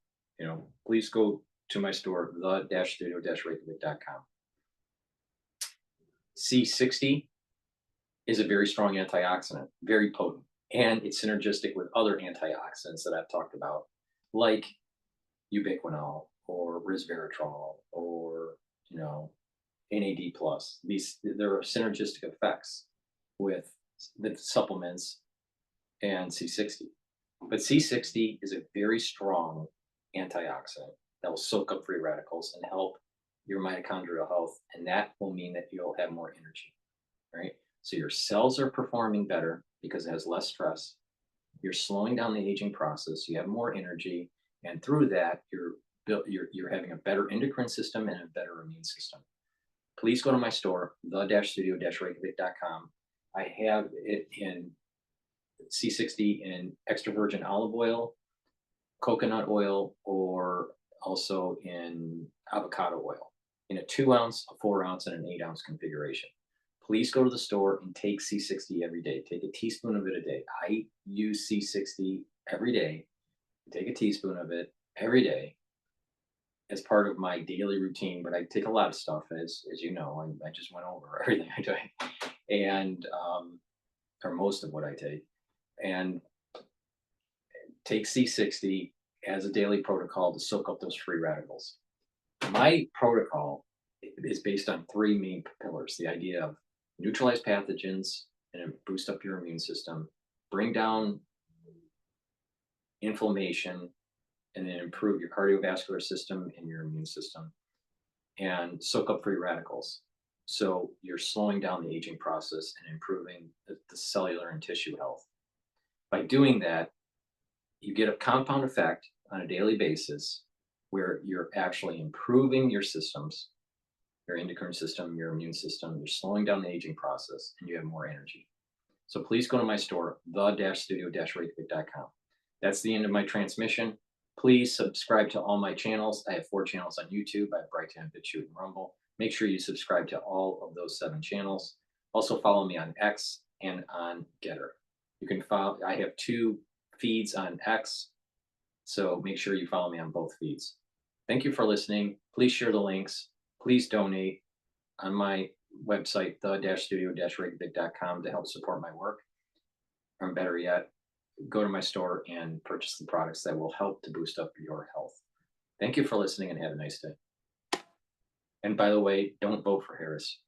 please go to my store, the-studio-reykjavik.com. C60 is a very strong antioxidant, very potent, and it's synergistic with other antioxidants that I've talked about, like ubiquinol or resveratrol or NAD+. There are synergistic effects with the supplements and C60. But C60 is a very strong antioxidant that will soak up free radicals and help your mitochondrial health, and that will mean that you'll have more energy, right? So your cells are performing better because it has less stress. You're slowing down the aging process. You have more energy, and through that, you're having a better endocrine system and a better immune system. Please go to my store, the-studio-reykjavik.com. I have it in C60 in extra virgin olive oil, coconut oil, or also in avocado oil, in a 2 ounce, a 4 ounce, and an 8 ounce configuration. Please go to the store and take C60 every day. Take a teaspoon of it a day. I use C60 every day. Take a teaspoon of it every day as part of my daily routine, but I take a lot of stuff, as you know. I just went over everything I do, and or most of what I take, and take C60 as a daily protocol to soak up those free radicals. My protocol is based on 3 main pillars: the idea of neutralize pathogens and boost up your immune system, bring down inflammation, and then improve your cardiovascular system and your immune system, and soak up free radicals. So you're slowing down the aging process and improving the cellular and tissue health. By doing that, you get a compound effect on a daily basis where you're actually improving your systems, your endocrine system, your immune system. You're slowing down the aging process and you have more energy. So please go to my store, the-studio-reykjavik.com. That's the end of my transmission. Please subscribe to all my channels. I have 4 channels on YouTube. I have Brighteon, Bitchute, and Rumble. Make sure you subscribe to all of those 7 channels. Also follow me on X and on GETTR. You can follow, I have 2 feeds on X, so make sure you follow me on both feeds. Thank you for listening. Please share the links. Please donate on my website, the-studio-reykjavik.com, to help support my work. Or better yet, go to my store and purchase the products that will help to boost up your health. Thank you for listening and have a nice day. And by the way, don't vote for Harris.